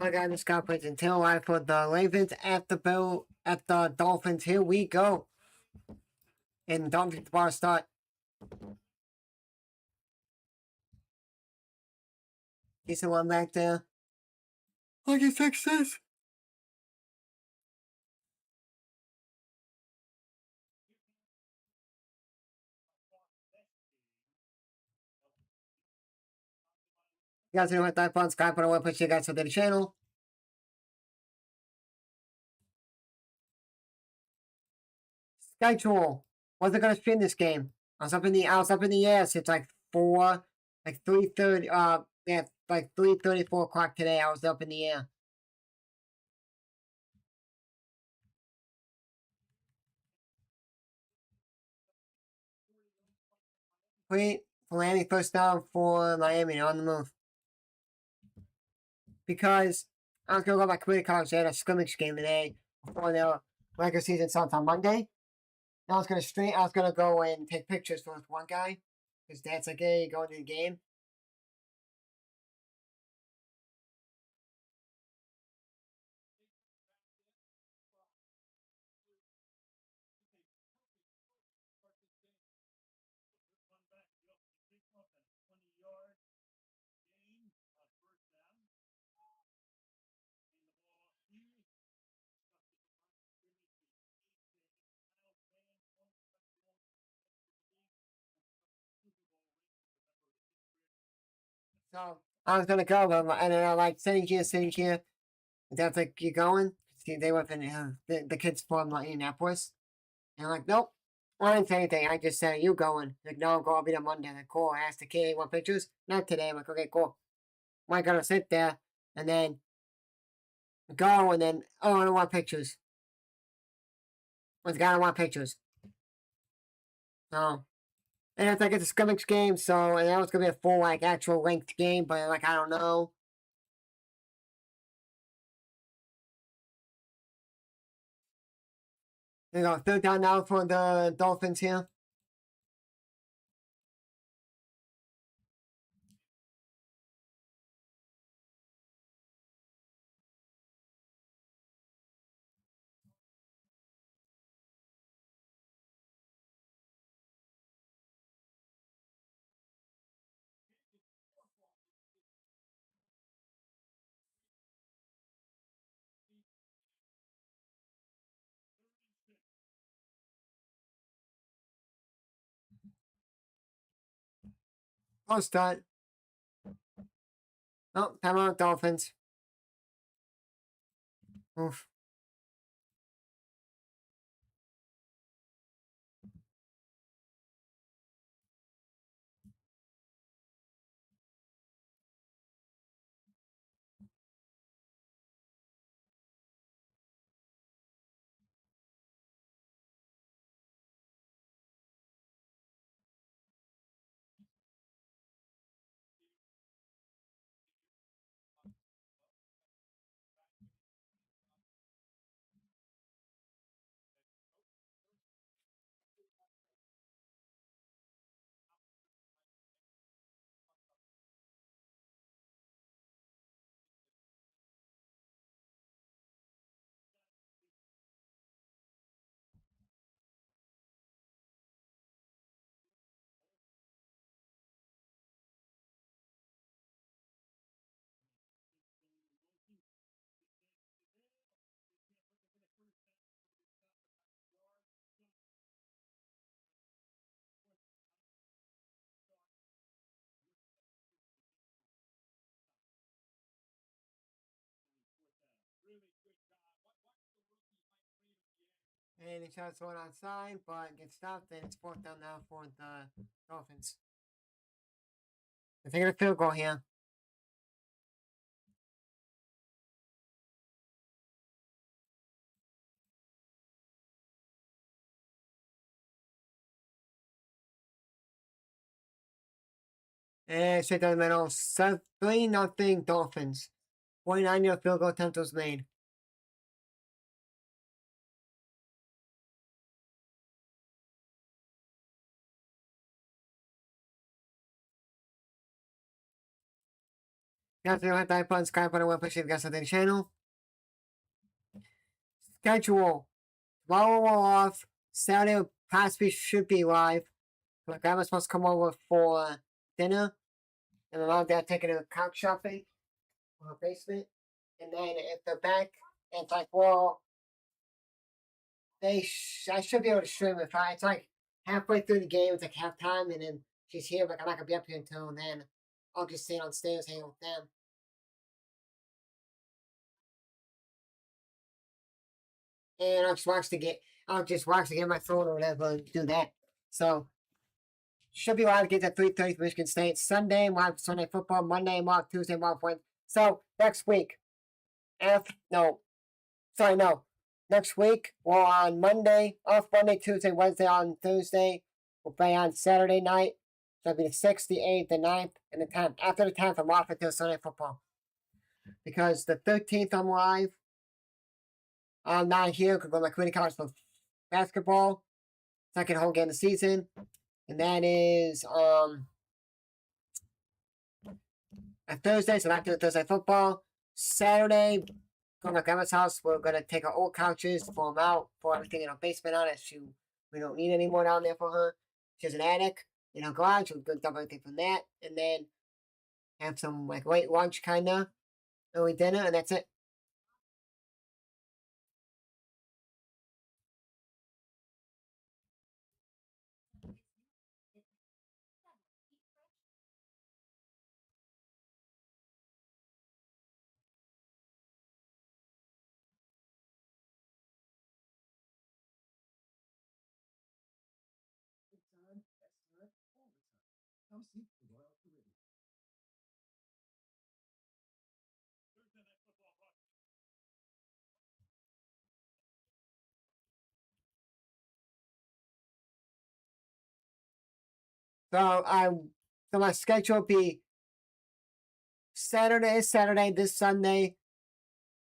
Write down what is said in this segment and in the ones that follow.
I got this conference until I for the Ravens at the Dolphins. Here we go. And Dolphins bar start. Decent one back there. Look at success. You guys know what that fun Skype, but I want to put you guys to the channel. Schedule. Wasn't gonna stream this game. I was up in the air since like 3:30. Yeah, like 3:30, 4 o'clock today. I was up in the air. Wait, landing first down for Miami on the move. Because I was gonna go to my community college. They had a scrimmage game today before their regular season starts on Monday. And I was gonna go and take pictures for this one guy. His dad's like, "Hey, going to the game." So I was gonna go, and then I'm like sitting here. And Dad's like, "You going?" See, they were from the kids from Indianapolis, and I'm like, "Nope." I didn't say anything. I just said, "You going?" Like, "No, go. I'll be there Monday." I'm like, "Cool." I asked the kid, "Want pictures?" Not today. I'm like, "Okay, cool." I gotta sit there and then go, and then I don't want pictures. I don't want pictures. So, and it's like it's a scrimmage game, so and that was gonna be a full like actual length game, but like I don't know. You know, third down now for the Dolphins here. I'll start. Oh, time out, Dolphins. Oof. And he shots one outside, but gets stopped, and it's fourth down now for the Dolphins. They're taking a field goal here. And straight down the middle. 3-0 Dolphins. 49-yard field goal attempt was made. Guys, you don't have to type on Skype on the web, push you guys on the channel. Schedule. Tomorrow we're off. Saturday possibly should be live. My grandma's supposed to come over for dinner. And my mom and dad taking her couch shopping for her basement. And then if they're back, it's like, well, I should be able to stream it. It's like halfway through the game, it's like halftime, and then she's here, but I'm not gonna be up here until then. I'll just stay on stairs hanging with them. And I'll just watch the game on my phone or whatever and do that. So should be live games at 3:30 for Michigan State. Sunday, live Sunday football. Monday, mark Tuesday, mark Wednesday. So next week, no. Next week, we're on Monday, off Monday, Tuesday, Wednesday, on Thursday. We'll play on Saturday night. So it'll be the 6th, the 8th, the 9th, and the 10th. After the 10th, I'm off until Sunday football. Because the 13th, I'm live. I'm not here because I'm my community college for basketball. Second home game of the season. And that is a Thursday, so after the Thursday football. Saturday, go to my grandma's house. We're gonna take our old couches, pull them out, pour everything in our basement on it. We don't need any more down there for her. She has an attic in her garage. We're gonna dump everything from that, and then have some like late lunch kinda, early dinner, and that's it. So so my schedule will be Saturday, this Sunday,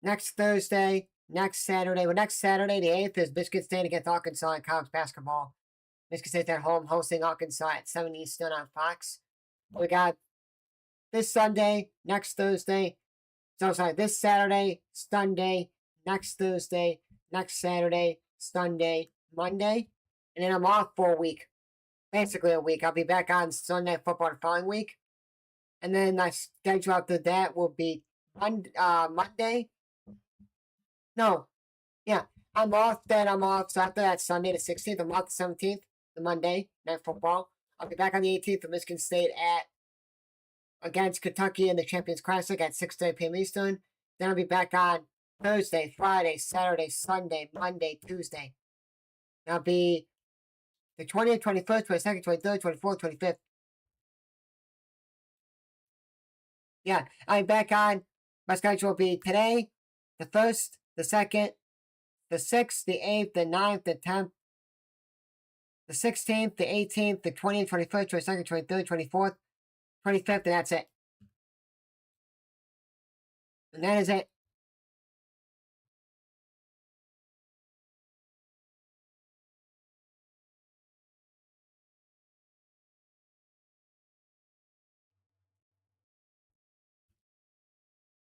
next Thursday, next Saturday. Well, next Saturday, the 8th, is Michigan State against Arkansas in college basketball. Michigan State's at home hosting Arkansas at 7 Eastern on Fox. We got this Sunday, next Thursday. So sorry, this Saturday, Sunday, next Thursday, next Saturday, Sunday, Monday. And then I'm off for a week. Basically a week. I'll be back on Sunday football the following week. And then my schedule after that will be Monday. No, yeah, I'm off. Then I'm off. So after that, Sunday the 16th, I'm off the 17th, the Monday night football. I'll be back on the 18th for Michigan State against Kentucky in the Champions Classic at 6:30 p.m. Eastern. Then I'll be back on Thursday, Friday, Saturday, Sunday, Monday, Tuesday. That'll be the 20th, 21st, 22nd, 23rd, 24th, 25th. Yeah, I'm back on. My schedule will be today, the 1st, the 2nd, the 6th, the 8th, the 9th, the 10th, the 16th, the 18th, the 20th, 21st, 22nd, 23rd, 24th, 25th, and that's it. And that is it.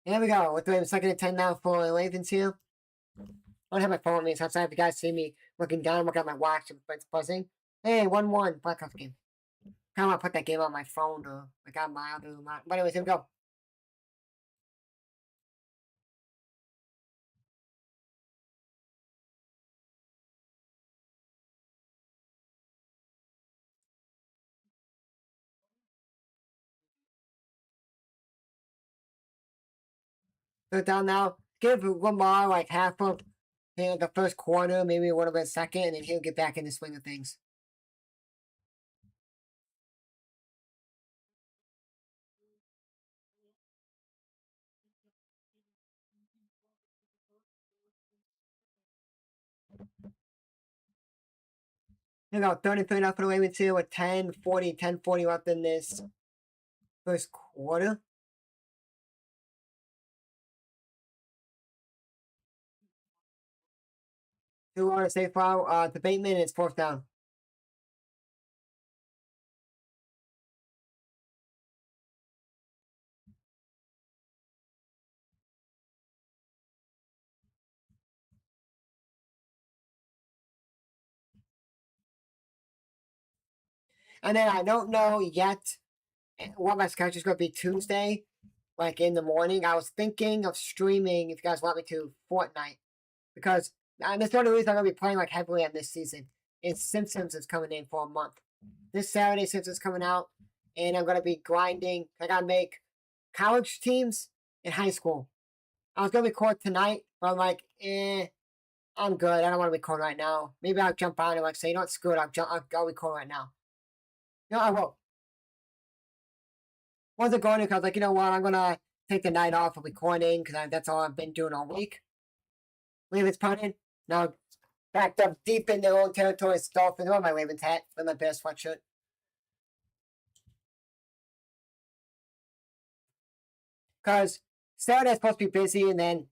There we go. We're doing 2nd and 10 now for Ravens here. I don't have my phone with me, so outside if you guys see me looking down, look at my watch, and it's buzzing. Hey, 1-1, Blackhawks game. Kind of want to put that game on my phone or like on my other. But anyways, here we go. They're down now. Give Lamar like half of the first quarter, maybe a little bit second, and then he'll get back in the swing of things. You know, 33 up for the Ravens here with 10-40 left in this first quarter. Two on a safe foul. The Bateman is 4th down. And then I don't know yet what my schedule is going to be Tuesday, like in the morning. I was thinking of streaming, if you guys want me to, Fortnite. Because that's the only reason I'm going to be playing like heavily on this season. It's Simpsons is coming in for a month. This Saturday, Simpsons coming out, and I'm going to be grinding. I got to make college teams in high school. I was going to record tonight, but I'm like, I'm good. I don't want to record right now. Maybe I'll jump on and like say, you know what, screw it. I'll record right now. No, I won't. Wasn't going to because like, you know what, I'm going to take the night off of recording because that's all I've been doing all week. Ravens punted. Now backed up deep in their own territory. It's Dolphins. On my Ravens hat with my best sweatshirt. Because Saturday's supposed to be busy, and then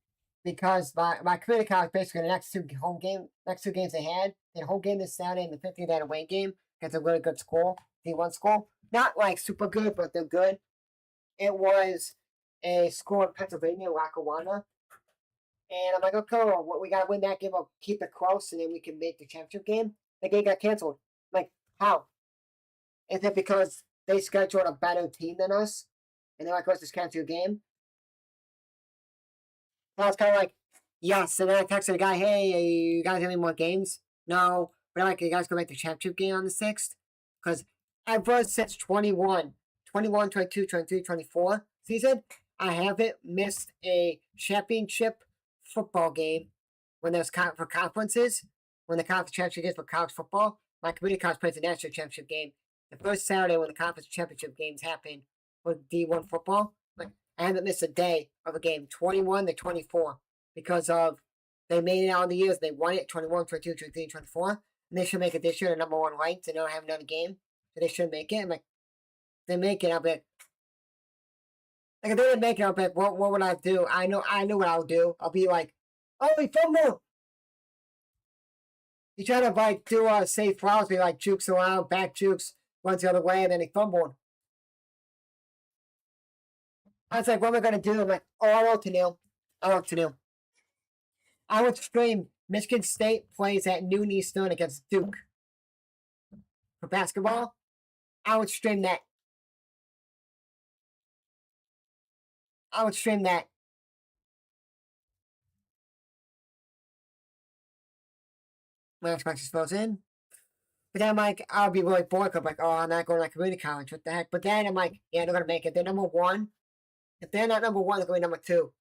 because my community college basically the next two games they had home game this Saturday and the 15th had away game against a really good school, D1 school. Not like super good, but they're good. It was a school in Pennsylvania, Lackawanna. And I'm like, okay, well, we got to win that game. I'll keep it close, and then we can make the championship game. The game got canceled. I'm like, how? Is it because they scheduled a better team than us? And they're like, let's just cancel your game? So I was kind of like, yes. And then I texted the guy, hey, you guys have any more games? No. But I'm like, you guys go make the championship game on the 6th? Because ever since 21, 22, 23, 24 season, I haven't missed a championship football game when there's for conferences, when the conference championship games for college football. My community college plays the national championship game. The first Saturday when the conference championship games happen for D1 football, like I haven't missed a day of a game, 21 to 24, because of they made it all the years. They won it 21, 22, 23, 24, and they should make it this year. The number one ranked, and they don't have another game, so they should make it. I'm like, they make it. I'll be like, if they didn't make it, I'll be like, what would I do? I know what I'll do. I'll be like, oh, he fumbled. He tried to like do a safe routes, be like jukes around, back jukes, runs the other way, and then he fumbled. I was like, what am I gonna do? I'm like, oh, I want to know. I would stream Michigan State plays at noon Eastern against Duke for basketball. I would stream that. My Xbox is frozen. But then I'm like, I'll be really bored. I'm like, oh, I'm not going to community college. What the heck? But then I'm like, yeah, they're going to make it. They're number one. If they're not number one, they're going to be number two.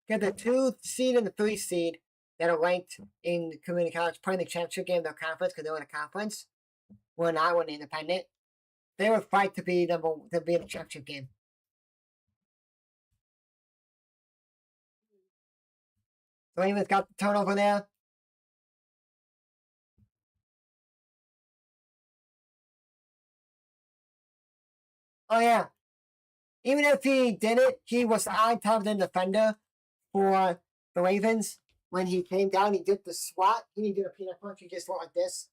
Get the 2 seed and the 3 seed that are ranked in community college playing the championship game of their conference because they're in a conference. We're not, we're independent. They would fight to be in the championship game. So Ravens got the turnover there. Oh yeah. Even if he did it, he was on top of the defender for the Ravens. When he came down, he did the swat. He didn't do the peanut punch. He just went like this.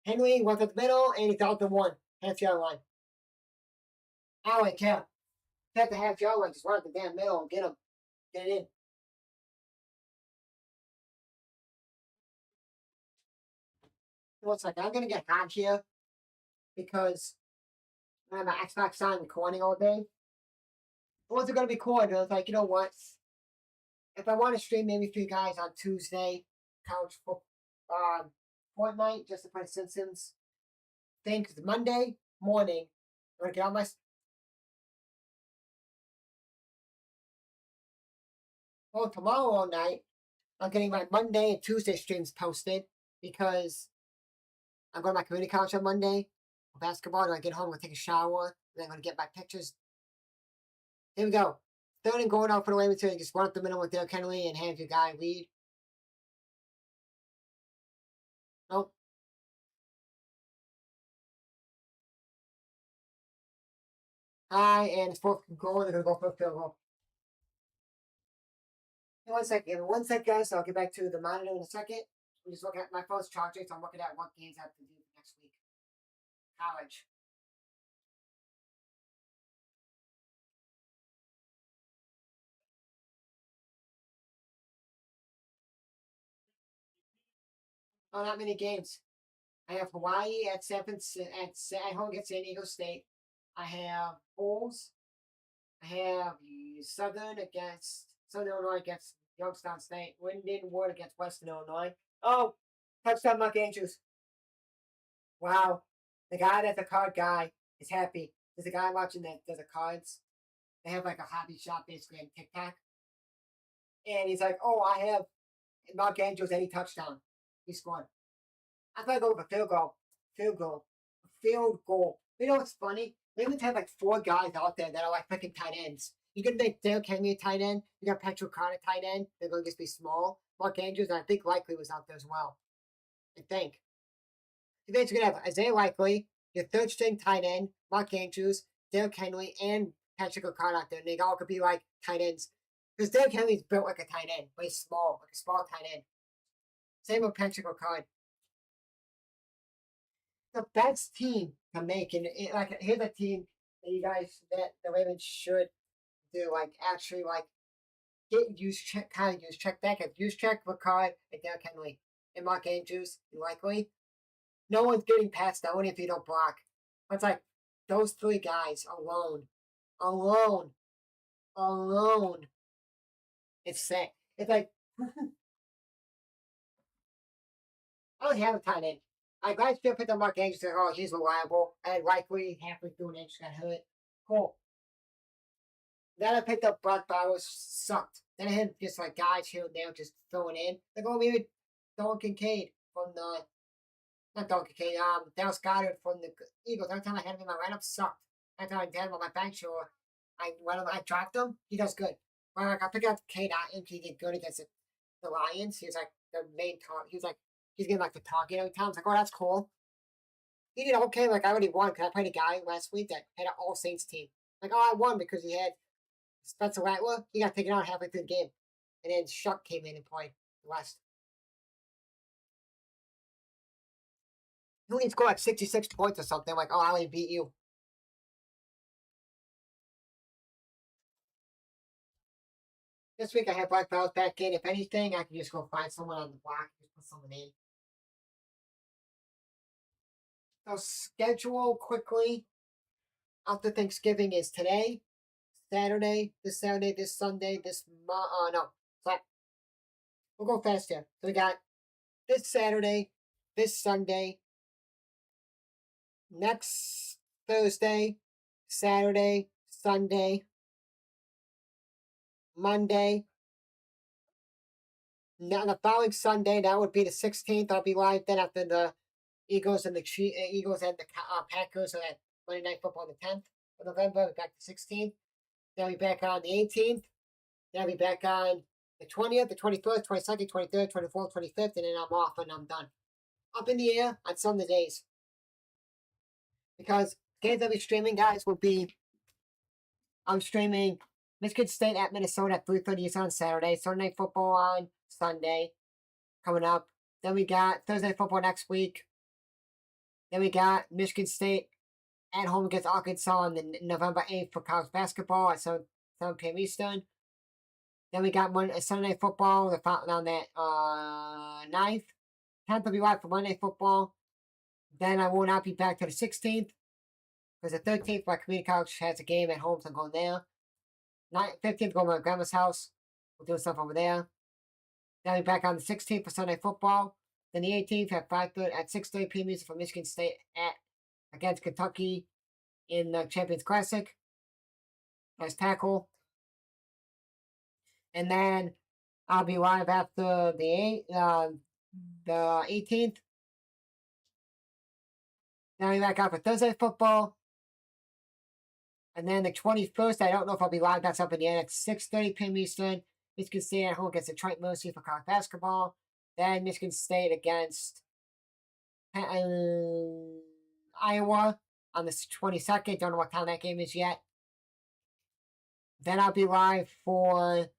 Henry went to the middle, and he got the one. Half-yard line. Allen kept the half-yard line. Just run at the damn middle and get him. Get it in. Looks like I'm going to get hot here because I have my Xbox on recording all day. It wasn't going to be cool. I was like, you know what? If I want to stream maybe for you guys on Tuesday, college football, Fortnite, just to play Simpsons thing, because Monday morning, I'm going to get on my. Well, tomorrow night, I'm getting my Monday and Tuesday streams posted because I'm going to my community college on Monday for basketball. And I get home, I'm going to take a shower, and then I'm going to get my pictures. Here we go. Third and going out for the Ravens here. Just run up the middle with Derrick Henry and have your guy lead. Nope. High and it's fourth and goal. They're going to go for a field goal. In 1 second. In 1 second, guys. So I'll get back to the monitor in a second. I'm just looking at my phone's charging, so I'm looking at what games I have to do next week. College. Oh, not many games. I have Hawaii at at home against San Diego State. I have Bulls. I have Southern Illinois against Youngstown State. Lindenwood against Western Illinois. Oh, touchdown Mark Andrews. Wow. The guy that's a card guy is happy. There's a guy watching that does the cards. They have like a hobby shop basically on TikTok. And he's like, oh, I have Mark Andrews any touchdown. He scored. I thought I'd go with a field goal. Field goal. Field goal. You know what's funny? They even have like 4 guys out there that are like freaking tight ends. You can make Dale Kenny a tight end. You got Patrick Carter tight end. They're going to just be small. Mark Andrews, I think Likely was out there as well. I think. You basically have Isaiah Likely, your third string tight end, Mark Andrews, Dale Kenley, and Patrick O'Connor out there. And they all could be like tight ends. Because Dale Kenley's built like a tight end, but he's small, like a small tight end. Same with Patrick O'Connor. The best team to make, and like here's a team that you guys that the Ravens should do, like actually like get use check kind of use check back use check Ricard and Dale Kenley and Mark Andrews and Likely. No one's getting past that one if you don't block. It's like those 3 guys alone. It's sick. It's like I don't have a tight end. I'm glad you picked up Mark Andrews. Like, oh, he's reliable. And Likely halfway through an inch got hurt. Cool. Then I picked up Brock Bowers. Sucked. Then I had just like guys here and there just throwing in. Like, oh, maybe Dalton Kincaid from the not Dalton Kincaid. Dallas Goddard from the Eagles. Every time I had him in my lineup, sucked. Every time I had him on my bench, sure. I dropped him. He does good. When I picked up Cade Otton, he did good against the Lions. He was like the main target. He was like he's getting like the target every time. I was like, oh, that's cool. He did okay. Like I already won because I played a guy last week that had an All Saints team. Like, oh, I won because he had Spencer Rattler. He got taken out halfway through the game, and then Shuck came in and played the rest. He only scored like 66 points or something. I'm like, oh, I only beat you. This week I have Black Bells back in. If anything, I can just go find someone on the block and just put someone in. So schedule quickly after Thanksgiving is today, Saturday, this Sunday, no. So we'll go fast here. So we got this Saturday, this Sunday, next Thursday, Saturday, Sunday, Monday. Now the following Sunday, that would be the 16th. I'll be live then after the Eagles and the Packers are at Monday Night Football on the 10th of November. We're back to 16th. Then we'll be back on the 18th. Then I'll be back on the 20th, the 21st, 22nd, 23rd, 24th, 25th, and then I'm off and I'm done. Up in the air on some of the days. Because games I'll be streaming, guys, will be I'm streaming Michigan State at Minnesota at 3:30 on Saturday, Sunday Night Football on Sunday coming up. Then we got Thursday Football next week. Then we got Michigan State at home against Arkansas on November 8th for college basketball at 7 p.m. Eastern. Then we got Sunday Night Football on that 9th. 10th will be live for Monday Football. Then I will not be back to the 16th. Because the 13th, my community college has a game at home, so I'm going there. 15th, going to my grandma's house. We'll do stuff over there. Then I'll be back on the 16th for Sunday football. Then the 18th at 6:30 p.m. for Michigan State against Kentucky in the Champions Classic as tackle. And then I'll be live after the 18th. Then I'll be back out for Thursday football. And then the 21st, I don't know if I'll be live. That's up in the air. It's 6:30 p.m. Eastern. Michigan State at home against Detroit Mercy for college basketball. Then Michigan State against Iowa on the 22nd. Don't know what time that game is yet. Then I'll be live for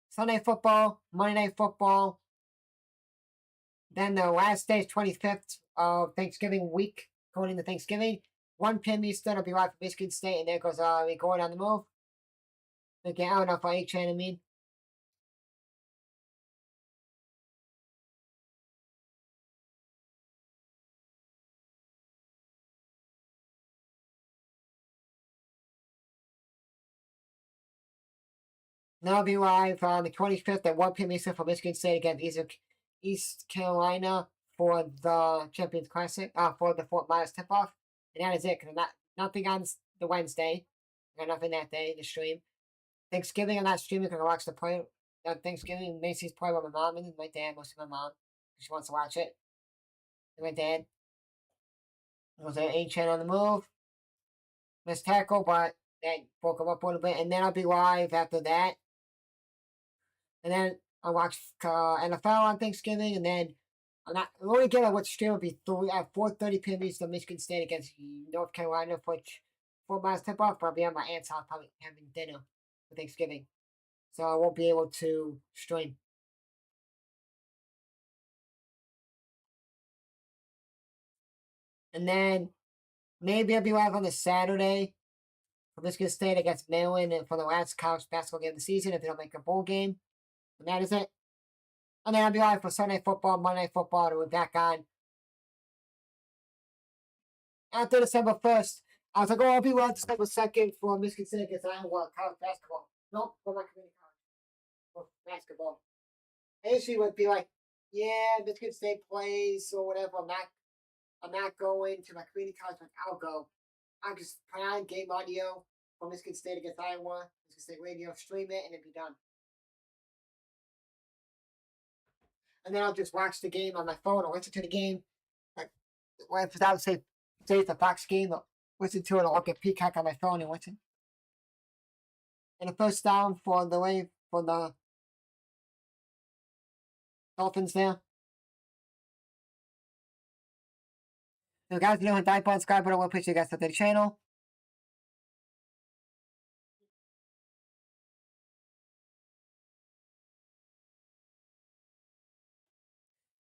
Sunday football, Monday Night Football. Then the last day is 25th of Thanksgiving week, going into Thanksgiving. 1 p.m. Eastern, I'll be live for Michigan State, and there goes we going on the move. Again, I don't know if I I mean. Then I'll be live on the 25th at 1 p.m. Eastern for Michigan State against East Carolina for the Champions Classic, for the Fort Myers tip-off. And that is it, because nothing on the Wednesday. I got nothing that day to stream. Thanksgiving, I'm not streaming because I watch the play. Thanksgiving, Macy's play with my mom and my dad, mostly my mom. She wants to watch it. And my dad was an 8 on the move. Missed tackle, but that broke him up a little bit. And then I'll be live after that. And then I'll watch NFL on Thanksgiving. And then the only game I would stream would be at 4:30 p.m. Eastern, Michigan State against North Carolina for 4 miles tip off. But I'll be at my aunt's house probably having dinner for Thanksgiving. So I won't be able to stream. And then maybe I'll be live on the Saturday for Michigan State against Maryland for the last college basketball game of the season if they don't make a bowl game. And that is it. And then I'll be live for Sunday football, Monday football, and we're back on after December 1st. I was like, oh, I'll be live December 2nd for Michigan State against Iowa college basketball. Nope, for my community college. For basketball. I usually would be like, yeah, Michigan State plays or whatever. I'm not going to my community college, but I'll go. I'll just put on game audio for Michigan State against Iowa, Michigan State radio, stream it, and it'd be done. And then I'll just watch the game on my phone or listen to the game. Like, if I would say it's a Fox game, I'll listen to it or I'll get Peacock on my phone and listen. And the first down for the Dolphins there. So guys, if you don't hit that button, subscribe button, we'll push you guys to the channel.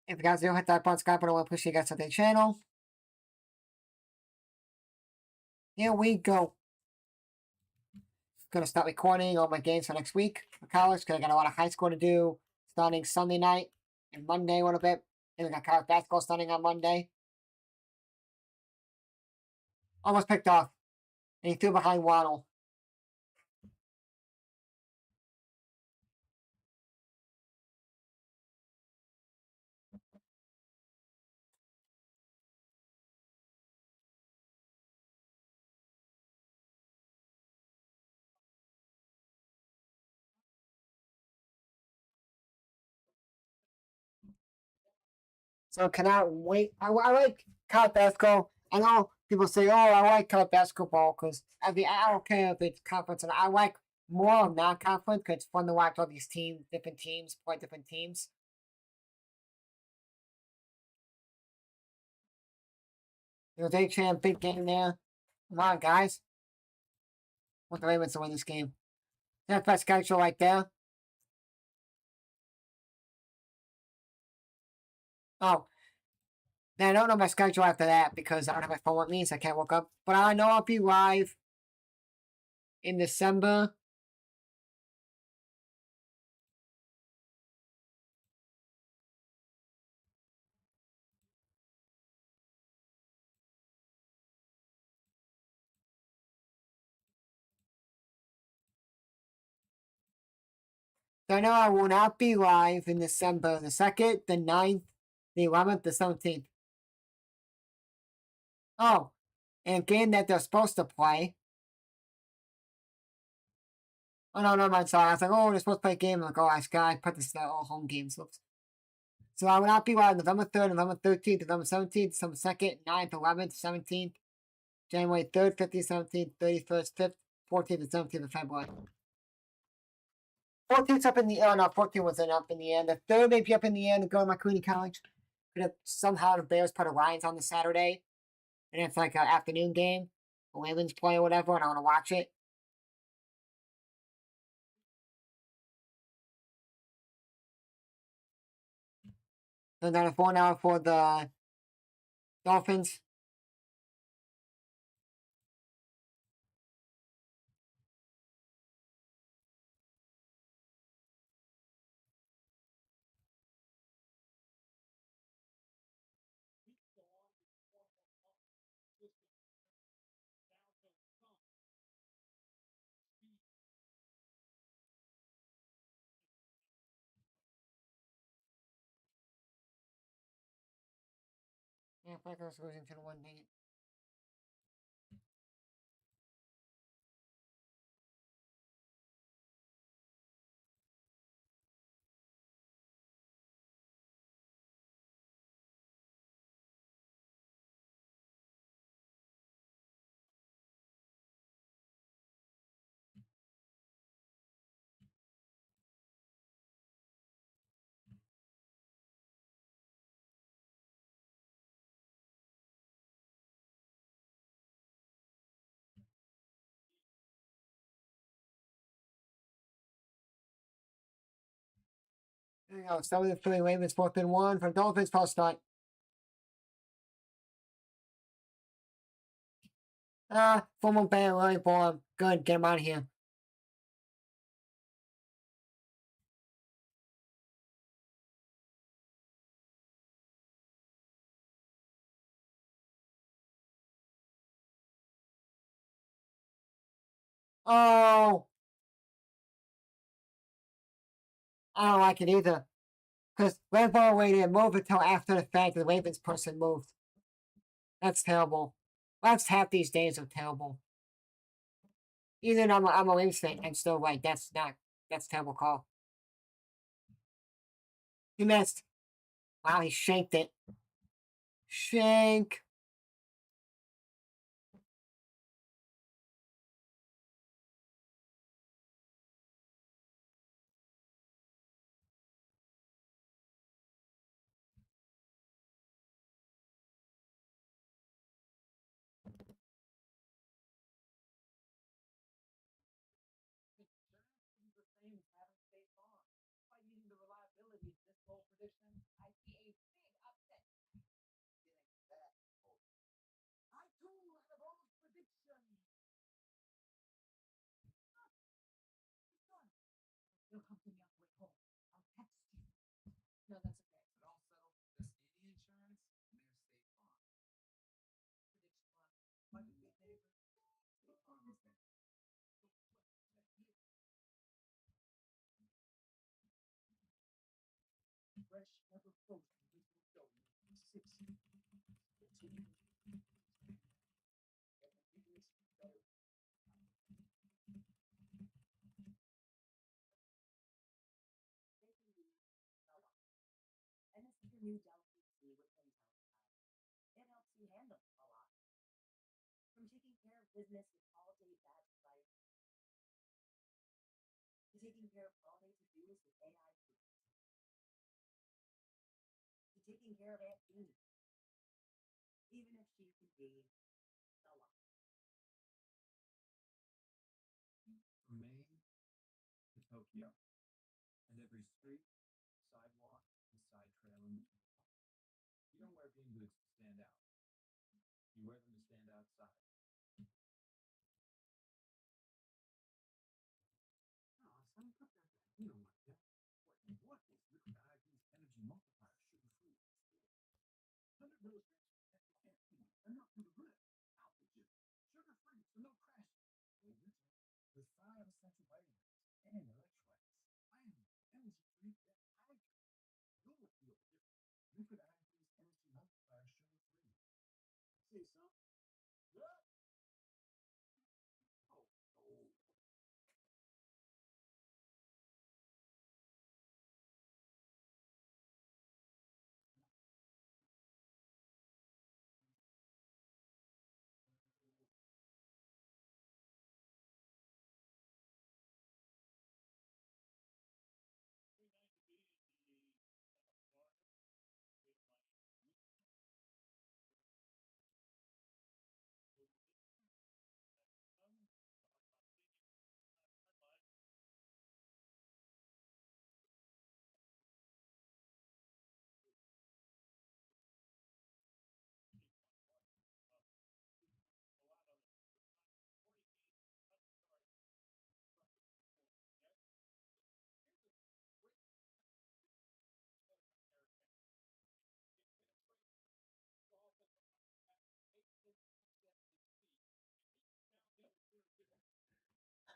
If you guys don't hit that button, subscribe button, we'll push you guys to the channel. Here we go. Gonna start recording all my games for next week for college because I got a lot of high school to do starting Sunday night and Monday a little bit. And we got college basketball starting on Monday. Almost picked off. And he threw behind Waddle. So cannot wait. I like college basketball. I know people say, "Oh, I like college basketball," because I don't care if it's conference, and I like more non-conference because it's fun to watch all these different teams play different teams. There's a big game there. Come on, guys. I want the Ravens to win this game. That's my schedule right there. Oh, now I don't know my schedule after that because I don't have my phone with me, so I can't look up. But I know I'll be live in December. So I know I will not be live in December the 2nd, the 9th, the 11th, the 17th. Oh, and a game that they're supposed to play. Oh, no, no, I'm sorry. I was like, oh, they're supposed to play a game. I'm like, oh, I put this all home games. Oops. So I will not be live November 3rd, November 13th, November 17th, December 2nd, 9th, 11th, 17th, January 3rd, 15th, 17th, 31st, 5th, 14th, and 17th of February. 14th's up in the air. No, 14 wasn't up in the air. The 3rd may be up in the air to go to my community college. Could somehow the Bears put a Lions on the Saturday. And it's like an afternoon game. A Ravens play or whatever, and I want to watch it. And then a 4 hour for the Dolphins. Yeah, Packers losing to the 1-8. There you go. Some of the Philly Ravens 4-1 for Dolphins false start. Former Bear, really ball. Good, get him out of here. Oh, I don't like it either. Because Red Ball waited move until after the fact the Ravens person moved. That's terrible. That's half these days are terrible. Even I'm a Ravens fan, I'm still like, that's a terrible call. He missed. Wow, he shanked it. Shank.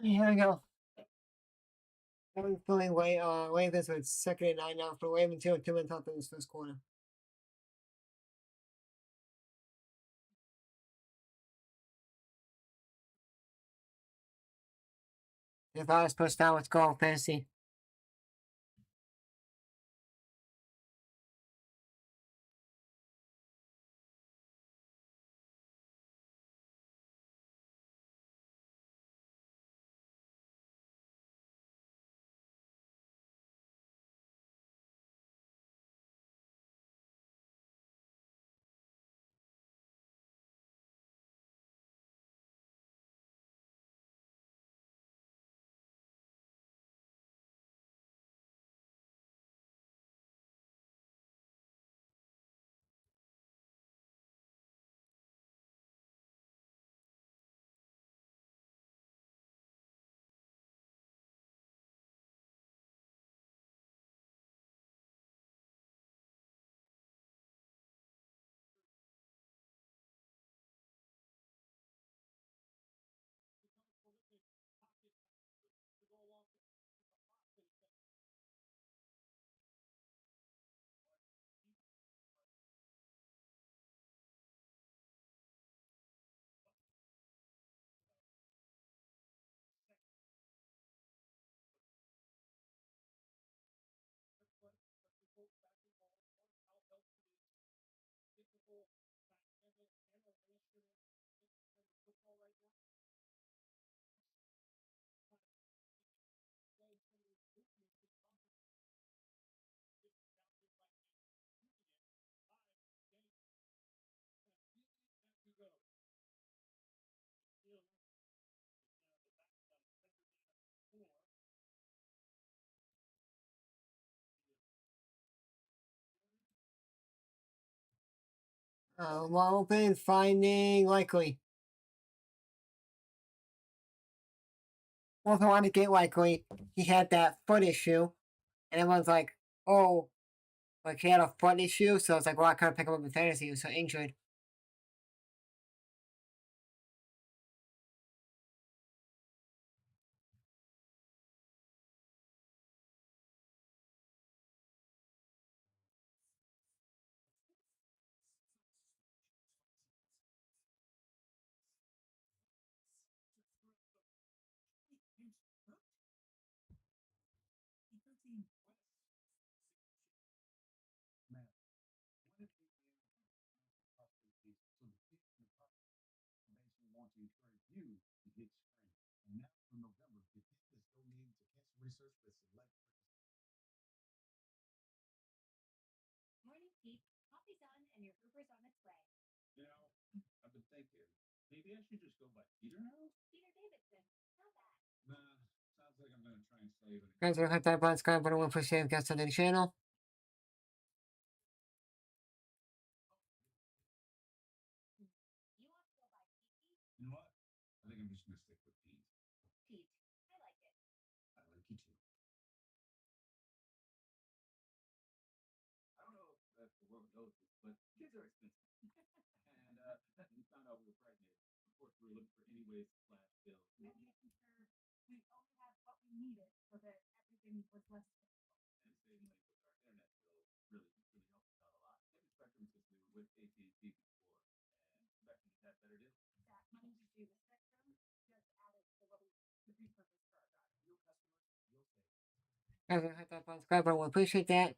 Here we go. I'm feeling Ravens with 2nd and 9 now for Ravens 2 2 and top in this first quarter. If I was supposed to start with golf fantasy. Well, open, finding likely. Well, if I want to get likely, he had that foot issue, and everyone's like, oh, like he had a foot issue, so it's like, well, I couldn't pick him up in fantasy. He was so injured. Guys, we'll hit that button, subscribe button, one for save guests on the channel. Guys, we'll hit that button, subscribe button, we appreciate that.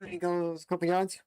He goes a couple yards.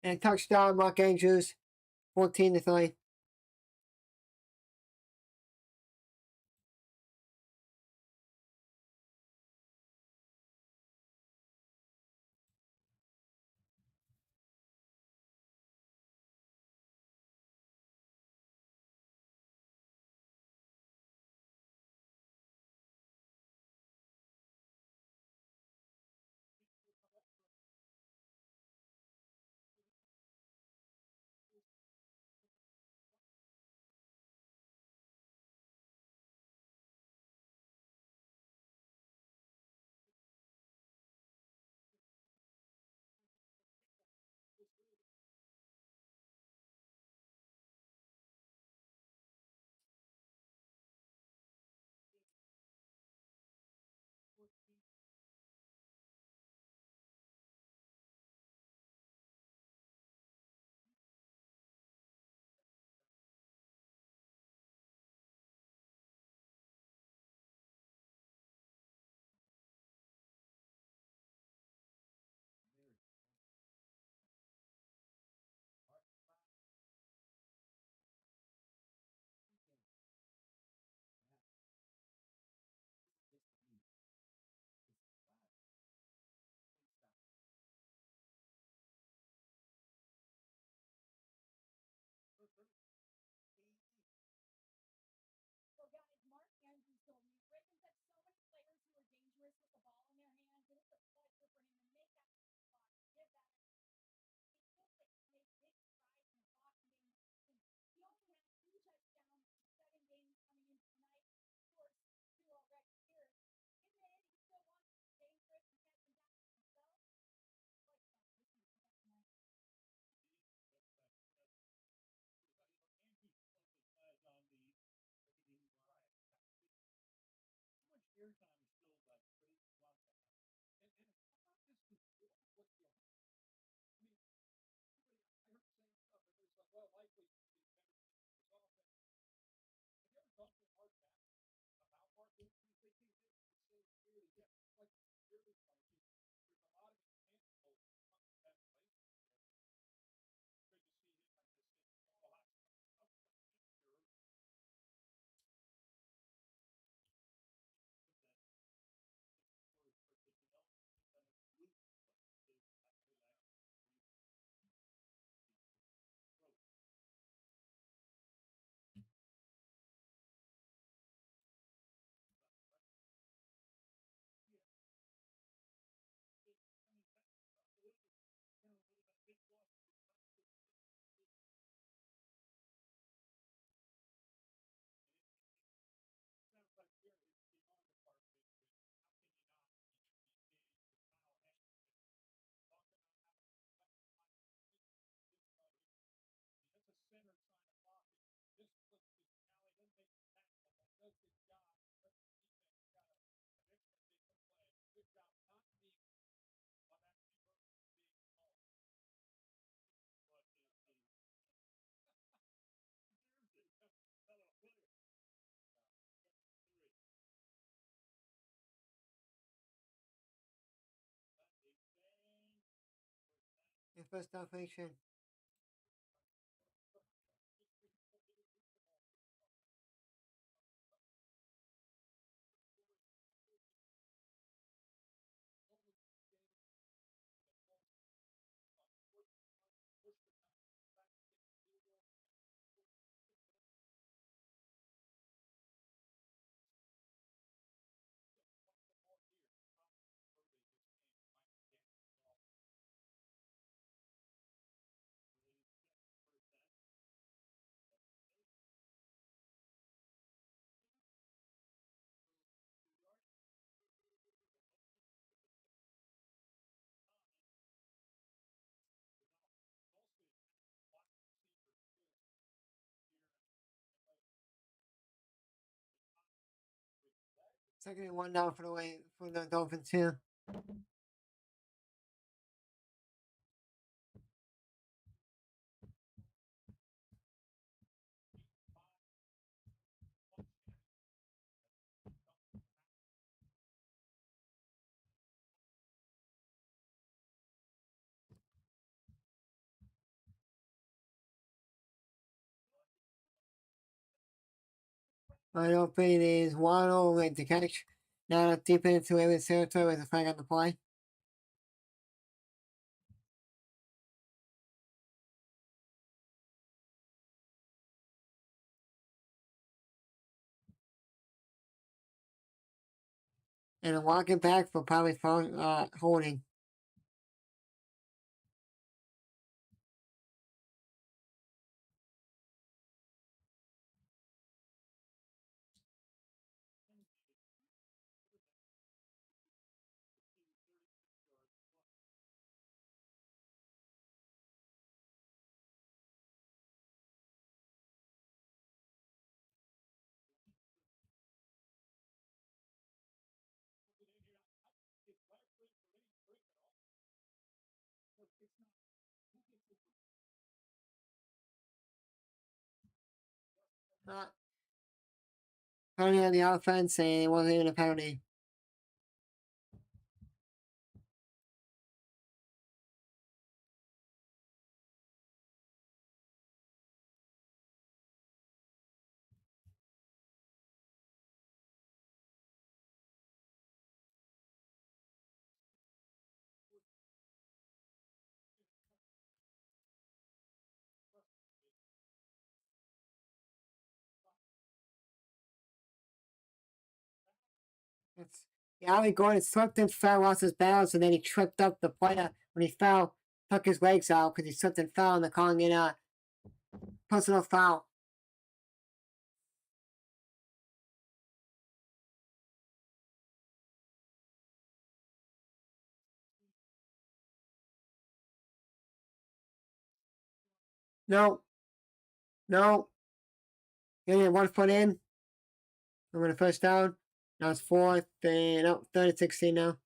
And touchdown, Mark Andrews, 14-3. Your first down function. Second and 1 down for the Dolphins here. Wide open is Waddle with the catch. Now deep into Ravens territory with a flag on the play. And a walking back for probably holding. Penalty on the offense, and it wasn't even a penalty. It's Ali Gordon slipped and fell, lost his balance, and then he tripped up the player when he fell, took his legs out because he slipped and fell, and they're calling it a personal foul. No, no. Getting 1 foot in. We're going to first down. Now it's fourth and no, 3rd and 16 now.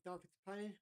Dolphins playing.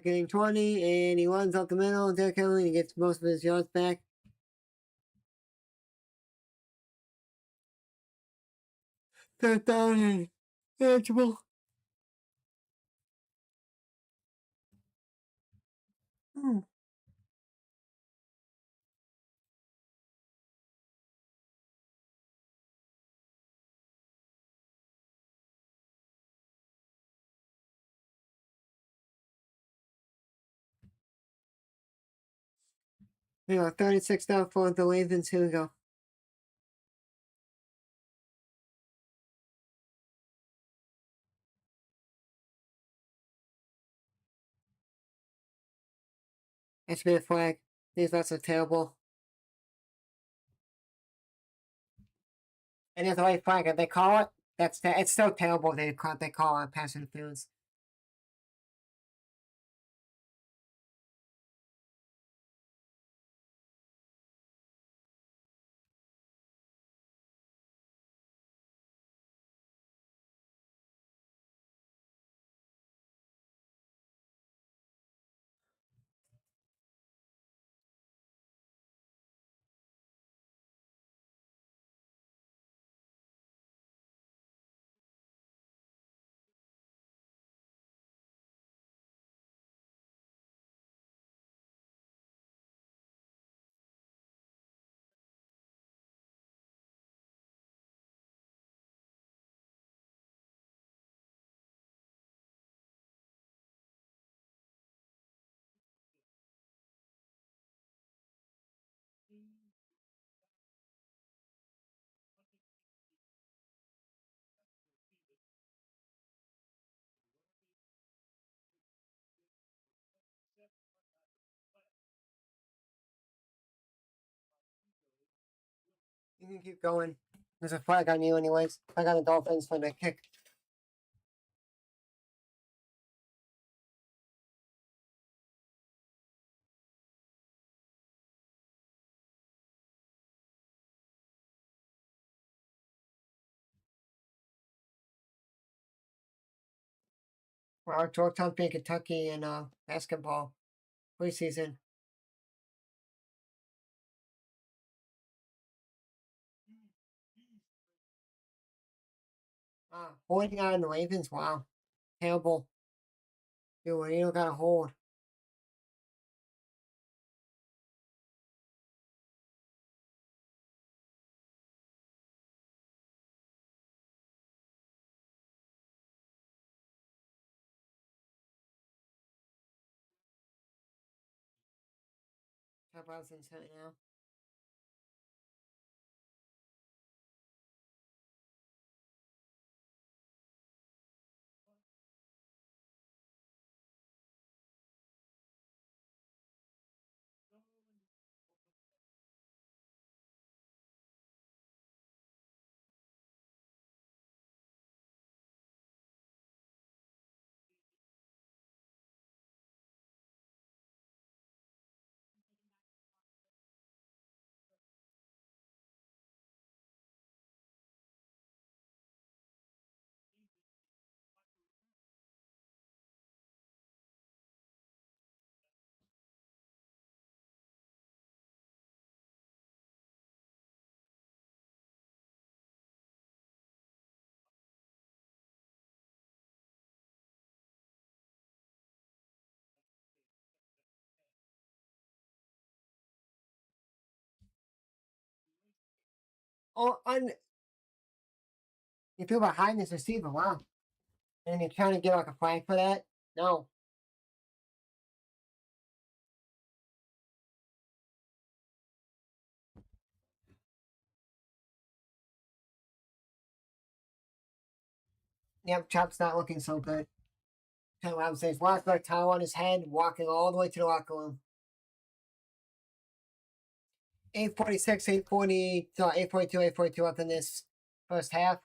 Getting 20, and he runs up the middle. Derrick Henry, he gets most of his yards back. Third down and manageable. Hmm. We got 36 down for the Ravens. Here we go. It should be a flag. These lots are terrible. And there's a white flag. If they call it, it's so terrible they call it pass interference. You can keep going. There's a flag on you, anyways. Flag on the Dolphins for the kick. Well, Georgetown beat Kentucky in basketball preseason. Holding out on the Ravens. Wow, terrible. Dude, you got to hold. Top odds in now. Oh, you feel behind this receiver. Wow. And you're trying to get like a flag for that? No. Yep, Chop's not looking so good. Ken Rob says, Washburn towel on his head, walking all the way to the locker room. 8:46, 8:40, 8:42, 8:42 up in this first half.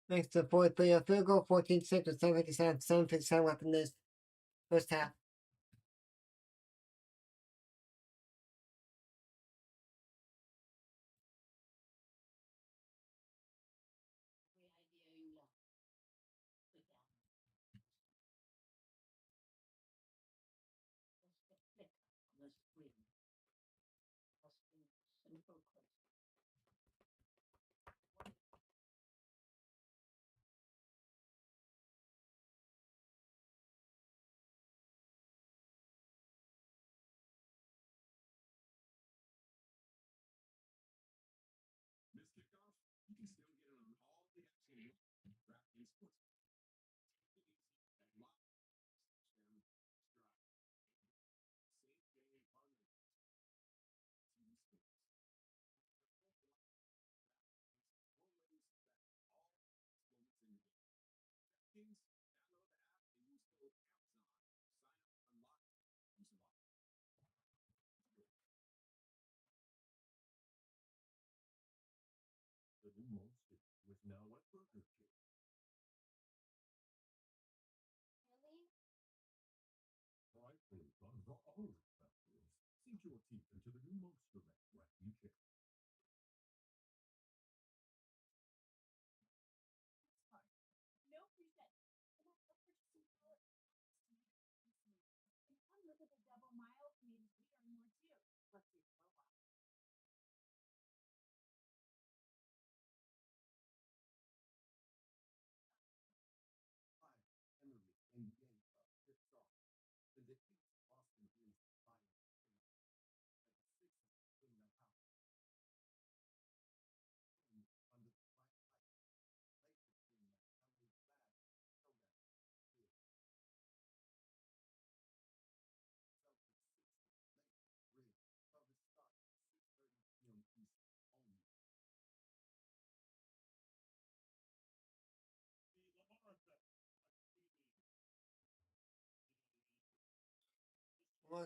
Thanks to 4-3 field goal, 14-6 with 7:57, 7:57 left in this first half.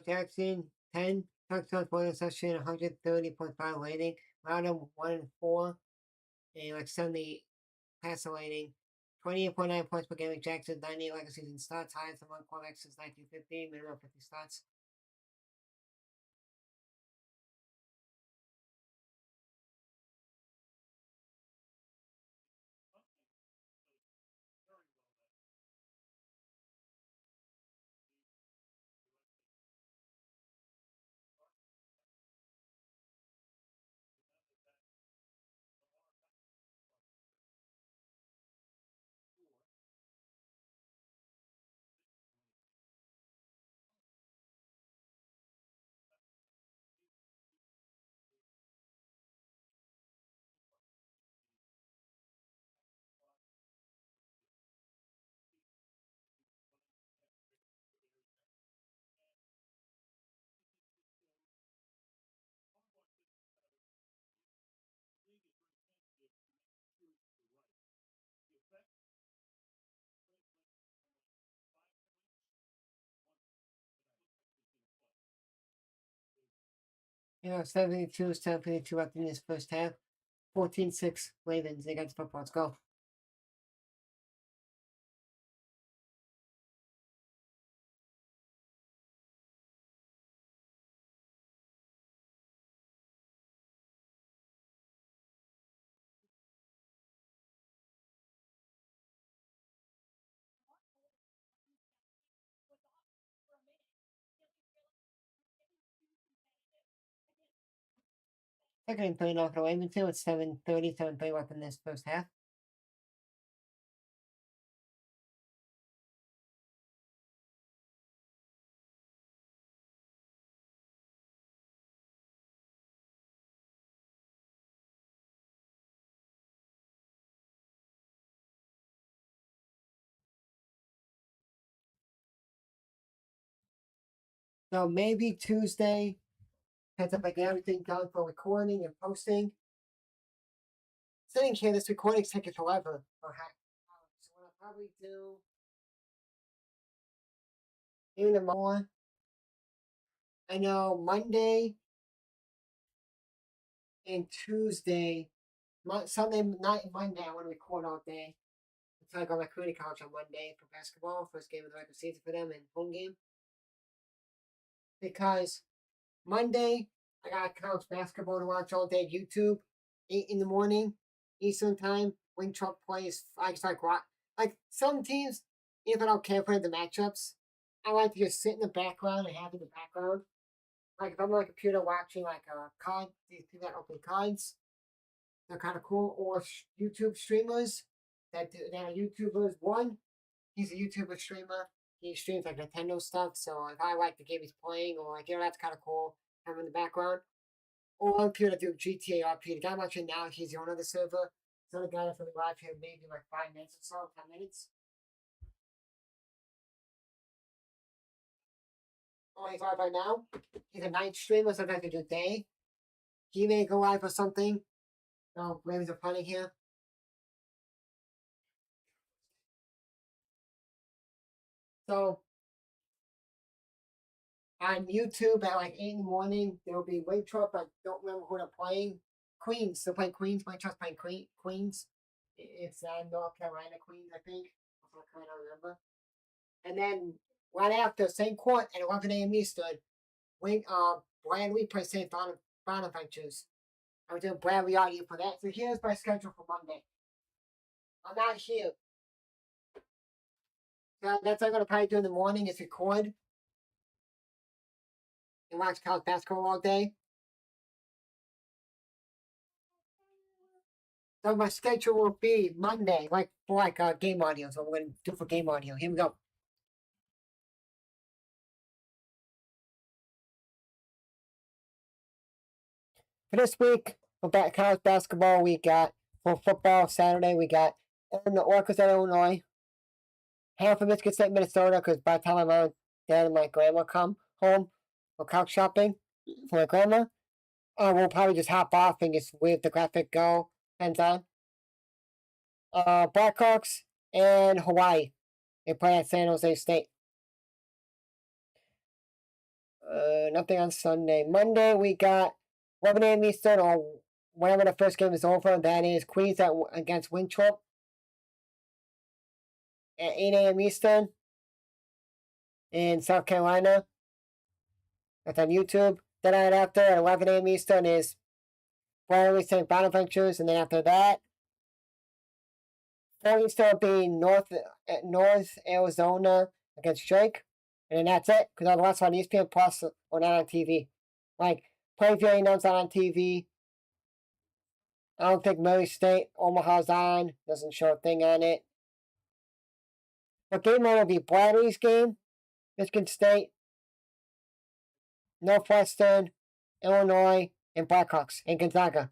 Jackson, 10. Touchdowns, bonus session, 130.5 rating. Random 1 and 4. And like 70 passer rating. 28.9 points per game with Jackson, 98 regular season starts, highest among quarterbacks since 1950, minimum 50 starts. You know, 72 after this first half. 14-6 Ravens against football. Let's go. Second and 3 off the Ravens too. It's 7:30, 7:30 left in this first half. So maybe Tuesday. Heads up, I get everything done for recording and posting. Sitting here, this recording's taking forever. So what I'll probably do, even tomorrow, I know Monday and Tuesday, Sunday night and Monday, I want to record all day. Until I go to my community college on Monday for basketball, first game of the regular season for them and home game. Because Monday, I got college basketball to watch all day. YouTube, 8 in the morning, Eastern time. When Trump plays, I just like some teams, if I don't care for the matchups, I like to just sit in the background and have in the background. Like if I'm on a computer watching like a card, these people that open cards, they're kind of cool. Or YouTube streamers that are YouTubers. One, he's a YouTuber streamer. He streams like Nintendo stuff. So if I like the game he's playing, or like that's kind of cool. Have him in the background. Or people that do GTA RP. The guy I'm watching now, he's on another server. It's another guy that's only live here maybe like 5 minutes or so, 10 minutes. Oh, he's live right now. He's a night streamer, sometimes he do day. He may go live for something. No, Ravens are punting here. So on YouTube at like 8 in the morning, there'll be Winthrop. I don't remember who they're playing. Queens. They're playing Queens. Winthrop's playing Queens. It's North Carolina Queens, I think. I can't remember. And then right after, same court at 11 a.m. Eastern, Bradley plays St. Bonaventures. I was doing Bradley audio for that. So here's my schedule for Monday. I'm not here. So that's what I'm going to probably do in the morning is record and watch college basketball all day. So my schedule will be Monday, like for game audio. So we're going to do for game audio. Here we go. For this week, for college basketball, we got for football Saturday, we got the Orcas at Illinois. Half of Michigan State, Minnesota, because by the time my dad and my grandma come home for couch shopping for my grandma, we'll probably just hop off and just wave the graphic go hands on. Blackhawks and Hawaii. They play at San Jose State. Nothing on Sunday. Monday we got 11 a.m. Eastern or whenever the first game is over. That is Queens against Winthrop at 8 a.m. Eastern in South Carolina. That's on YouTube. Then right after at 11 a.m. Eastern is Bradley St. Bonaventures, and then after that, 4 Eastern will be North Arizona against Drake, and then that's it. Because all the rest on ESPN Plus or not on TV. Like Plainfield not on TV. I don't think Murray State Omaha's on. Doesn't show a thing on it. But game one will be Bradley's game, Michigan State, Northwestern, Illinois, and Blackhawks, and Gonzaga.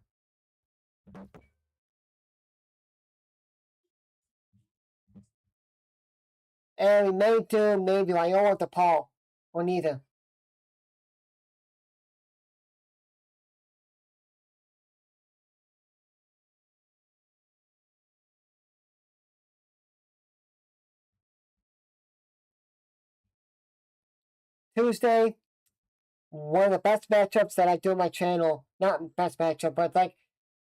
And we may do maybe Loyola or DePaul, or neither. Tuesday, one of the best matchups that I do on my channel. Not best matchup, but like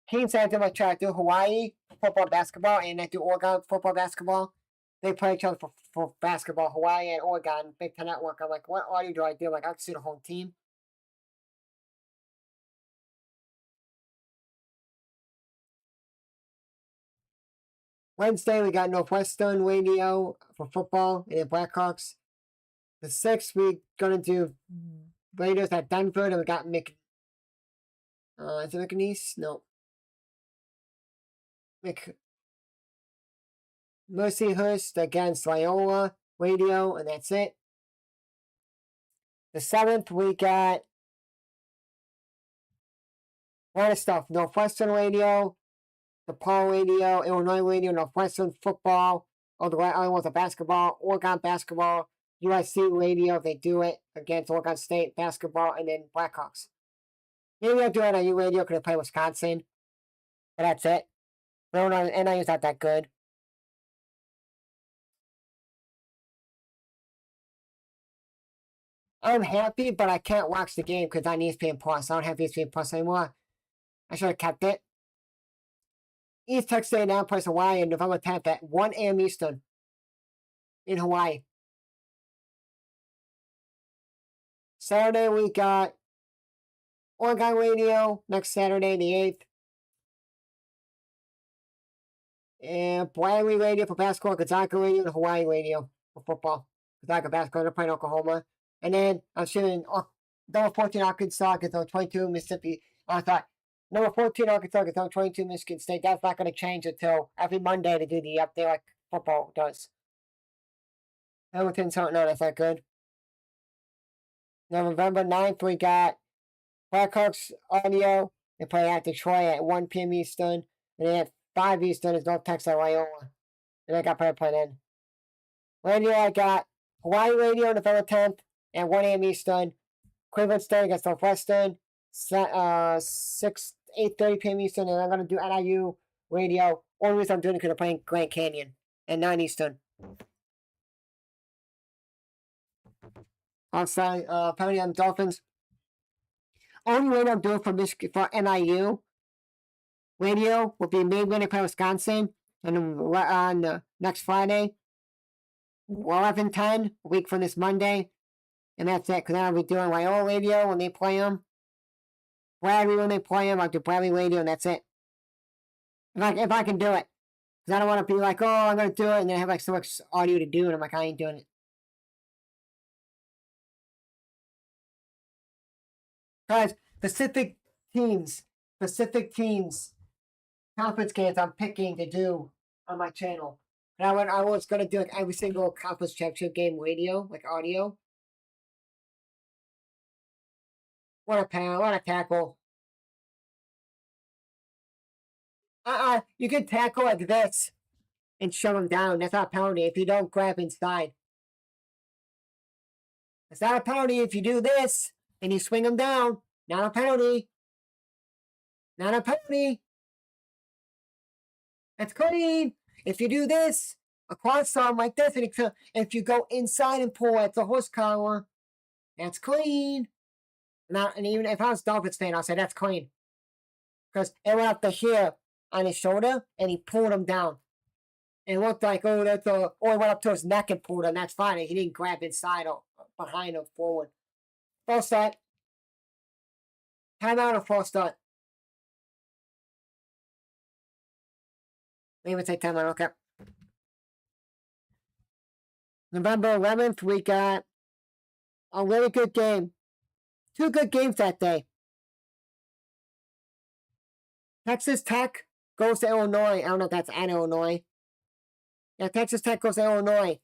teams that I do on my channel. I do Hawaii football, basketball, and I do Oregon football, basketball. They play each other for basketball. Hawaii and Oregon, Big Ten Network. I'm like, what audio do I do? Like, I can see the whole team. Wednesday, we got Northwestern Radio for football and the Blackhawks. The 6th, we're going to do Raiders at Denver, and we got is it McNeese? No. Mercyhurst against Loyola Radio, and that's it. The 7th, we got a lot of stuff. Northwestern Radio, DePaul Radio, Illinois Radio, Northwestern football, all the other ones are basketball, Oregon basketball, USC Radio, if they do it against Oregon State basketball, and then Blackhawks. Maybe I'll do NIU Radio because I play Wisconsin, but that's it. NIU's not that good. I'm happy, but I can't watch the game because I need ESPN Plus. I don't have ESPN Plus anymore. I should have kept it. East Texas A&M plays Hawaii on November 10th at 1 a.m. Eastern in Hawaii. Saturday, we got Oregon Radio next Saturday, the 8th. And Bradley Radio for basketball, Gonzaga Radio, and Hawaii Radio for football. Gonzaga basketball, they're playing Oklahoma. And then I'm shooting number 14 Arkansas against number 22 Mississippi. I thought, number 14 Arkansas against number 22 Michigan State. That's not going to change until every Monday to do the update like football does. Hamilton's something on, that's not good. Now, November 9th, we got Blackhawks audio. They play at Detroit at 1 p.m. Eastern. And then at 5 Eastern is North Texas at Loyola. And I got play in. Radio, I got Hawaii Radio November 10th at 1 a.m. Eastern. Cleveland State against Northwestern. 8:30 p.m. Eastern. And I'm going to do NIU Radio. Only reason I'm doing it because I'm playing Grand Canyon at 9 Eastern. Outside, penalty on the Dolphins. Only way I'm doing for NIU radio will be maybe when they play Wisconsin and on next Friday, 11:10, a week from this Monday, and that's it. Because then I'll be doing Loyola radio when they play them. Bradley when they play them, I'll do Bradley radio, and that's it. If I can do it, because I don't want to be like, oh, I'm gonna do it, and then have like so much audio to do, and I'm like, I ain't doing it. Guys, specific teams, conference games I'm picking to do on my channel. And I was gonna do like every single conference championship game radio, like audio. What a tackle. You can tackle like this and shove him down. That's not a penalty if you don't grab inside. It's not a penalty if you do this and you swing him down. Not a penalty. Not a penalty. That's clean. If you do this, across arm like this, and if you go inside and pull at the horse collar, That's clean. Now, and even if I was Dolphins fan, I'll say that's clean. Because it went up to here on his shoulder, and he pulled him down. And it looked like, oh, that's a, or it went up to his neck and pulled him. That's fine. He didn't grab inside or behind or forward. False start. Timeout or false start? Maybe take timeout. Okay. November 11th, we got a really good game. 2 good games that day. Texas Tech goes to Illinois. I don't know if that's at Illinois. Yeah, Texas Tech goes to Illinois.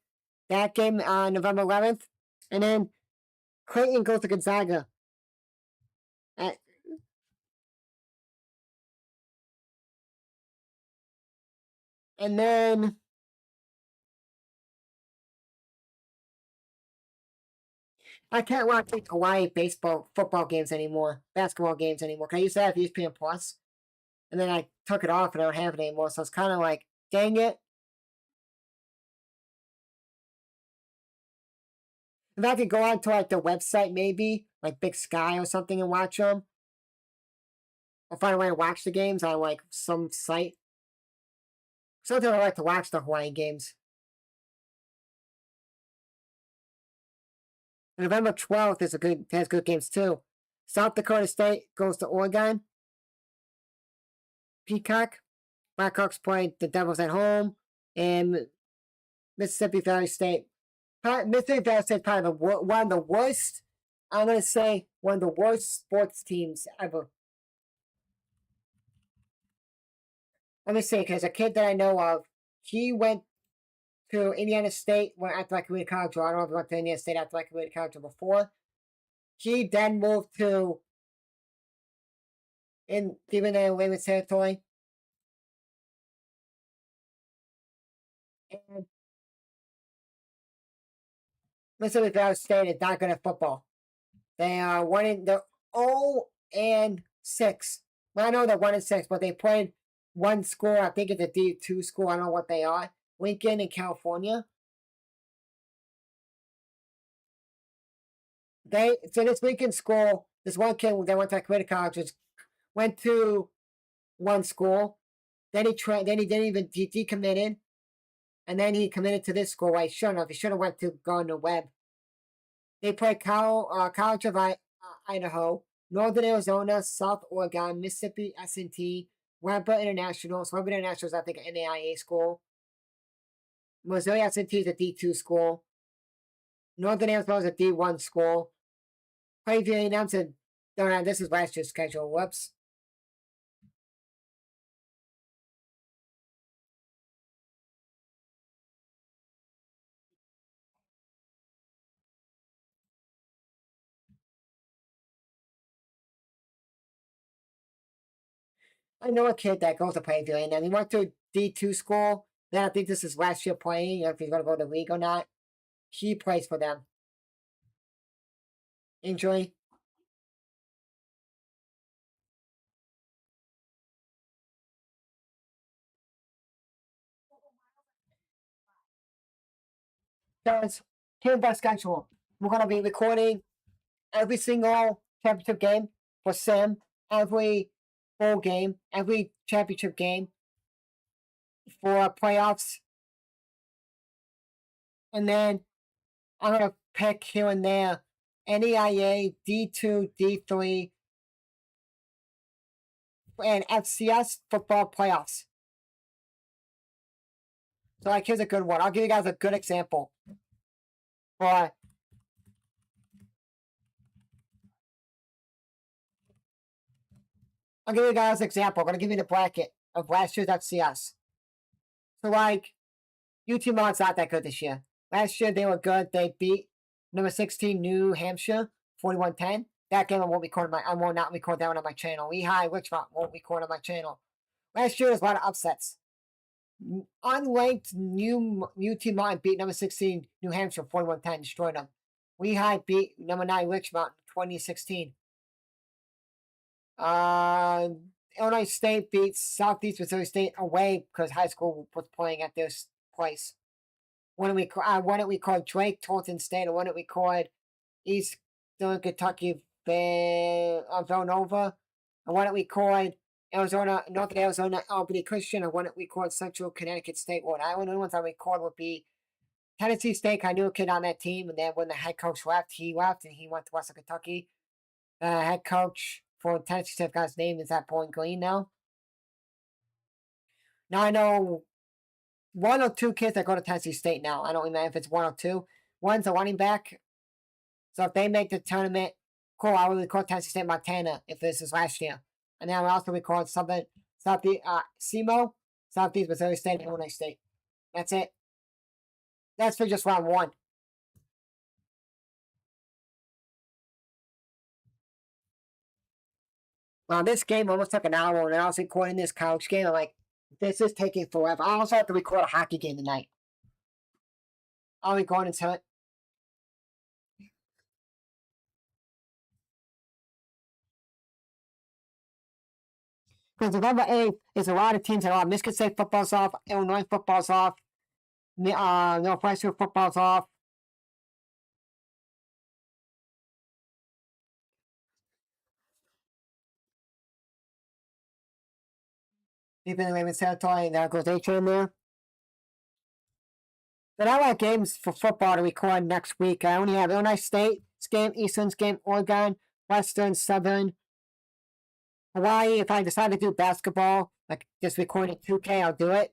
That game on November 11th. And then Creighton goes to Gonzaga. And then I can't watch Hawaii football games anymore, basketball games anymore. Cause I used to have ESPN Plus, and then I took it off and I don't have it anymore. So it's kind of like, dang it. If I could go on to like the website, maybe like Big Sky or something, and watch them, or find a way to watch the games on like some site. Sometimes I like to watch the Hawaii games. November 12th has good games too. South Dakota State goes to Oregon. Peacock. Blackhawks play the Devils at home. And Mississippi Valley State. Mississippi Valley State probably one of the worst. I'm going to say one of the worst sports teams ever. Let me see, because a kid that I know of, he went to Indiana State after I community college. Or I don't know if he went to Indiana State after I community college or before. He then moved to even in Williams territory. And Mississippi Valley State is not good at football. They are they're 0-6. Well, I know they're 1-6, but they played one school. I think it's a D2 school. I don't know what they are. Lincoln in California. So this Lincoln school, this one kid that went to community college went to one school. Then he didn't even decommitted, and then he committed to this school. He shouldn't have. He should have went to Gardner Webb. They play College of Idaho, Northern Arizona, South Oregon, Mississippi S&T, Webber International. So Webber International is, I think, an NAIA school. Missouri S&T is a D2 school. Northern Arizona is a D1 school. Plainview A&M's no, this is last year's schedule. Whoops. I know a kid that goes to Plainview A&M. He went to a D2 school. Then I think this is last year playing, if he's going to go to the league or not. He plays for them. Enjoy. Guys, here's our schedule. We're going to be recording every single championship game for Sim, every bowl game, every championship game for playoffs. And then I'm going to pick here and there NEIA, D2, D3, and FCS football playoffs. So, like, here's a good one. I'll give you guys a good example. For I'll give you guys an example. I'm going to give you the bracket of last year's FCS. So, like, UT Mod's not that good this year. Last year, they were good. They beat number 16, New Hampshire, 41-10. That game I will not record that one on my channel. Lehigh, Richmond won't record on my channel. Last year, there's a lot of upsets. Unranked UT Mod beat number 16, New Hampshire, 41-10, destroyed them. Lehigh beat number 9, Richmond, 2016. Illinois State beats Southeast Missouri State away because high school was playing at this place. One that we called Drake, Tolton State, and one that we called East doing Kentucky, Villanova. I want to record Arizona, Northern Arizona, Albany Christian. I want to record Central Connecticut State, Rhode Island. The only ones I record would be Tennessee State. I knew a kid on that team, and then when the head coach left, he left, and he went to Western Kentucky. The head coach for Tennessee State, guy's name is that Bowling Green now. Now I know one or two kids that go to Tennessee State now. I don't remember if it's one or two. One's a running back. So if they make the tournament, cool, I will record Tennessee State Montana if this is last year. And then I will also record something, SEMO, Southeast Missouri State, Illinois State. That's it. That's for just round one. Well, this game almost took an hour, and I was recording this couch game. I'm like, this is taking forever. I also have to record a hockey game tonight. I'll record until it. Because November 8th is a lot of teams that are off. Michigan State football's off. Illinois football's off. Northwestern football's off. Deep in the Ravens territory, and there goes A-Train there. But I like games for football to record next week. I only have Illinois State's game, Eastern's game, Oregon, Western, Southern, Hawaii. If I decide to do basketball, like just recording 2K, I'll do it.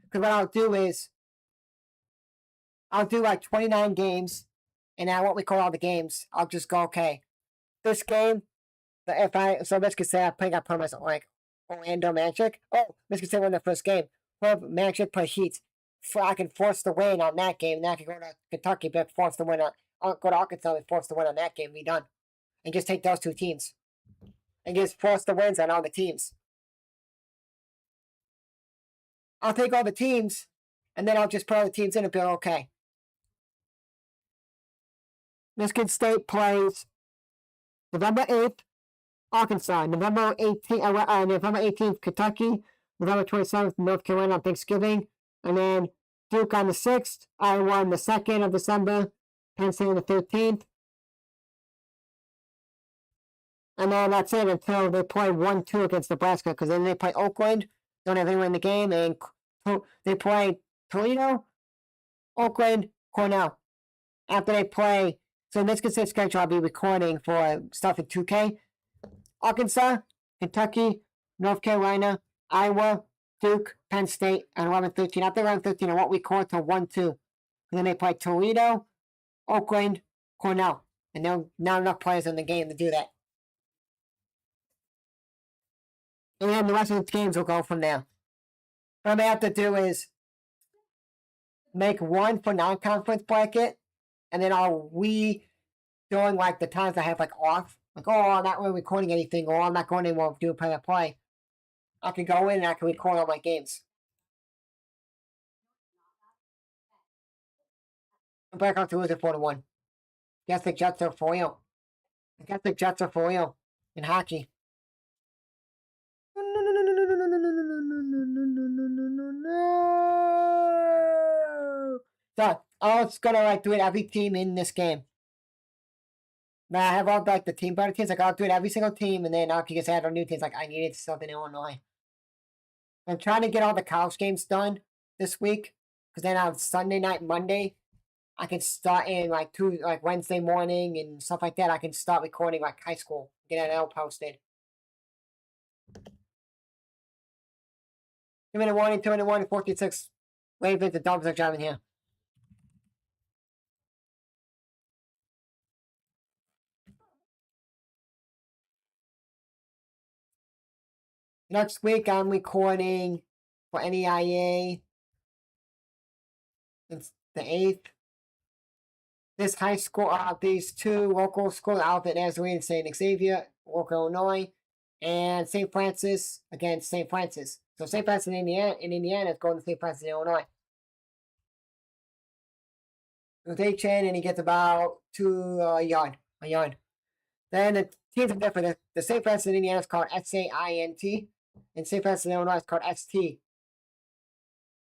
Because what I'll do is, I'll do like 29 games, and I won't record all the games. I'll just go, okay, this game, so Michigan State, I think I put myself like Orlando Magic. Oh, Michigan State won the first game. Well, Magic put Heat. I can force the win on that game. Then I can go to Kentucky, but force the win on. I'll go to Arkansas and force the win on that game. Be done, and just take those two teams, and just force the wins on all the teams. I'll take all the teams, and then I'll just put all the teams in and be okay. Michigan State plays November 8th, Arkansas. November 18th, Kentucky. November 27th, North Carolina on Thanksgiving. And then Duke on the 6th, Iowa on the 2nd of December, Penn State on the 13th. And then that's it until they play 1-2 against Nebraska, because then they play Oakland, don't have anyone in the game, and they play Toledo, Oakland, Cornell. After they play, so Michigan State schedule, I'll be recording for stuff in 2K. Arkansas, Kentucky, North Carolina, Iowa, Duke, Penn State, and 11-13. After 11-13, I won't record till 1-2. And then they play Toledo, Oakland, Cornell. And there are not enough players in the game to do that. And then the rest of the games will go from there. What I'm going to have to do is make one for non-conference bracket, and then I'll doing like the times I have like off. Like, oh, I'm not really recording anything, or I'm not going anymore to do play-by-play. I can go in and I can record all my games. I'm back out to lose it 4-1. Guess the Jets are for real. I guess the Jets are for real in hockey. So I was gonna like do it every team in this game. Now I have all like the team better teams. Like I'll do it every single team, and then I'll just add our new teams. Like I needed something in Illinois. I'm trying to get all the college games done this week, because then on Sunday night, Monday, I can start in like Wednesday morning and stuff like that. I can start recording like high school, get it all posted. 2-minute warning, 2-minute warning, 46. Ravens, the Dolphins are driving here. Next week, I'm recording for NEIA. It's the 8th. This high school, these two local schools, Alvin Nazarene and St. Xavier, local Illinois, and St. Francis against St. Francis. So St. Francis in Indiana is going to St. Francis in Illinois. With A-Chain, and he gets about a yard. Then the teams are different. The St. Francis in Indiana is called SAINT, and St. Francis in Illinois is called ST.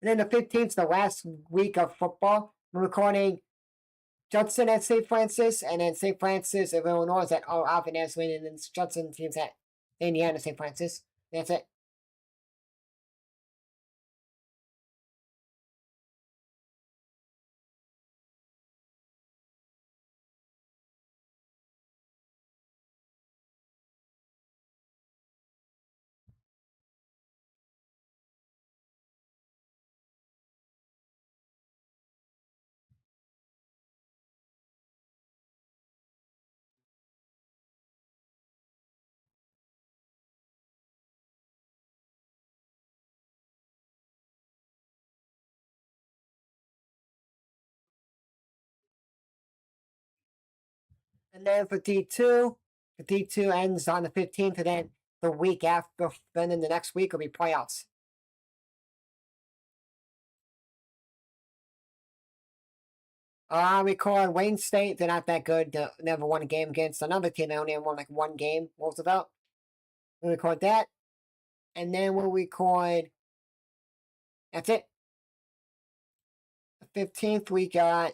And then the 15th is the last week of football. We're recording Judson at St. Francis, and then St. Francis of Illinois is at Alvin Aslin, and then Judson teams at Indiana St. Francis. That's it. And then for D2 ends on the 15th, and then the week after, then in the next week will be playoffs. We call Wayne State. They're not that good. They never won a game against another team. They only won like one game. Roosevelt. We record that. And then we'll record. That's it. The 15th, we got.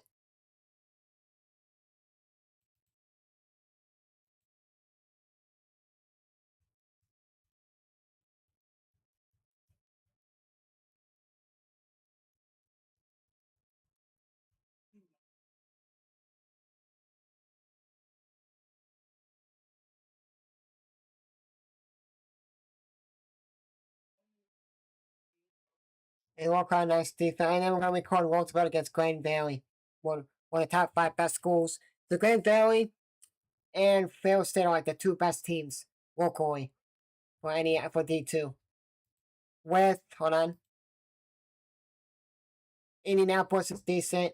A Walk on nice defense. And then we're going to record Roosevelt against Grand Valley. One of the top 5 best schools. The Grand Valley and Fair State are like the 2 best teams locally for D2. With, hold on. Indianapolis is decent.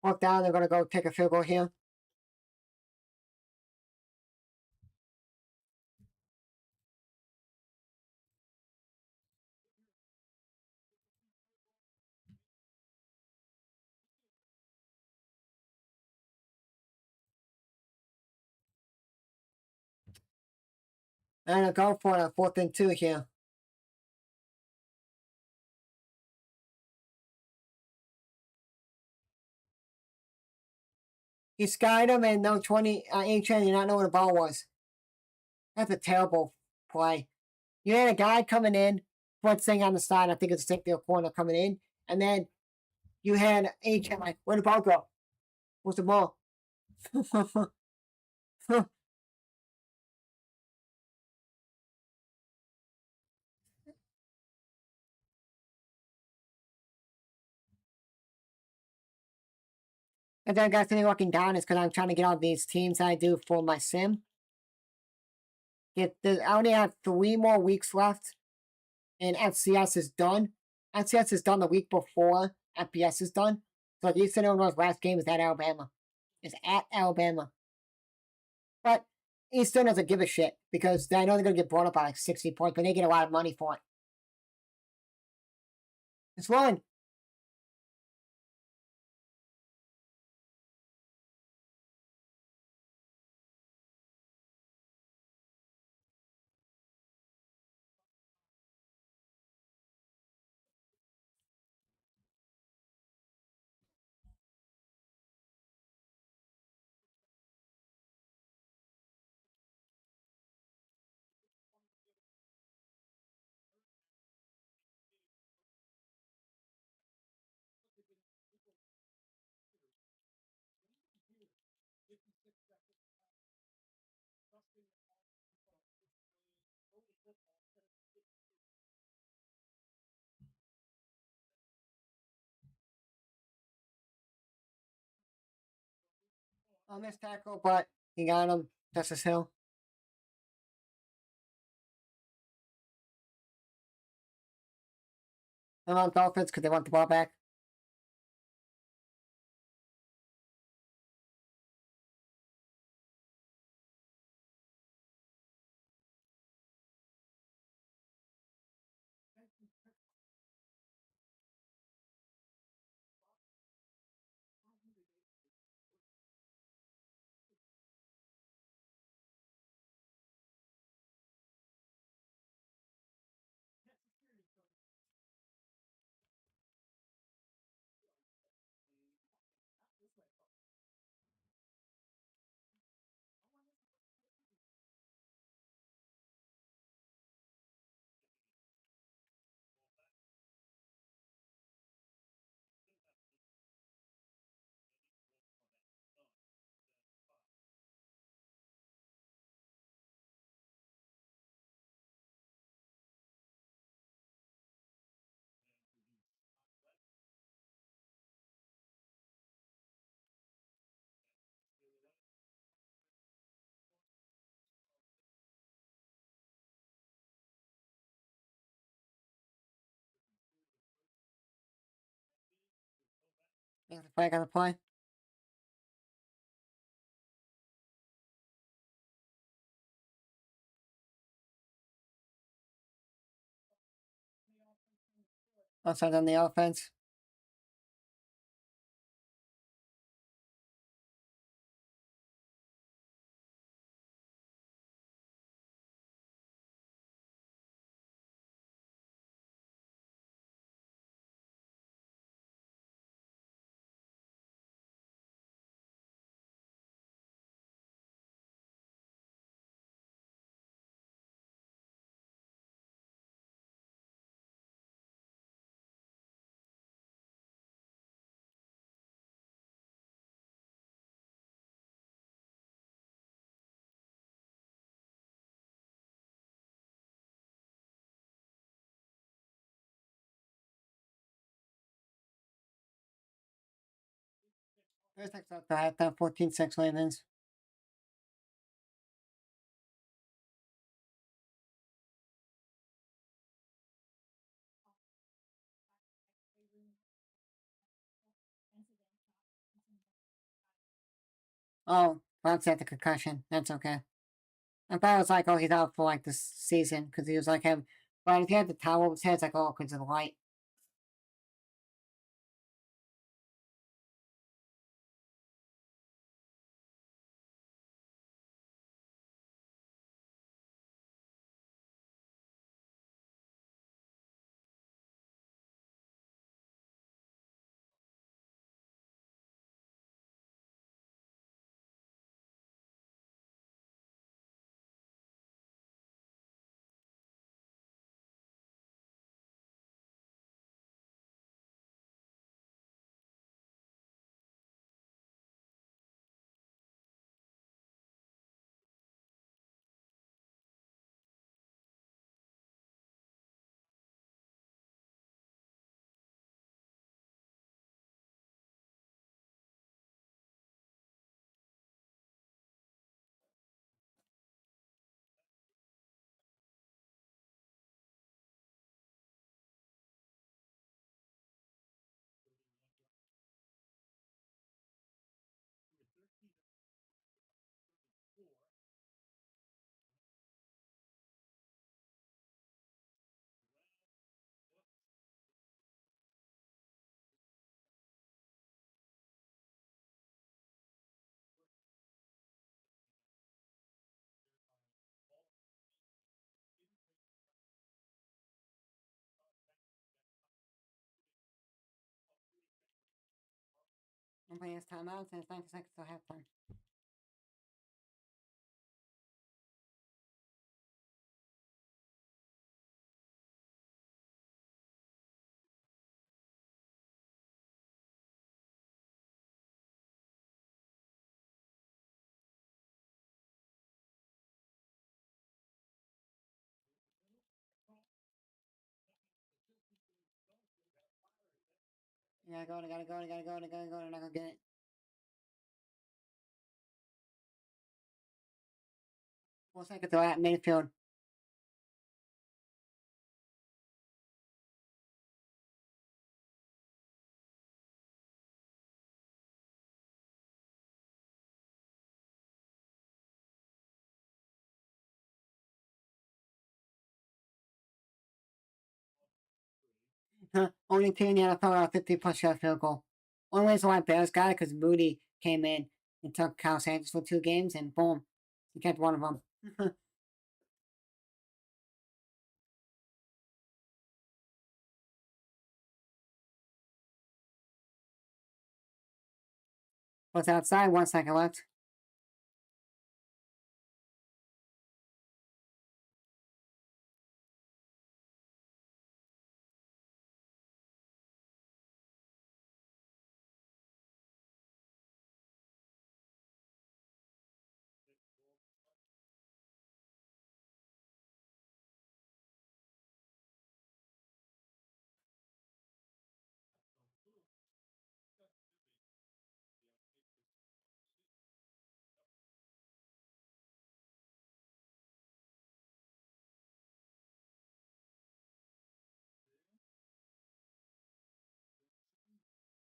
Walk down, they're going to go take a field goal here. And they'll go for a 4th and 2 here. He skied him and no 20 HN, you not know where the ball was. That's a terrible play. You had a guy coming in, front thing on the side, I think it's a safety corner coming in, and then you had HN like, where'd the ball go? Where's the ball? And then I got sitting walking down is because I'm trying to get all these teams I do for my sim. I only have 3 more weeks left, and FCS is done. FCS is done the week before FBS is done. So Eastern Illinois' last game is at Alabama. It's at Alabama. But Eastern doesn't give a shit because I know they're going to get brought up by like 60 points, but they get a lot of money for it. It's fun. On this tackle, but he got him. Justice Hill. I'm on Dolphins because they want the ball back. If I gotta play. Also on the offense. First, I thought that 14-6 Ravens. Oh, Fox had the concussion. That's okay. I thought it was like, oh, he's out for like this season because he was like him. But if he had the towel over his head, it's like, oh, because of the light. Nobody has timeouts, and it's 90 seconds till halftime. You gotta go, I gotta go, I gotta go, I gotta go, and I gotta get it. 4 seconds till at midfield. Only team in the NFL out 50 plus shot field goal. Only reason why Bears got it because Moody came in and took Kyle Sanders for 2 games, and boom, he kept one of them. Was outside, 1 second left.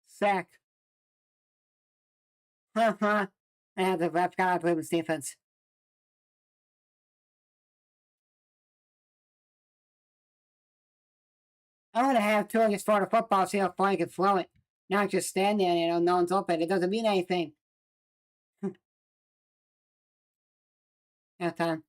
Sack. I had the rep guy play with defense. I want to have two against Florida football, see how far you can throw it. Not just stand there, no one's open. It doesn't mean anything. Halftime.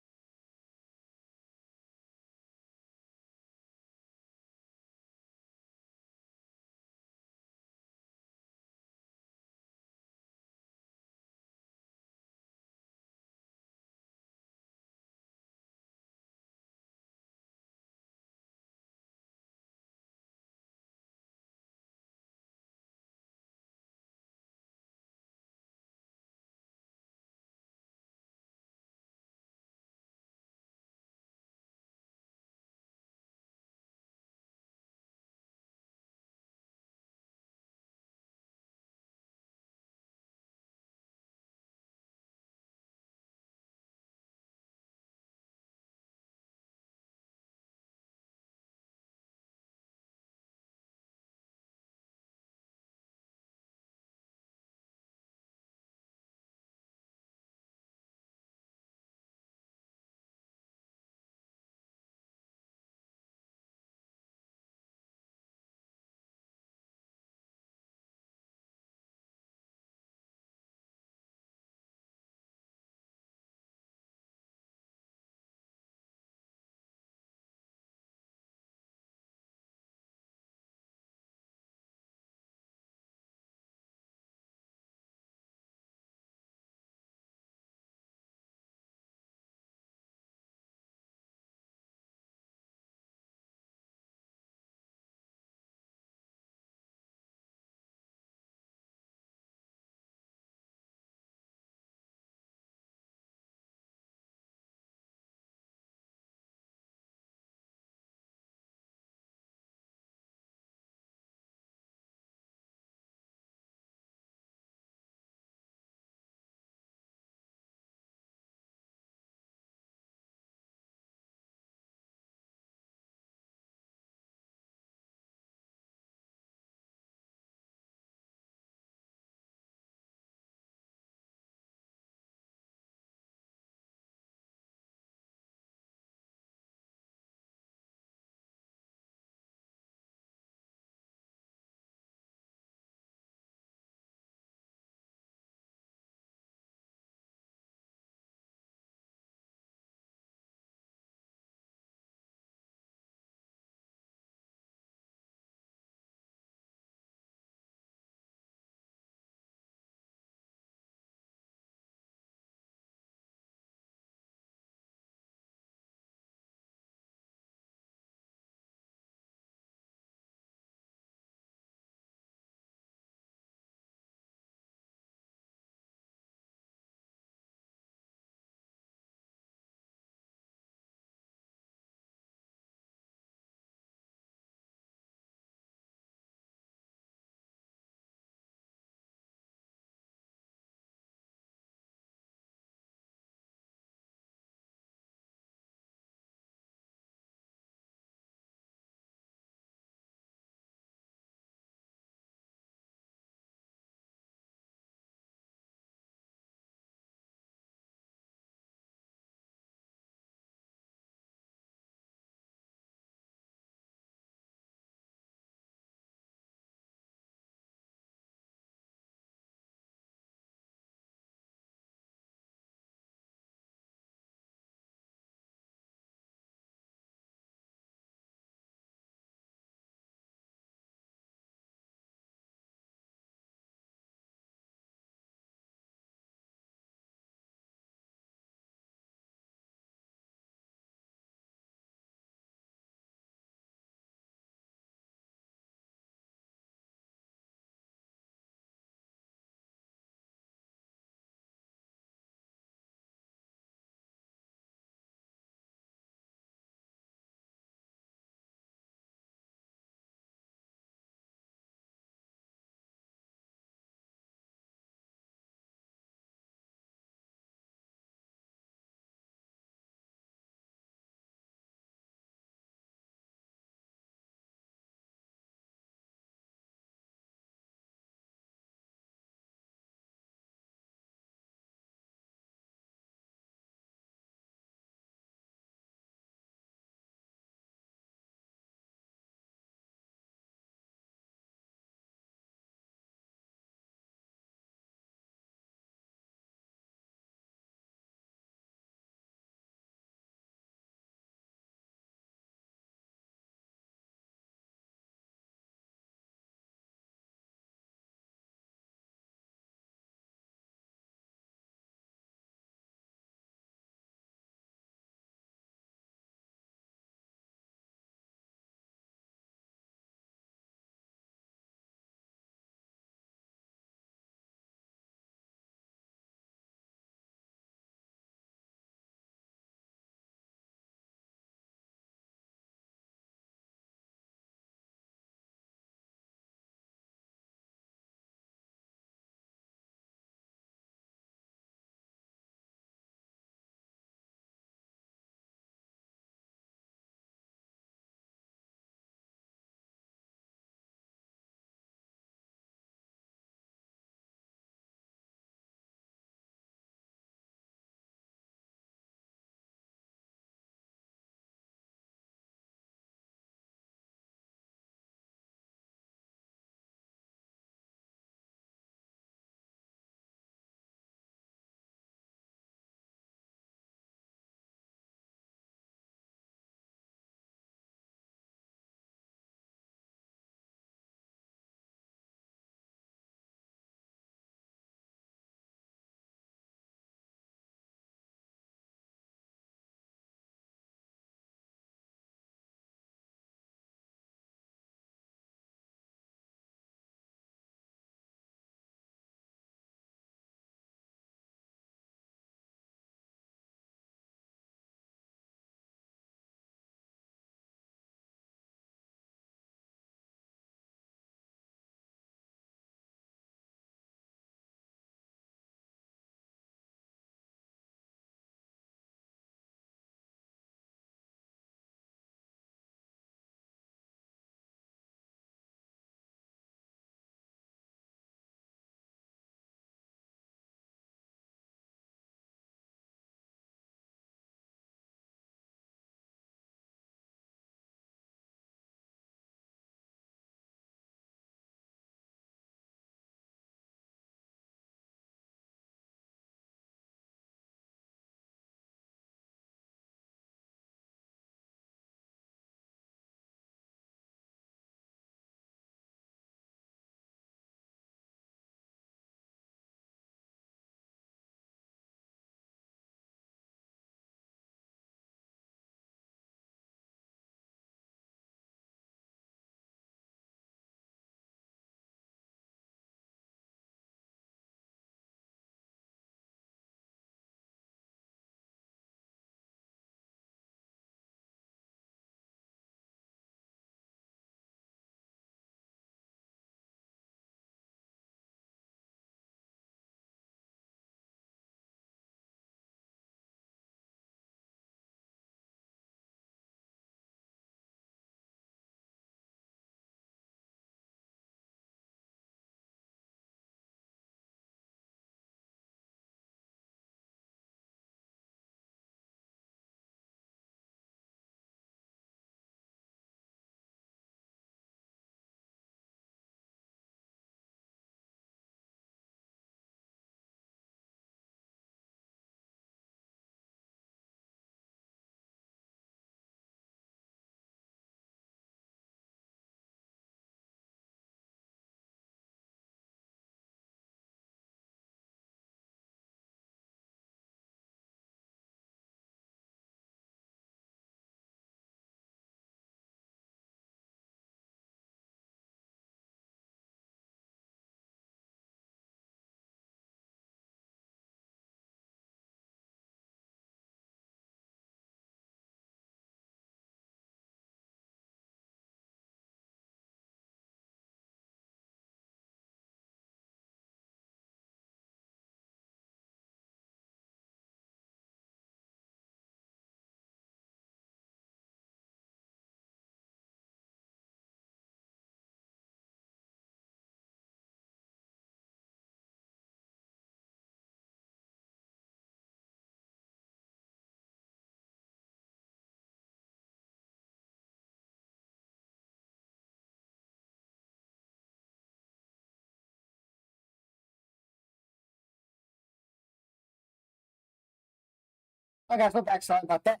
Oh guys, we're back. Sorry about that.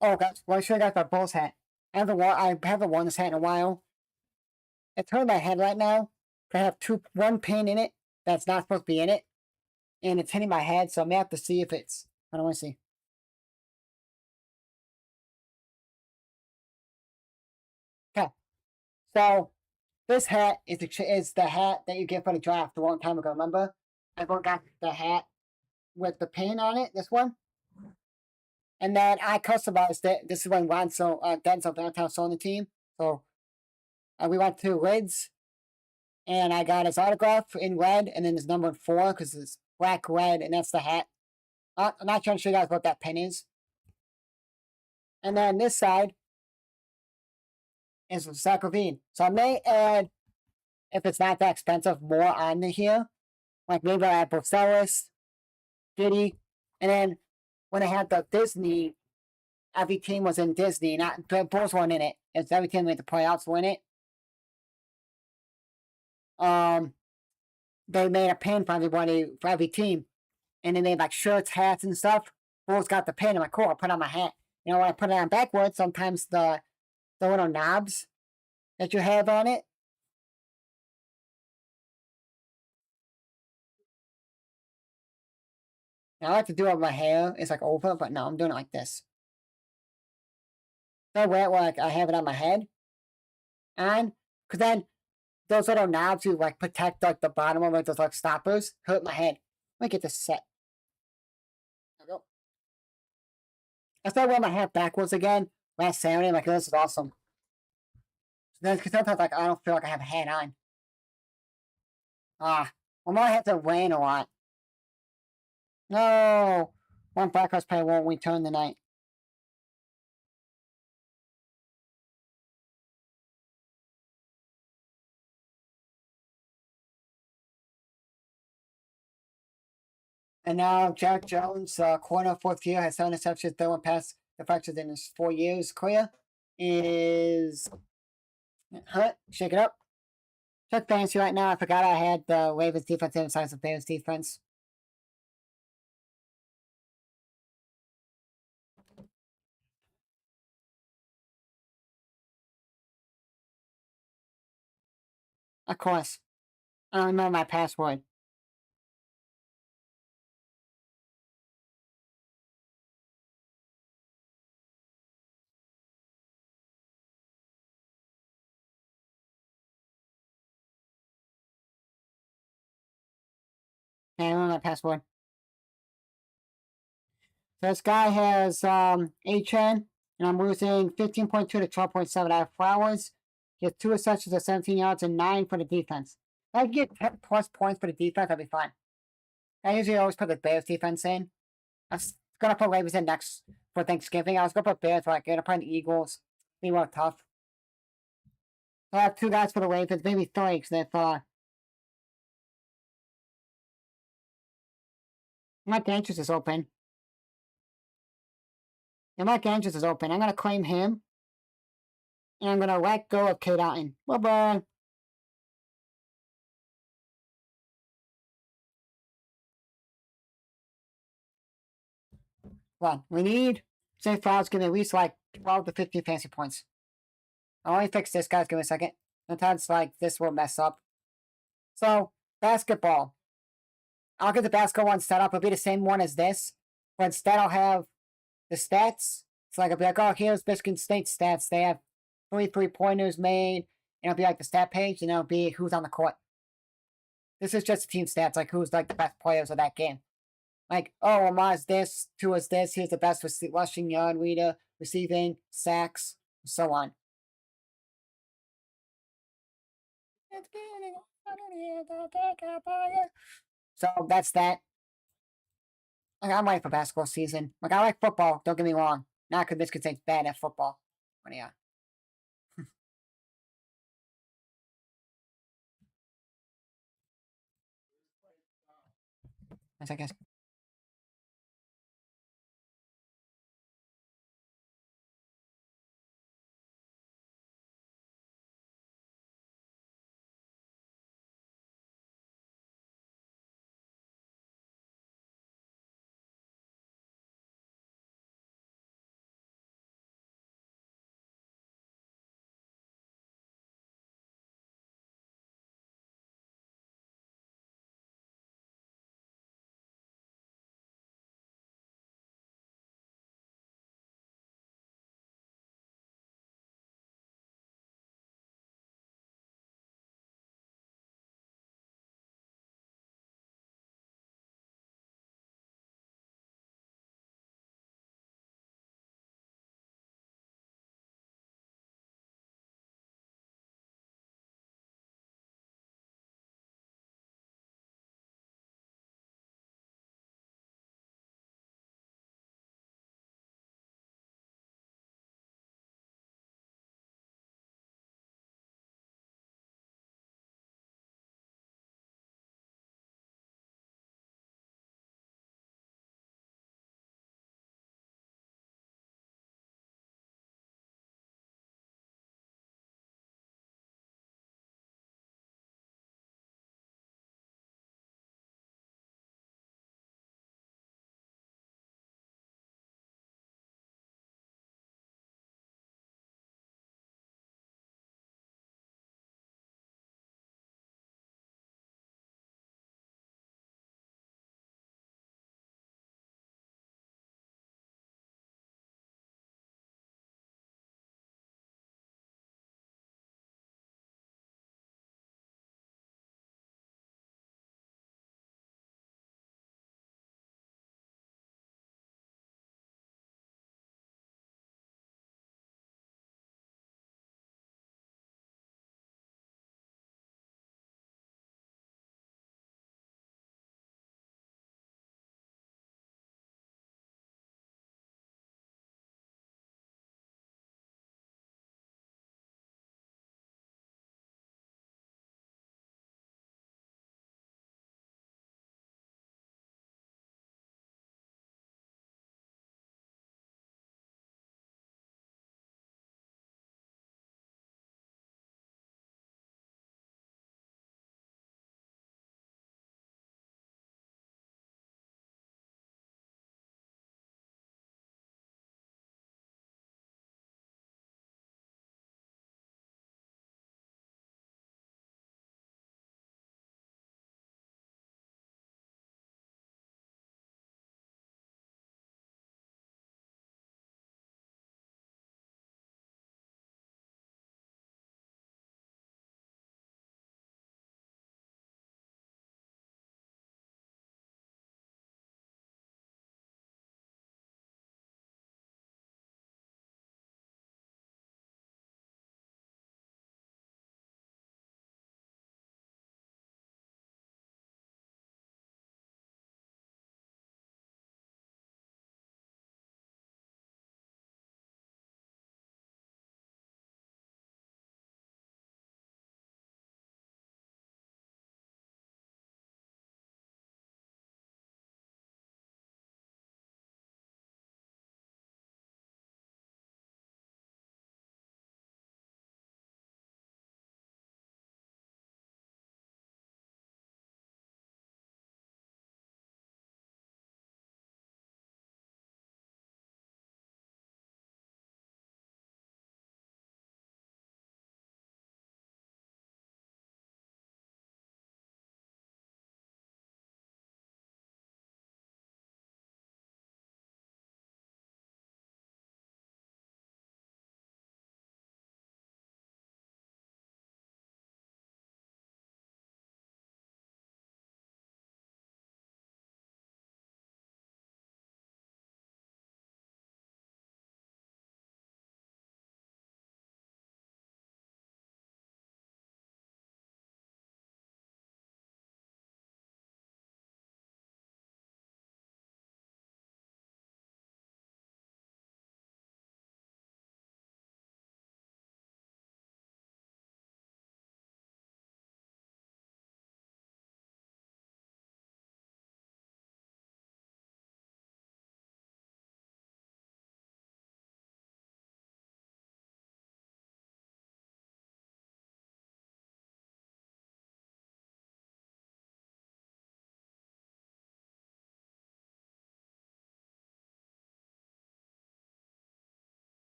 Oh guys, well I should have got the Bulls hat. I haven't worn this hat in a while. It's hurting my head right now. I have one pin in it that's not supposed to be in it, and it's hitting my head. So I may have to see if it's. I don't want to see. Okay, so this hat is the hat that you get for the draft a long time ago. Remember, everyone got the hat with the pin on it. This one. And then I customized it. This is when Denzel Valentine on the team. So we went to Lids, and I got his autograph in red, and then his number 4 because it's black, red, and that's the hat. I'm not trying to show you guys what that pin is. And then this side is Zach Levine. So I may add, if it's not that expensive, more on here. Like maybe I add Borsellis, Giddy, and then when I had the Disney, every team was in Disney. Not the Bulls weren't in it. It's every team made the playoffs win it. They made a pin for everybody for every team, and they made like shirts, hats, and stuff. Bulls got the pin. I'm like, cool. I'll put on my hat. You know, when I put it on backwards, sometimes the little knobs that you have on it. Now I like to do it with my hair. It's like over, but no, I'm doing it like this. So I wear it like I have it on my head, and because then those little knobs you like protect like the bottom of it, those like stoppers hurt my head. Let me get this set. There we go. I started wearing my hat backwards again last Saturday. I'm like, this is awesome. Because sometimes like I don't feel like I have a hat on. Well, my hats are weighing a lot. No, one Blackhawks player won't return tonight. And now Jack Jones, corner 4th year, has 7 interceptions, 31 pass deflections in his 4 years career. Is shake it up. Check fantasy right now. I forgot I had the Ravens defense inside of Bears defense. Of course. I don't remember my password. I don't remember my password. So this guy has HN, and I'm losing 15.2 to 12.7 out of 4 hours. He has 2 receptions at 17 yards and 9 for the defense. If I can get 10 plus points for the defense, that'd be fine. I usually always put the Bears defense in. I was gonna put Ravens in next for Thanksgiving. I was gonna put Bears, but I'm gonna put the Eagles. They were tough. So I have 2 guys for the Ravens, maybe 3, because if Mike Andrews is open. If Mike Andrews is open, I'm gonna claim him. And I'm gonna let go of Kate Otten. Bye bye. Well, we need St. Fowles give me at least like 12 to 15 fancy points. I'll only fix this, guys. Give me a second. Sometimes like this will mess up. So, basketball. I'll get the basketball one set up. It'll be the same one as this. But instead I'll have the stats. It's like I'll be like, oh, here's Michigan State stats. They have 3 3-pointers made. And it'll be like the stat page, and it'll be who's on the court. This is just team stats, like who's like the best players of that game. Like, oh, Amar's this, Tua's this, here's the best rushing yard leader, receiving, sacks, so on. So that's that. Like, I'm ready for basketball season. Like, I like football, don't get me wrong. Not because Michigan State's bad at football. But yeah. I guess.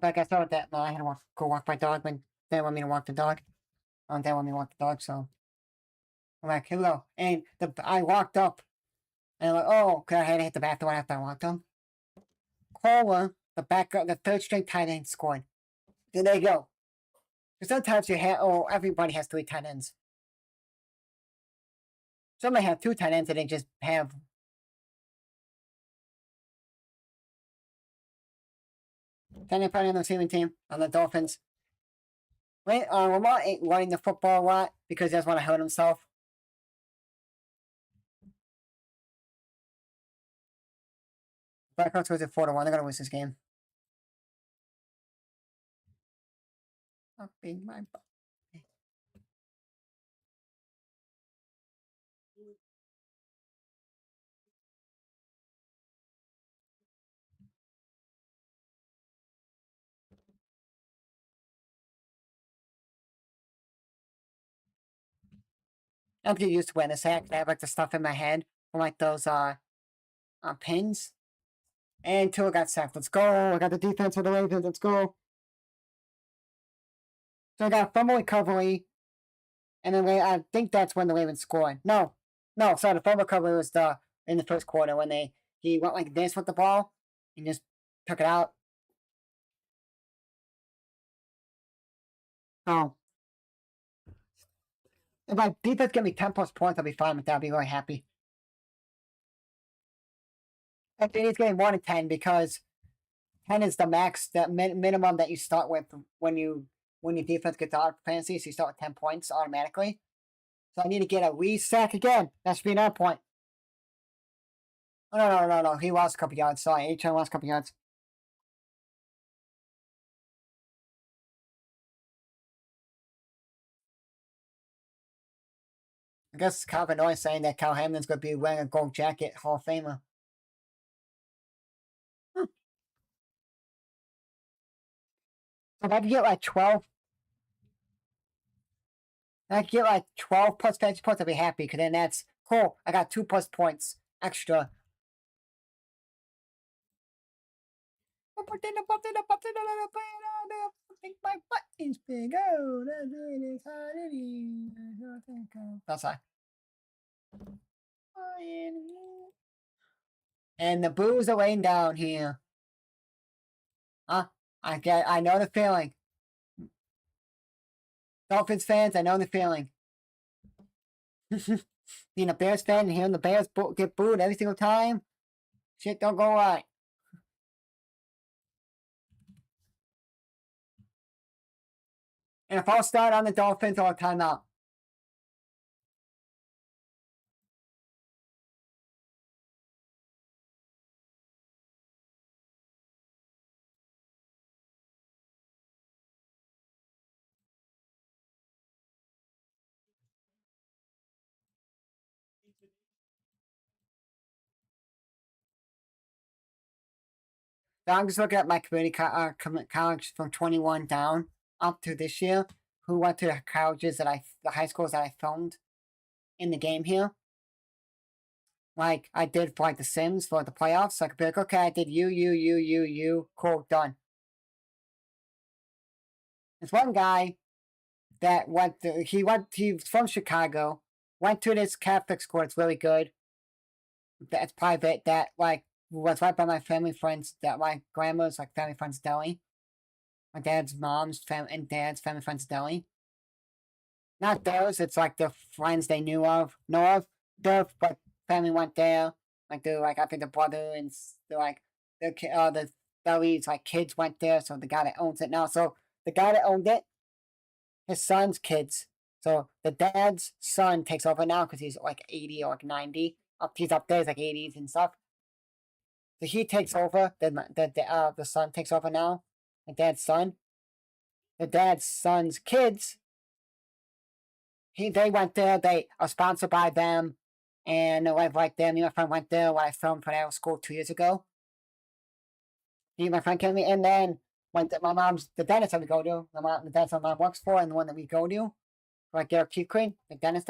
Like I saw that, I had to go walk my dog when they didn't want me to walk the dog. They didn't want me to walk the dog, so I'm like, here we go. And I walked up, and I'm like, oh, cause I had to hit the bathroom after I walked up. Cola, the third string tight end scored. So there you go. Sometimes everybody has 3 tight ends. Some may have 2 tight ends, and they just have. Then they probably on the receiving team on the Dolphins. Lamar ain't running the football a lot because he doesn't want to hurt himself. Blackhawks goes at 4-1. They're gonna lose this game. Up in my butt. I'm getting used to wearing this hat. I have like the stuff in my head from like those pins. And Tua got sacked. Let's go. I got the defense for the Ravens. Let's go. So I got a fumble recovery. And then I think that's when the Ravens scored. No. Sorry, the fumble recovery was in the first quarter when he went like this with the ball and just took it out. Oh. If my defense give me 10 plus points, I'll be fine with that. I'll be really happy. I think he's getting more than 10 because 10 is the max, the minimum that you start with when your defense gets out of fantasy. So you start with 10 points automatically. So I need to get a sack again. That should be another point. Oh, no. He lost a couple yards. Sorry, H.M. lost a couple yards. I guess Calvin Noy saying that Cal Hamlin's going to be wearing a gold jacket, Hall of Famer. So if I could get like 12, I could get like 12 plus fantasy points, I'd be happy because then that's cool. I got 2 plus points extra. My butt is big. Oh, that's right. And the boos are laying down here. I know the feeling. Dolphins fans, I know the feeling. Being a Bears fan and hearing the Bears get booed every single time, shit don't go right. And if I'll start on the Dolphins, I'll time out. So I'm just looking at my community college from 21 down up to this year, who went to the colleges the high schools that I filmed in the game here. Like I did for like the Sims for the playoffs. So I could be like, okay, I did you, cool, done. There's one guy that he's from Chicago, went to this Catholic school, it's really good. That's private, that like was right by my family friends, that my grandma's like family friends deli. My dad's mom's and dad's family friends deli. Not theirs, it's like the friends they know of. Their but family went there. Like they're like I think the brother and they're like the deli's like kids went there, so the guy that owns it now. So the guy that owned it, his son's kids. So the dad's son takes over now because he's like 80 or like 90. He's up there, he's like 80s and stuff. So he takes over. The son takes over now. The dad's son. The dad's son's kids. They went there. They are sponsored by them, and the wife like them. Me and my friend went there when I filmed for that school 2 years ago. Me and my friend came me, and then went to my mom's the dentist that we go to. The dentist my mom works for, and the one that we go to, like get our teeth cleaned, the dentist,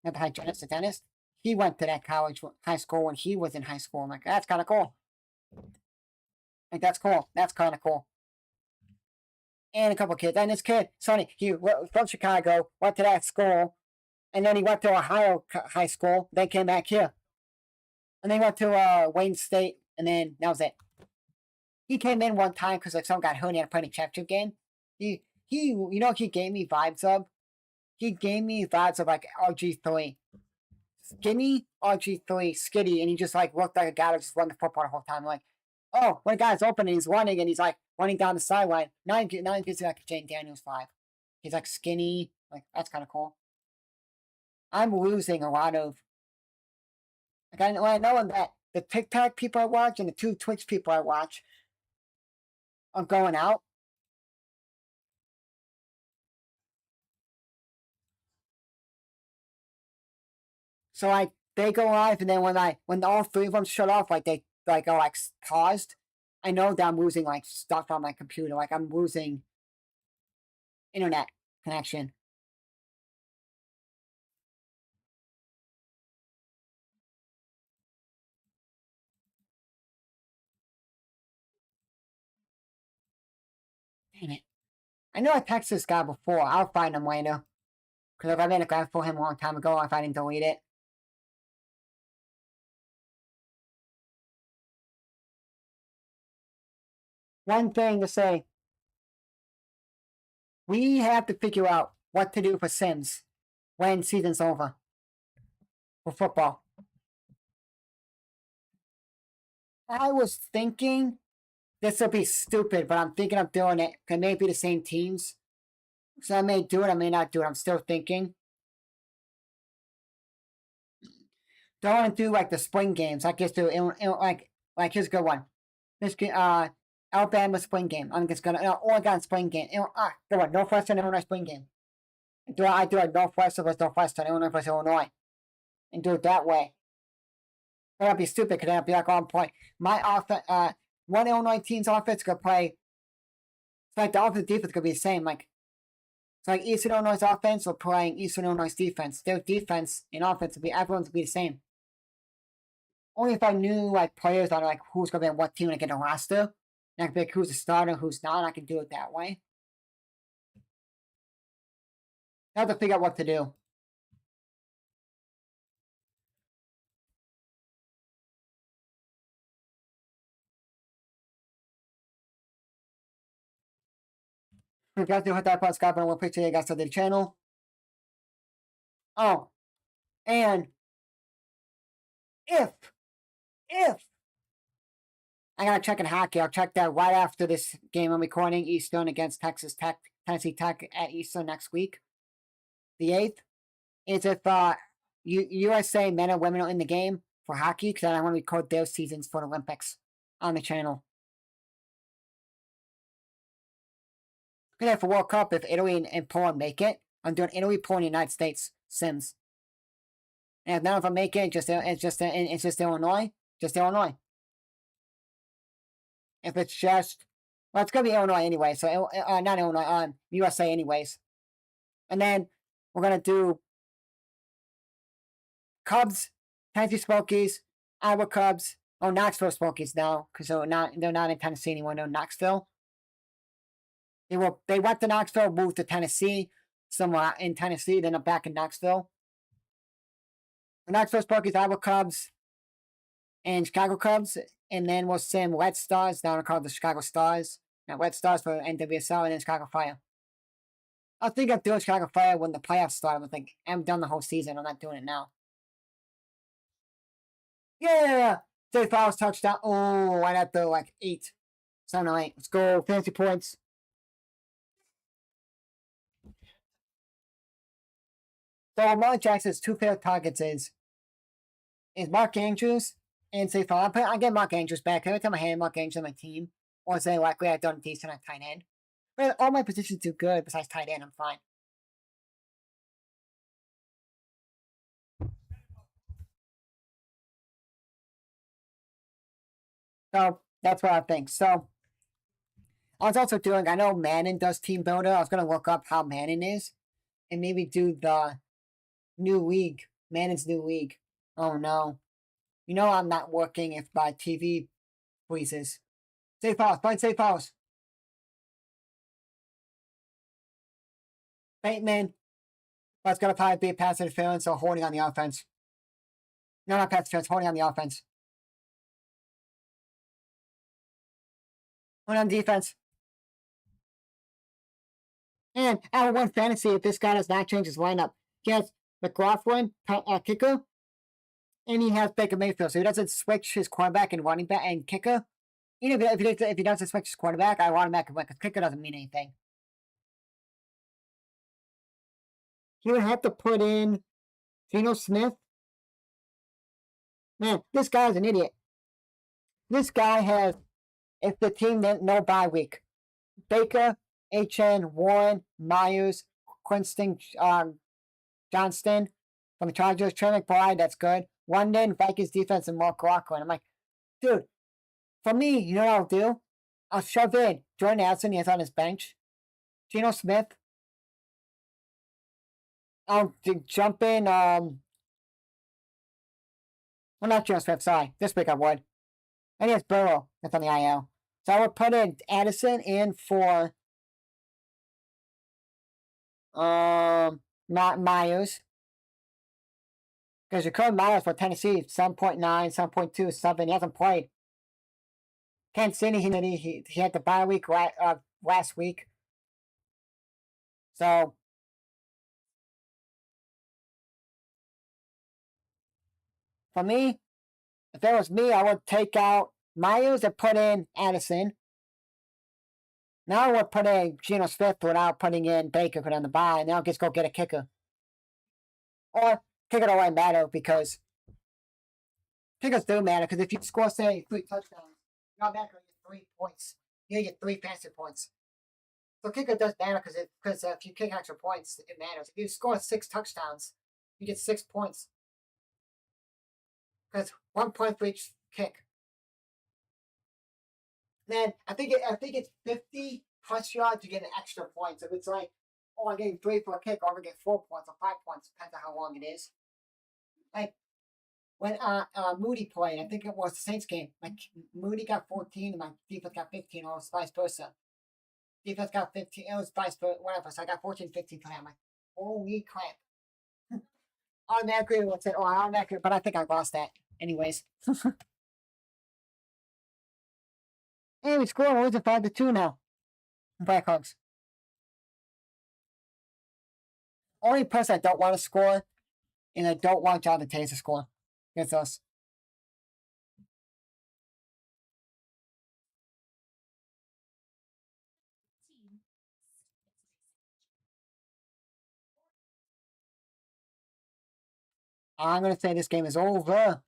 not the hygienist, the dentist. He went to that high school when he was in high school. I'm like, that's kind of cool. Like that's cool. That's kind of cool. and a couple kids. And this kid, Sonny, he from Chicago, went to that school, and then he went to Ohio high school. Then came back here, and then went to Wayne State, and then that was it. He came in one time because like someone got hurt and he had to play in a championship game. He gave me vibes of. He gave me vibes of like RG3, skinny RG3, skitty, and he just like looked like a guy that just run the football the whole time. Like, oh, when a guy's open and he's running and he's like running down the sideline. Now he gives like a Jane Daniels vibe. He's like skinny, like that's kind of cool. I'm losing a lot of. Like I know that the TikTok people I watch and the 2 Twitch people I watch are going out. So like they go live, and then when all 3 of them shut off, like they like are like paused. I know that I'm losing like stuff on my computer. Like I'm losing internet connection. Damn it! I know I texted this guy before. I'll find him later. Because I made a graph for him a long time ago, if I didn't delete it. One thing to say, we have to figure out what to do for Sims when season's over for football. I was thinking this will be stupid, but I'm thinking of doing it. It may be the same teams. So I may do it, I may not do it. I'm still thinking. Don't want to do like the spring games. I guess do like here's a good one. This Alabama spring game. I'm just gonna Oregon spring game. Good one. Northwestern Illinois spring game. I do a Northwestern versus Northwestern, Illinois versus Illinois, and do it that way. That'd be stupid because that'd be like on point. One Illinois team's offense could play. It's like the offense defense could be the same. Like it's like Eastern Illinois offense or playing Eastern Illinois defense. Their defense and offense would be everyone's would be the same. Only if I knew like players on like who's gonna be on what team to get a roster. And I could pick who's a starter, who's not. I can do it that way. I have to figure out what to do. If you guys do hit that subscribe button, we'll picture you guys to the channel. Oh, and if I gotta check in hockey, I'll check that right after this game I'm recording, Eastern against Tennessee Tech at Eastern next week. The 8th is if USA men and women are in the game for hockey, because I want to record their seasons for the Olympics on the channel. Good for World Cup if Italy and Poland make it. I'm doing Italy, Poland, United States Sims. And if none of them make it, it's just Illinois. Just Illinois. If it's just, well, it's gonna be Illinois anyway. So not Illinois, USA anyways. And then we're gonna do Cubs, Tennessee Smokies, Iowa Cubs. Oh, Knoxville Smokies now because they're not in Tennessee anymore. They're in Knoxville. They went to Knoxville, moved to Tennessee, somewhere in Tennessee, then back in Knoxville. The Knoxville Smokies, Iowa Cubs, and Chicago Cubs, and then we'll sim Red Stars. Now we're called the Chicago Stars. Now Red Stars for NWSL, and then Chicago Fire. I think I'm doing Chicago Fire when the playoffs start. I think I'm done the whole season. I'm not doing it now. Yeah, Zay Flowers touchdown. Oh, right at the 8. 7 or 8. Let's go. Fantasy points. So Lamar Jackson's 2 favorite targets is Mark Andrews and Zay Flowers. I get Mark Andrews back. Every time I had Mark Andrews on my team, or say likely I've done decent at tight end. But all my positions do good besides tight end. I'm fine. So that's what I think. So I was also doing. I know Madden does team builder. I was gonna look up how Madden is, and maybe do the new league. Madden's new league. Oh no. You know I'm not working if my TV freezes. Safe house. Find safe house. Bateman, but it's going to probably be a pass interference or holding on the offense. No, not pass interference, holding on the offense. Holding on defense. And I won fantasy if this guy does not change his lineup. He has McLaughlin, kicker, and he has Baker Mayfield. So he doesn't switch his quarterback and running back and kicker. Even if he doesn't switch his quarterback, I want him back because kicker doesn't mean anything. He would have to put in Geno Smith. Man, this guy's an idiot. This guy has, if the team didn't know bye week, Baker, HN, Warren, Myers, Quinston, Johnston from the Chargers, Trey McBride, that's good. London, Vikings defense, and Mark Rockland. I'm like, dude, for me, you know what I'll do? I'll shove in Jordan Addison, he's on his bench. Geno Smith. I'll jump in, well, not Geno Smith, sorry. This week I would. And it's Burrow that's on the IL. So I would put in Addison in for Myers. Because you could Myers for Tennessee, 7.9, 7.2, something. He hasn't played. Kansas City, he had the bye week last week. So for me, if it was me, I would take out Myers and put in Addison. Now I would put in Geno Smith without putting in Baker on the bye, and then I'll just go get a kicker. Or kicker don't really matter because kickers do matter because if you score, say, 3 touchdowns, you're not back on your 3 points. You get 3 fantasy points. So kicker does matter because if you kick extra points, it matters. If you score 6 touchdowns, you get 6 points. Because 1 point for each kick. Then I think it's 50 plus yards to get an extra point. So if it's like, oh, I'm getting 3 for a kick, or I'm gonna get 4 points or 5 points, depends on how long it is. Like when Moody played, I think it was the Saints game. Like Moody got 14 and my defense got 15, or it was vice versa. Defense got 15, it was vice versa, whatever. So I got 14, 15 for him. I'm like, holy crap. Automatically, what's it? Oh, automatically, but I think I lost that. Anyways. Hey, we scored. We're losing 5-2 now. Blackhawks. Only person I don't want to score, and I don't want Jonathan Taylor to score against us. I'm going to say this game is over.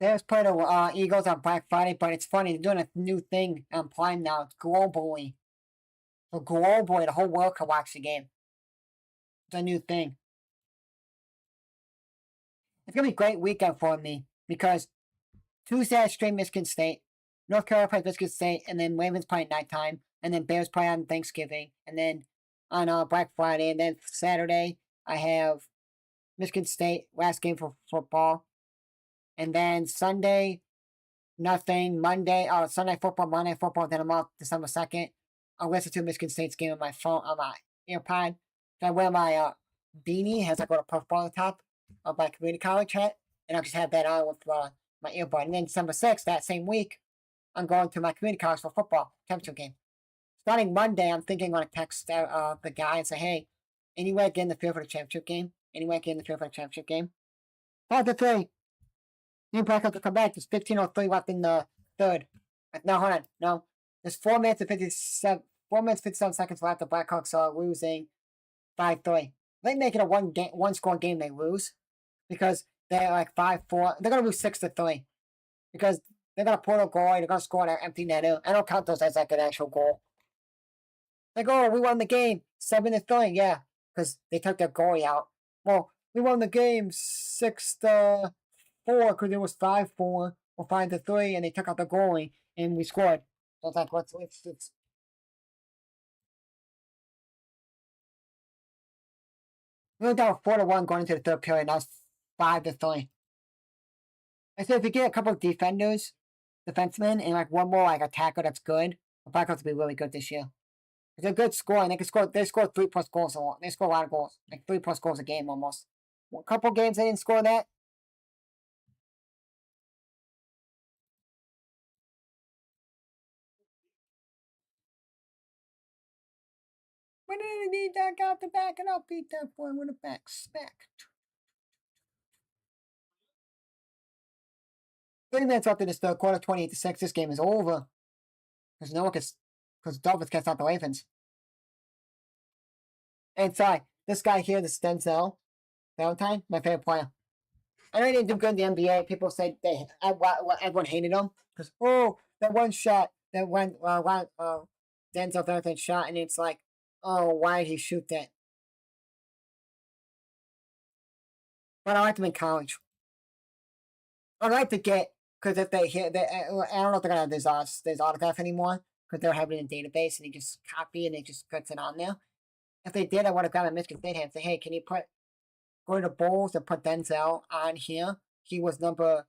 There's played the Eagles on Black Friday, but it's funny. They're doing a new thing on Prime now. It's globally. So globally, the whole world can watch the game. It's a new thing. It's going to be a great weekend for me because Tuesday I stream Michigan State, North Carolina plays Michigan State, and then Ravens play at nighttime, and then Bears play on Thanksgiving, and then on Black Friday, and then Saturday I have Michigan State last game for football, and then Sunday nothing. Monday, Sunday football, Monday football. Then I'm off December 2nd. I'll listen to Michigan State's game on my phone on my AirPod. Then I wear my beanie, has like a puffball on the top of my community college hat, and I'll just have that on with my earbud. And then December 6th, that same week, I'm going to my community college for football championship game. Starting Monday, I'm thinking I'm going to text the guy and say, hey, anywhere get in the field for the championship game? Anywhere get in the field for the championship game? 5-3. New Blackhawks will come back. There's 15:03 left in the third. No, hold on. No. There's 4 minutes and 57 seconds left. The Blackhawks are losing 5-3. They make it a one score game they lose. Because they're like 5-4. They're gonna lose 6-3. Because they're gonna pull a goal, they're gonna score an empty netter. I don't count those as like an actual goal. Like, oh, we won the game 7-3, yeah. Because they took their goalie out. Well, we won the game 6-4 because it was 5-4 or 5-3, and they took out the goalie and we scored. So it's like, it's We were down 4-1 going into the third period. Now it's 5-3. I said if you get a couple of defensemen, and like one more like attacker that's good, the Blackhawks will be really good this year. It's a good score, and they score 3+ goals a lot. They score a lot of goals, like 3+ goals a game almost. A couple games they didn't score that. When did I need that guy to back it up? Beat that boy with a back smack. 3 minutes after this third quarter, 28-6. This game is over. Because no one can, because Dolphins can't stop the Ravens. And sorry, this guy here, the Denzel Valentine, my favorite player. I know he didn't do good in the NBA. People say everyone hated him because that one shot that went Denzel Valentine shot, and it's like, oh, why did he shoot that? But I liked him in college. I'd like to get because if they hit, I don't know if they're gonna have this autograph anymore because they're having it in a database and they just copy and they just puts it on there. If they did, I would have gone to Michigan State and say, hey, can you go to the Bulls and put Denzel on here? He was number,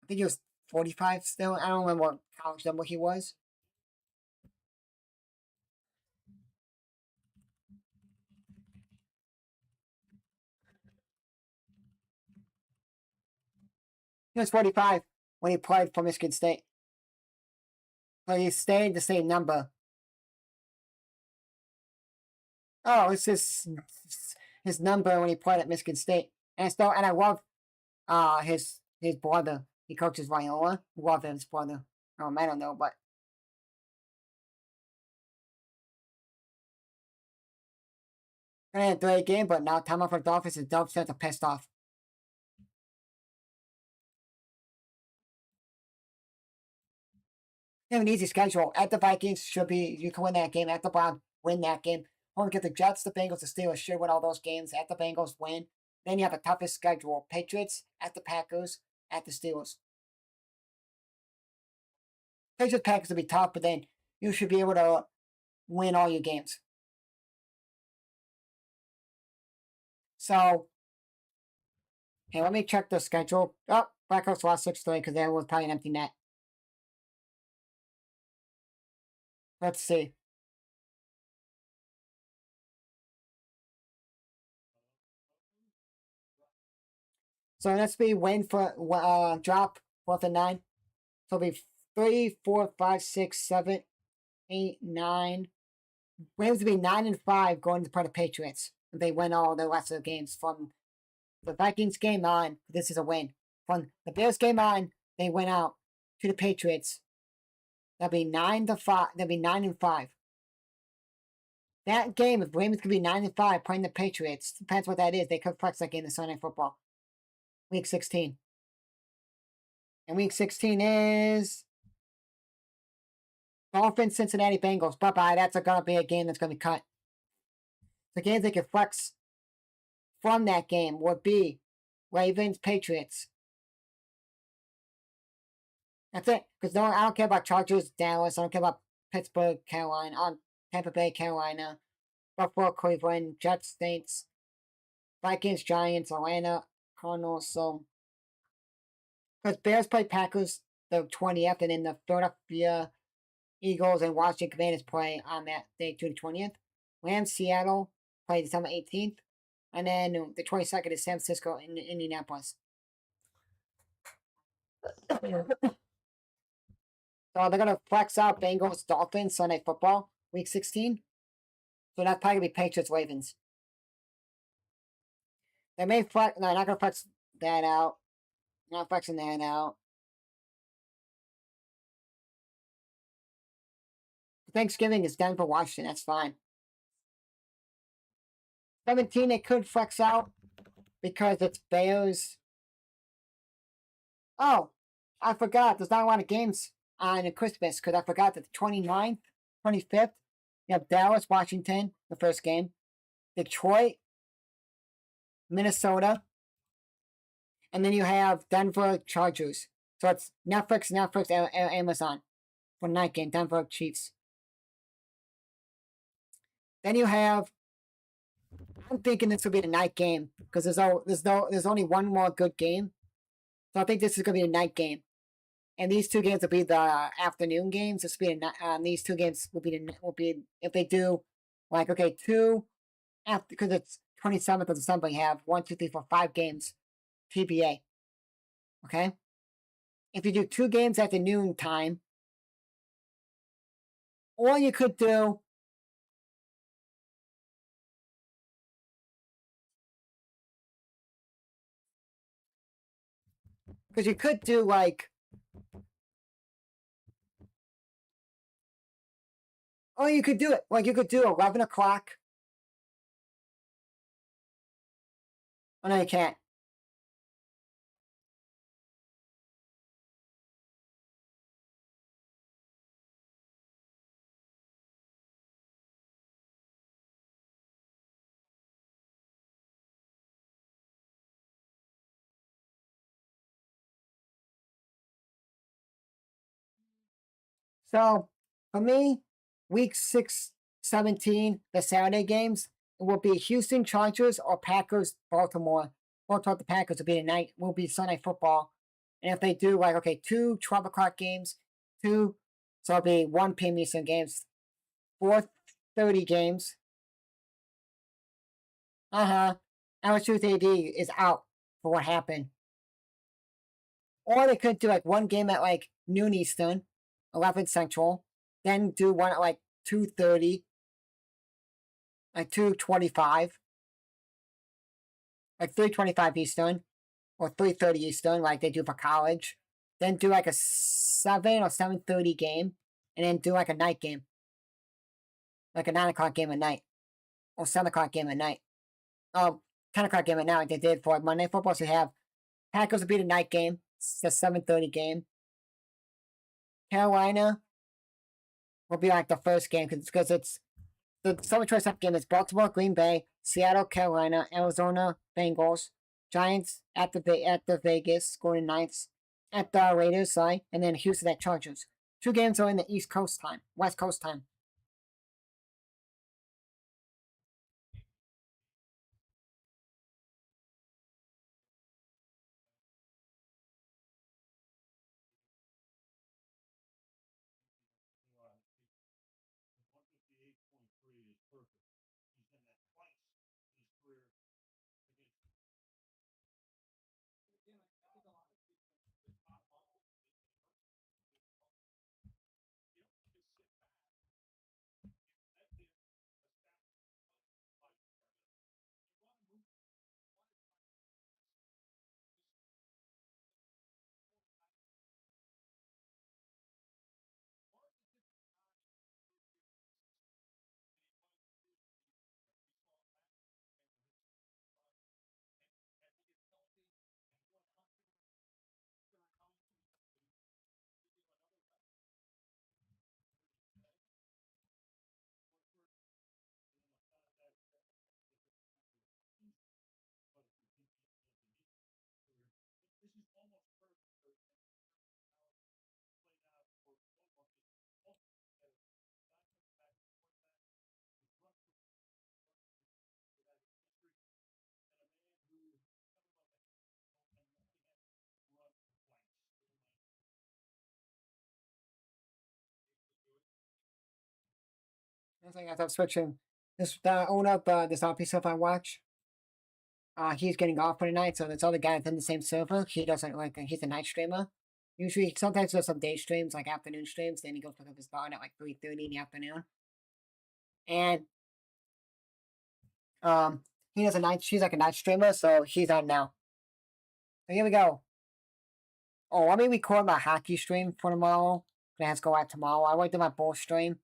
I think he was 45 still. I don't remember what college number he was. He was 45 when he played for Michigan State. But he stayed the same number. Oh, it's his number when he played at Michigan State. And I love his brother. He coaches Viola. Love his brother. I don't know, but I had a great game, but now time off for the Dolphins and Dolphins are pissed off. They have an easy schedule. At the Vikings you can win that game. At the Browns, win that game. Home get the Jets, the Bengals, the Steelers should win all those games. At the Bengals, win. Then you have the toughest schedule. Patriots, at the Packers, at the Steelers. Patriots Packers will be tough, but then you should be able to win all your games. So, hey, let me check the schedule. Oh, Blackhawks lost 6-3 because there was probably an empty net. Let's see. So let's be win for drop 4th and 9. So it'll be 3, 4, 5, 6, 7, 8, 9. Rams will be 9-5 going to play the Patriots. They win all the rest of the games from the Vikings game on. This is a win. From the Bears game on, they went out to the Patriots. That'll be 9-5. That'll be 9-5. That game, if Ravens could be 9-5 playing the Patriots, depends what that is. They could flex that game to Sunday Football. Week 16. And week 16 is Dolphins, Cincinnati Bengals. Bye-bye. That's going to be a game that's going to be cut. The games they can flex from that game would be Ravens, Patriots. That's it. Because I don't care about Chargers, Dallas. I don't care about Pittsburgh, Carolina, Tampa Bay, Carolina, Buffalo, Cleveland, Jets, Saints, Vikings, Giants, Atlanta, Cardinals. So, because Bears play Packers the 20th, and then the Philadelphia Eagles and Washington Commanders play on that day, June 20th. Rams, Seattle play December 18th. And then the 22nd is San Francisco and Indianapolis. So they're going to flex out Bengals, Dolphins, Sunday Football, Week 16. So that's probably going to be Patriots, Ravens. They may flex. No, they're not going to flex that out. Not flexing that out. Thanksgiving is Denver, Washington. That's fine. 17, they could flex out because it's Bears. Oh, I forgot. There's not a lot of games on Christmas because I forgot that the 29th, 25th, you have Dallas, Washington, the first game. Detroit, Minnesota. And then you have Denver, Chargers. So it's Netflix, Amazon for night game, Denver Chiefs. Then you have I'm thinking this will be a night game because there's only one more good game, so I think this is gonna be a night game. And these two games will be the afternoon games. This will be these two games will be if they do like okay two after because it's 27th of December. You have 1, 2, 3, 4, 5 games TBA. Okay, if you do 2 games at the noon time, or you could do because you could do like or you could do it like you could do 11 o'clock. Oh no, you can't. So for me, week 6, 17, the Saturday games will be Houston Chargers or Packers, Baltimore. Baltimore the Packers will be tonight. Will be Sunday football. And if they do like okay, 2 12 o'clock games, two so it'll be 1 p.m. Eastern games, 4:30 games. Our Truth AD is out for what happened. Or they could do like one game at like noon Eastern, 11 Central, then do one at like 2:30, like 2:25, like 3:25 Eastern, or 3:30 Eastern, like they do for college. Then do like a 7 or 7:30 game, and then do like a night game, like a 9 o'clock game at night, or 7 o'clock game at night. Oh, 10 o'clock game at night, like they did for Monday football. So you have Packers will be the night game, it's the 7:30 game. Carolina will be like the first game because it's the summer choice game is Baltimore, Green Bay, Seattle, Carolina, Arizona, Bengals, Giants at the Vegas, Golden Knights at the Raiders, sorry, and then Houston at Chargers. 2 games are in the East Coast time, West Coast time. That's like as I'm switching. This the owner of this RP stuff I watch. He's getting off for the night, so there's other guys in the same server. He doesn't like he's a night streamer. Usually, sometimes there's some day streams, like afternoon streams. Then he goes pick up his dog at like 3:30 in the afternoon. And um, he does a night. She's like a night streamer, so he's on now. So here we go. Oh, let me record my hockey stream for tomorrow. It has to go out tomorrow. I want to do my bull stream,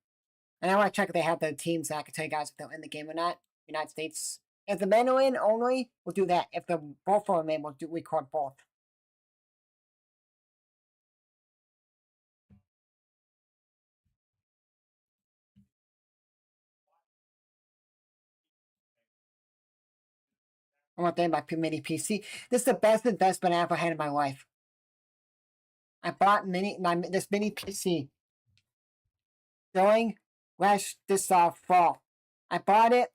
and I want to check if they have the teams that I can tell you guys if they're in the game or not. United States. If the men are in only, we'll do that. If the both are in, we'll do record both. I want to thank my mini PC. This is the best investment I ever had in my life. I bought this mini PC during this fall. I bought it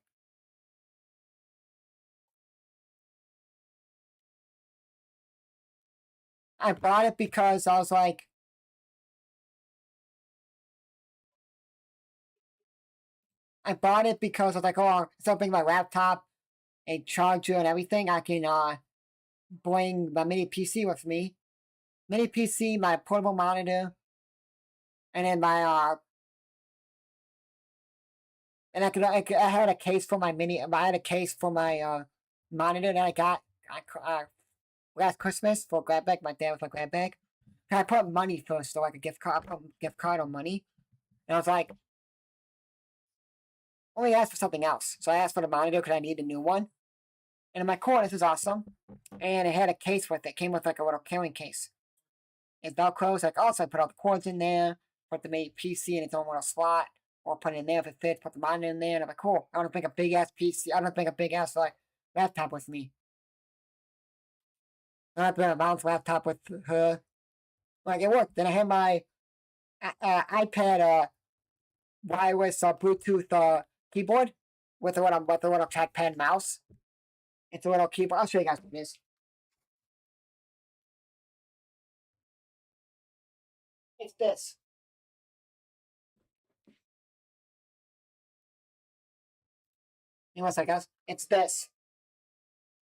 I bought it because I was like, oh, instead of bringing my laptop, a charger, and everything, I can bring my mini PC with me. Mini PC, my portable monitor, and then my and I had a case for my I had a case for my monitor that I got last Christmas for grab bag. My dad was my grab bag. And I put money first, so like a gift card. I put gift card on money, and I was like, only asked for something else. So I asked for the monitor because I need a new one. And in my core, this is awesome. And it had a case with it. It came with like a little carrying case. It's Velcro. Like, also, I put all the cords in there, put the main PC in its own little slot, or put it in there if it fits, put the monitor in there. And I'm like, cool. I want to bring a big ass PC. I don't bring a big ass like laptop with me. I want to bring a mom's laptop with her. Like, it worked. Then I had my iPad wireless Bluetooth keyboard with the little trackpad mouse. It's a little keyboard. I'll show you guys what it is. It's this. You want to guys? It's this.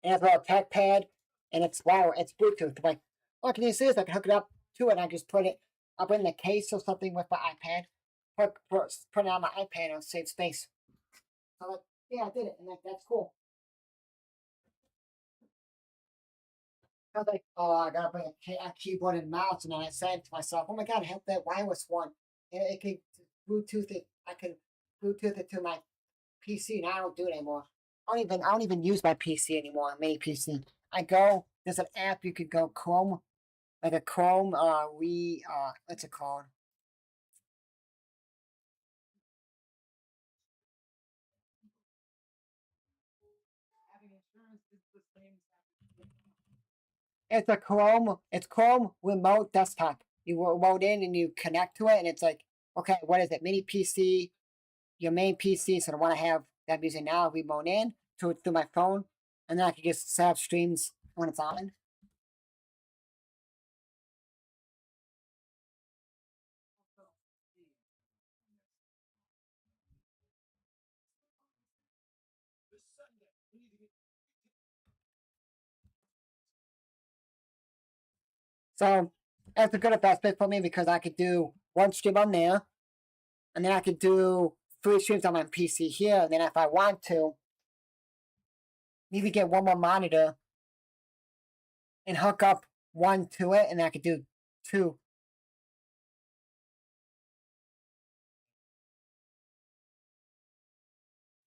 It has a little trackpad, and it's wow, it's Bluetooth. Like, all I can use this. I can hook it up to it. And I just put it up in the case or something with my iPad. Put it on my iPad and save space. So like, yeah, I did it, and that's cool. I was like, oh, I gotta bring a keyboard and mouse, and then I said to myself, oh my god, I have that wireless one. It can Bluetooth it. I can Bluetooth it to my PC, and I don't do it anymore. I don't even use my PC anymore. Mini PC. I go. There's an app you could go Chrome, like a Chrome. What's it called? It's a Chrome. It's Chrome remote desktop. You remote in and you connect to it, and it's like, okay, what is it? Mini PC, your main PC. So the one I have that I'm using now, remote in to it through my phone, and then I can just set up streams when it's on. So that's a good investment for me because I could do one stream on there, and then I could do 3 streams on my PC here. And then if I want to, maybe get one more monitor and hook up one to it, and I could do two.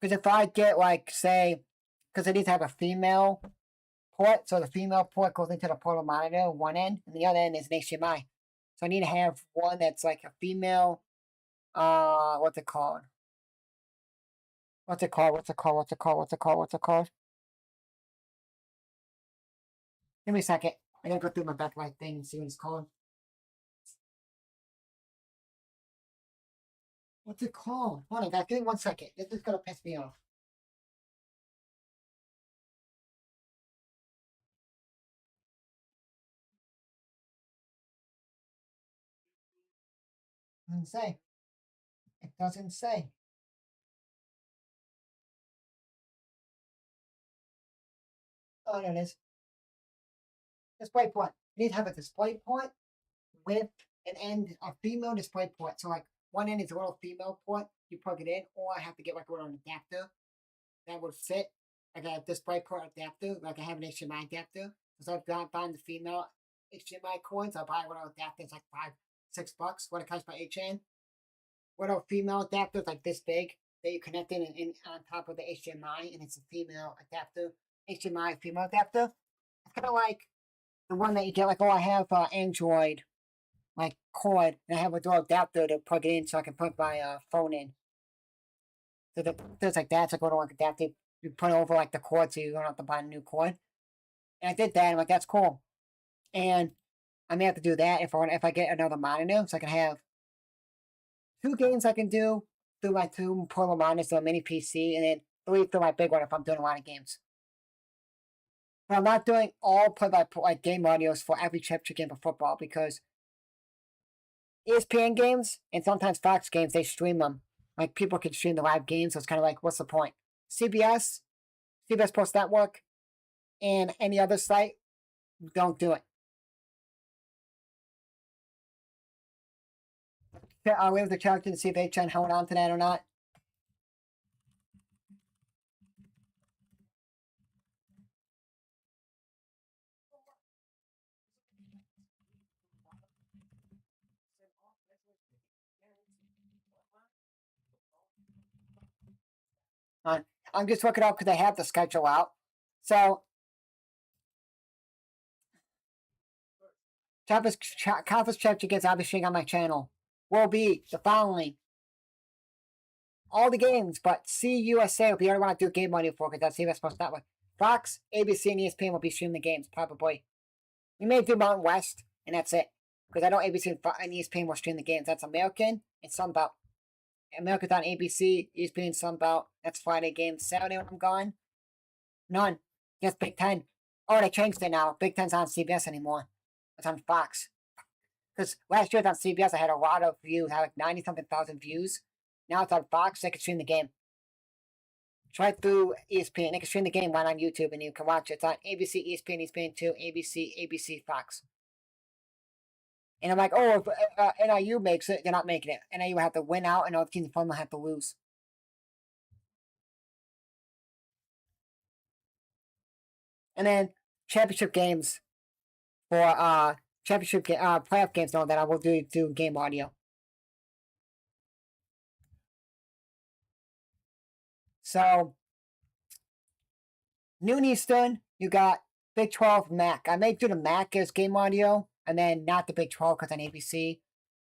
Because if I get like say, because I need to have a female port, so the female port goes into the portable monitor one end, and the other end is an HDMI. So I need to have one that's like a female. What's it called? What's it called? What's it called? What's it called? What's it called? What's it called? Give me a second. I gotta go through my backlight thing and see what it's called. What's it called? Hold on, guys. Give me 1 second. This is gonna piss me off. It doesn't say. It doesn't say. Oh, there it is. Display port. You need to have a display port with an end, a female display port. So like one end is a little female port. You plug it in, or I have to get like a little adapter that would fit. Like a display port adapter, like I have an HDMI adapter. So I've got buying the female HDMI cords. I'll buy a little adapter. It's like $5, $6 when it comes by HN. Little female adapters like this big that you connect in on top of the HDMI, and it's a female adapter, HDMI female adapter. It's kind of like the one that you get, like, oh, I have Android, like cord, and I have a dual adapter to plug it in so I can plug my phone in. So there's like that. It's like a little adapter you put over like the cord so you don't have to buy a new cord. And I did that. And I'm like, that's cool. And I may have to do that if I get another monitor, so I can have 2 games I can do through my 2 portable monitors, so a mini PC, and then 3 through my big one if I'm doing a lot of games. But I'm not doing all play-by-play like game audios for every championship game of football because ESPN games and sometimes Fox games they stream them. Like people can stream the live games, so it's kind of like, what's the point? CBS, CBS Sports Network, and any other site don't do it. I'll leave the check to see if HN held on to that or not. I'm just looking up because I have the schedule out. So, conference championship gets obviously on my channel will be the following. All the games, but CUSA will be the only one I do game audio for because that's CBS Sports Network. Fox, ABC, and ESPN will be streaming the games, probably. We may do Mountain West, and that's it. Because I know ABC and ESPN will stream the games. That's American and Sunbelt. America's on ABC, ESPN, Sunbelt. That's Friday games. Saturday when I'm gone, none. Just Big Ten. Oh, they changed it now. Big Ten's on CBS anymore. It's on Fox. Because last year it was on CBS, I had a lot of views. I had like 90 something thousand views. Now it's on Fox. They can stream the game. Try through ESPN. They can stream the game right on YouTube and you can watch it. It's on ABC, ESPN, ESPN2, ABC, Fox. And I'm like, oh, if NIU makes it, they're not making it. NIU will have to win out and all the teams in front will have to lose. And then championship games for playoff games though that I will do game audio. So noon Eastern, you got Big 12 MAC. I may do the MAC as game audio, and then not the Big 12 because on ABC.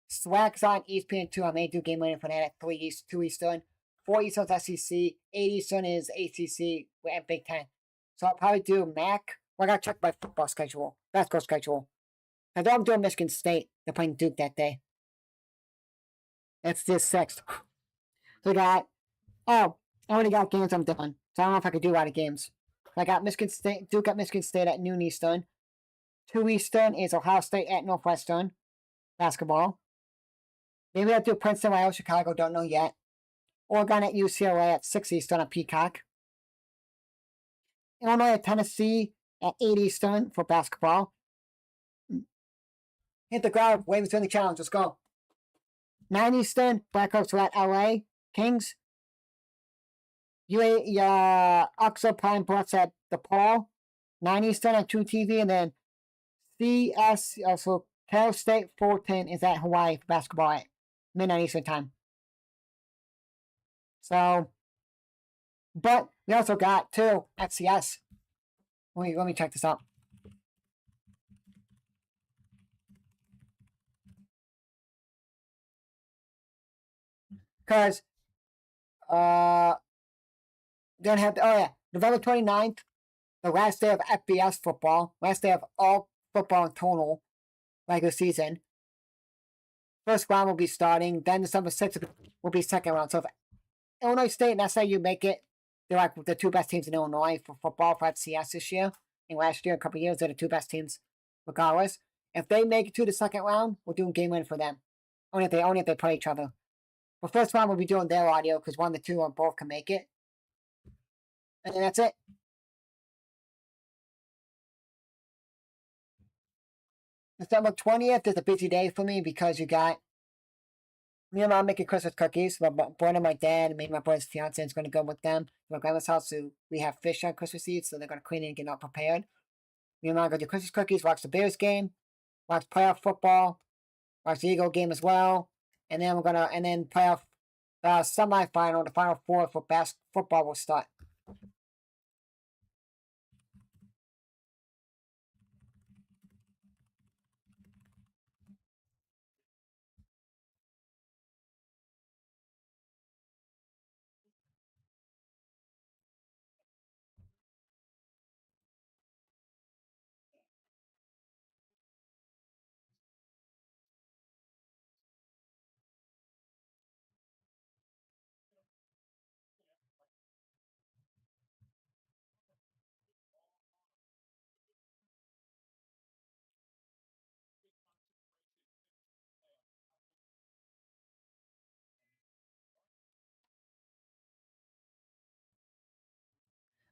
SWAC's on ESPN2. I may do game audio for that at 2 Eastern. 4 Eastern is SEC. 8 Eastern is ACC and Big 10. So I'll probably do MAC. Well, I gotta check my football schedule, basketball schedule. I know I'm doing Michigan State. They're playing Duke that day. That's this 6th. So I got, I already got games I'm doing. So I don't know if I could do a lot of games. I got Michigan State, Duke at Michigan State at noon Eastern. 2 Eastern is Ohio State at Northwestern. Basketball. Maybe I'll do Princeton, Iowa, Chicago, don't know yet. Oregon at UCLA at 6 Eastern on Peacock. Illinois at Tennessee at 8 Eastern for basketball. Hit the ground, Ravens win the challenge, let's go. 9 Eastern, Blackhawks are at LA, Kings. Oxford Prime Bucks at DePaul. 9 Eastern on True TV, and then CS, so Cal State Fulton is at Hawaii for basketball at midnight Eastern time. So, but we also got 2 at CS. Wait, let me check this out. Because, don't have to, oh yeah, November 29th, the last day of FBS football, last day of all football in total, regular season. First round will be starting, then December 6th will be second round. So if Illinois State and SIU make it, they're like the 2 best teams in Illinois for football for FCS this year. And last year, a couple years, they're the 2 best teams, regardless. If they make it to the second round, we're doing game win for them. Only if they play each other. But first round, we'll be doing their audio because one of the 2 or both can make it. And then that's it. December 20th is a busy day for me because you got me and mom making Christmas cookies. My brother and my dad, and maybe my brother's fiance is going to go with them to my grandma's house. So we have fish on Christmas Eve, so they're going to clean it and get it all prepared. Me and mom go do Christmas cookies, watch the Bears game, watch playoff football, watch the Eagle game as well, and then playoff semifinal, the Final Four for football will start.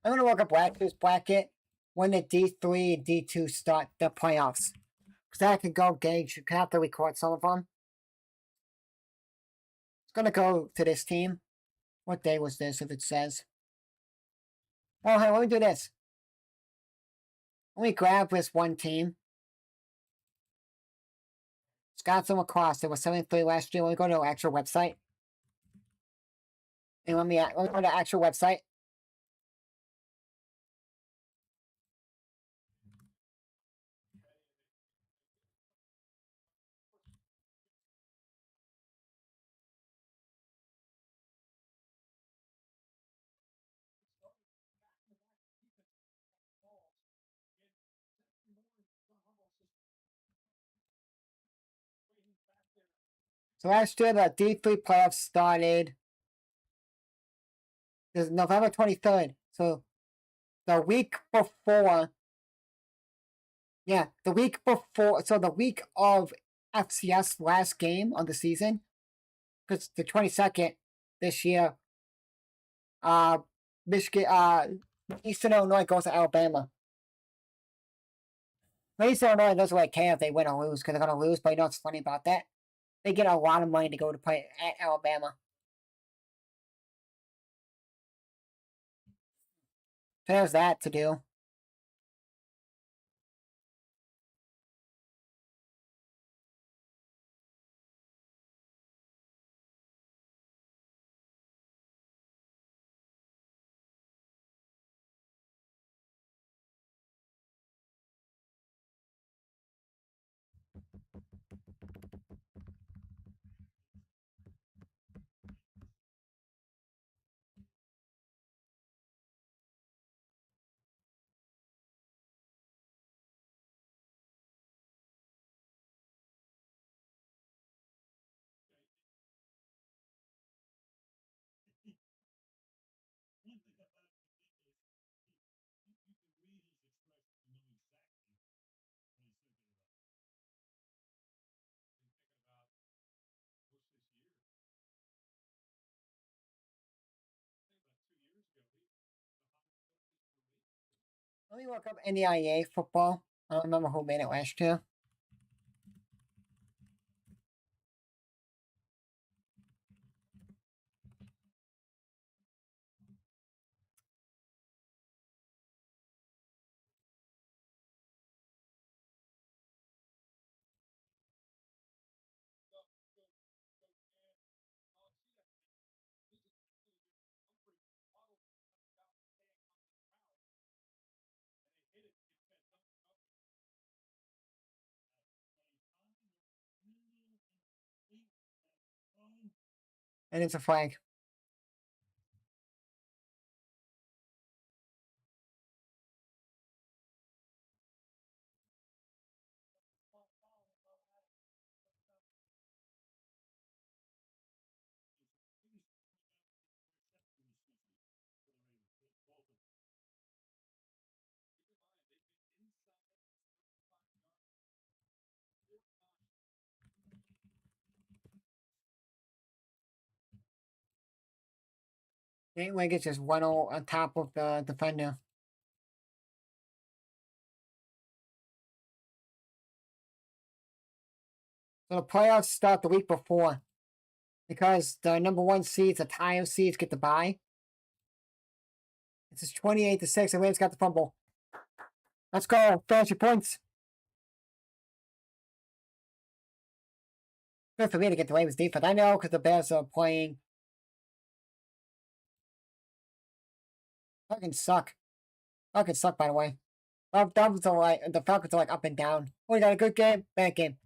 I'm gonna look up last year's bracket when the D3 and D2 start the playoffs. Because I can go gauge. You can have to record some of them. It's gonna go to this team. What day was this? If it says. Oh, hey, let me do this. Let me grab this one team. Wisconsin lacrosse. There was 73 last year. Let me go to the actual website. And let me go to the actual website. So last year the D3 playoffs started. This November 23rd. So the week before. Yeah, the week before. So the week of FCS last game of the season. Because the 22nd this year. Michigan. Eastern Illinois goes to Alabama. Eastern Illinois doesn't really care if they win or lose because they're going to lose. But you know what's funny about that? They get a lot of money to go to play at Alabama. So there's that to do. Let me look up NEIA football. I don't remember who made it last year. And it's a flag. Gateway gets just 1-0 on top of the defender. So the playoffs start the week before. Because the number one seeds, the tie of seeds, get the bye. It's just 28-6. The Ravens got the fumble. Let's go. Fantasy points. Good for me to get the Ravens defense. I know because the Bears are playing. Fucking suck. Fucking suck, by the way. Well, Dolphins are like, the Falcons are like up and down. Oh, you got a good game? Bad game.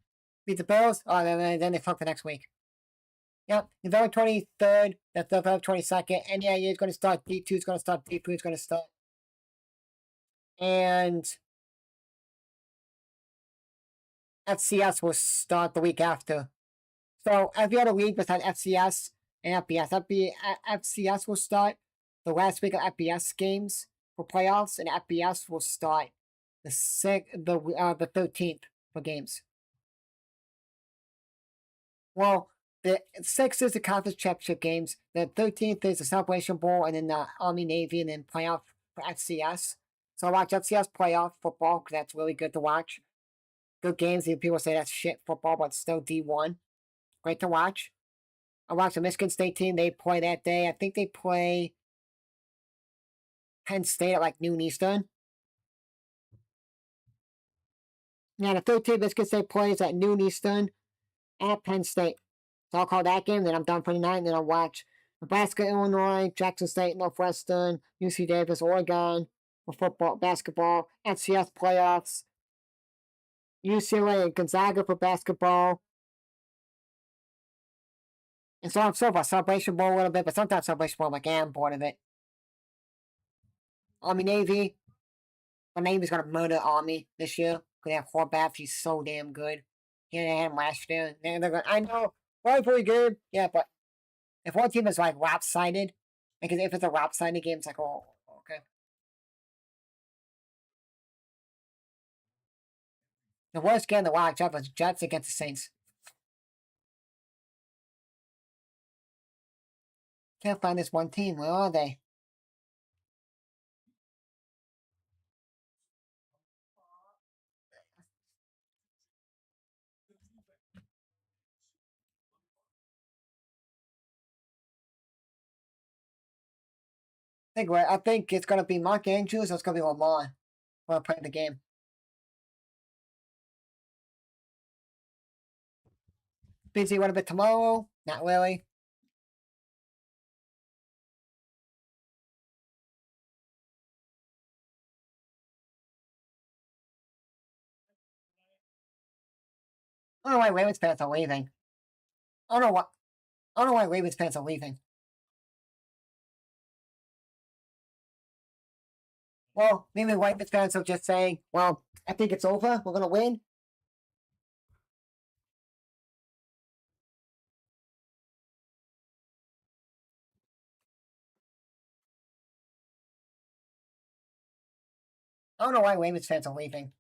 Beat the Bills? Oh, then they fuck the next week. Yep. November 23rd. That's November 22nd. NEIA is going to start. D2 is going to start. D3 is going to start. And FCS will start the week after. So every other league besides FCS and FBS. FCS will start the last week of FBS games for playoffs, and FBS will start the 13th for games. Well, the 6th is the conference championship games. The 13th is the Celebration Bowl, and then the Army Navy, and then playoff FCS. So I watch FCS playoff football because that's really good to watch. Good games. Even people say that's shit football, but it's still D1. Great to watch. I watched the Michigan State team. They play that day. I think they play Penn State at like noon Eastern. Yeah, the 13th Michigan State plays at noon Eastern at Penn State. So I'll call that game. Then I'm done for the night. And then I'll watch Nebraska, Illinois, Jackson State, Northwestern, UC Davis, Oregon for football, basketball, FCS playoffs, UCLA and Gonzaga for basketball. And so on and so forth. Celebration Bowl a little bit, but sometimes Celebration Bowl, I'm like, I'm bored of it. Army Navy. My Navy's gonna murder Army this year. Because that Horvath, he's so damn good. He had him last year. They're going, I know, pretty good. Yeah, but if one team is like lopsided, because if it's a lopsided game, it's like, oh, okay. The worst game to watch ever was Jets against the Saints. Can't find this one team. Where are they? I think it's gonna be Mark Andrews or it's gonna be Lamar when I play the game. Busy a little bit tomorrow. Not really. I don't know why Ravens fans are leaving. I don't know what. I don't know why Ravens fans are leaving. Well, maybe Ravens fans are just saying, well, I think it's over. We're gonna win. I don't know why Ravens fans are leaving.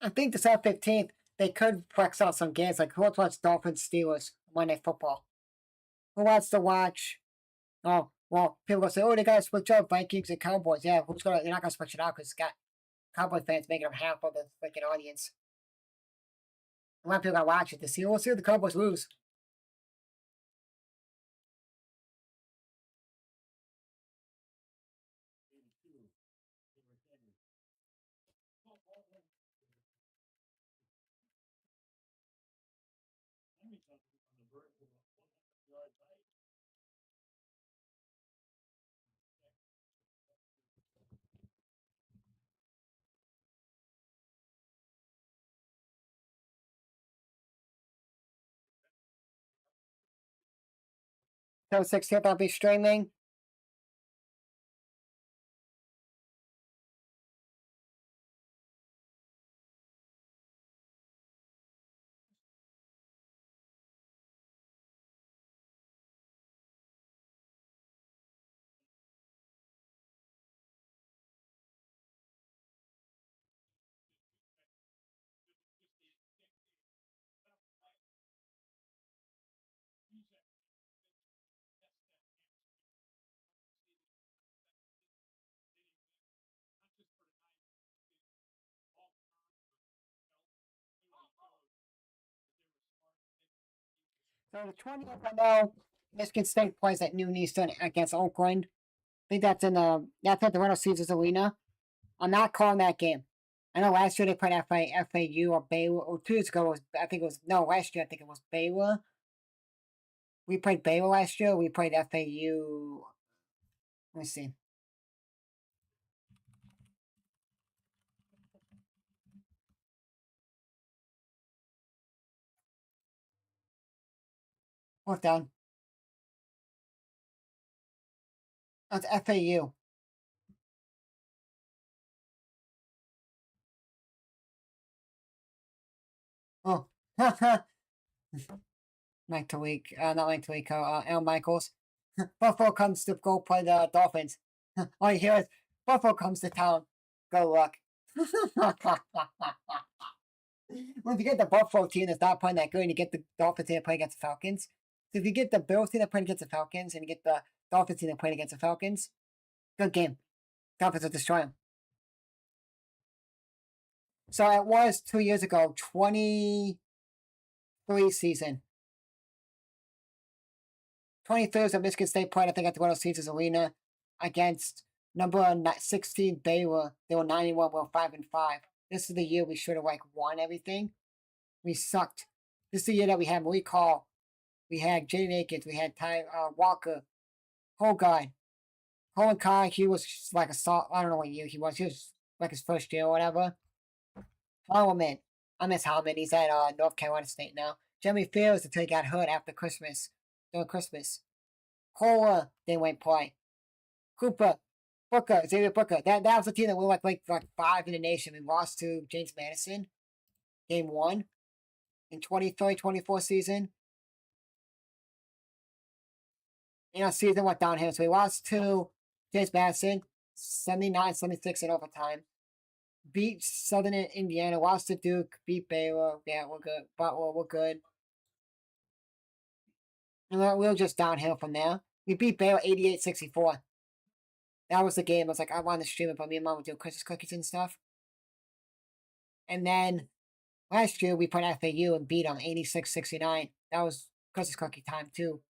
I think December 15th, they could flex out some games. Like, who wants to watch Dolphins Steelers Monday football? Who wants to watch? Oh, well, people go say, oh, they got to switch up Vikings and Cowboys. Yeah, they're not going to switch it out because it's got Cowboy fans making them half of the freaking audience. A lot of people got to watch it to see. We'll see if the Cowboys lose. So 16th, I'll be streaming. So the 20th, I know Michigan State plays at noon Eastern against Oakland. I think that's at the Reynolds Caesars Arena. I'm not calling that game. I know last year they played FAU or Baylor, or 2 years ago, I think it was, no, last year I think it was Baylor. We played Baylor last year. We played FAU. Let me see. Fourth down. That's FAU. Oh, Mike Talik, not Mike Talik, Al Michaels. Buffalo comes to go play the Dolphins. All you hear is Buffalo comes to town. Good luck. Well, if you get the Buffalo team that's not playing that good, and you get the Dolphins team that play against the Falcons. So if you get the Bills team that playing against the Falcons, and you get the Dolphins team that playing against the Falcons, good game. Dolphins will destroy them. So it was 2 years ago, 23 season. 23 was at Michigan State played, I think, at the World Caesars Arena against number 16 Baylor. They were 91, we were 5-5. This is the year we should have won everything. We sucked. This is the year that we had Malik Hall, we had Jaden Akins, we had Ty Walker, Hogard, Colin Kai. He was like I don't know what year he was. He was like his first year or whatever. Holloman. I miss Holloman. He's at North Carolina State now. Jeremy Fields until he got hurt after Christmas. During Christmas. Cola didn't win play. Cooper. Booker. Xavier Booker. That was the team that we were like 5 in the nation. We lost to James Madison. Game 1. In 23-24 season. And our season went downhill. So we lost to James Madison. 79-76 in overtime. Beat Southern Indiana, lost to Duke, beat Baylor. Yeah, we're good. Butler, we're good. And we were just downhill from there. We beat Baylor 88-64. That was the game. I was like, I wanted to stream it, but me and Mom would do Christmas cookies and stuff. And then last year we played FAU and beat them 86-69. That was Christmas cookie time too.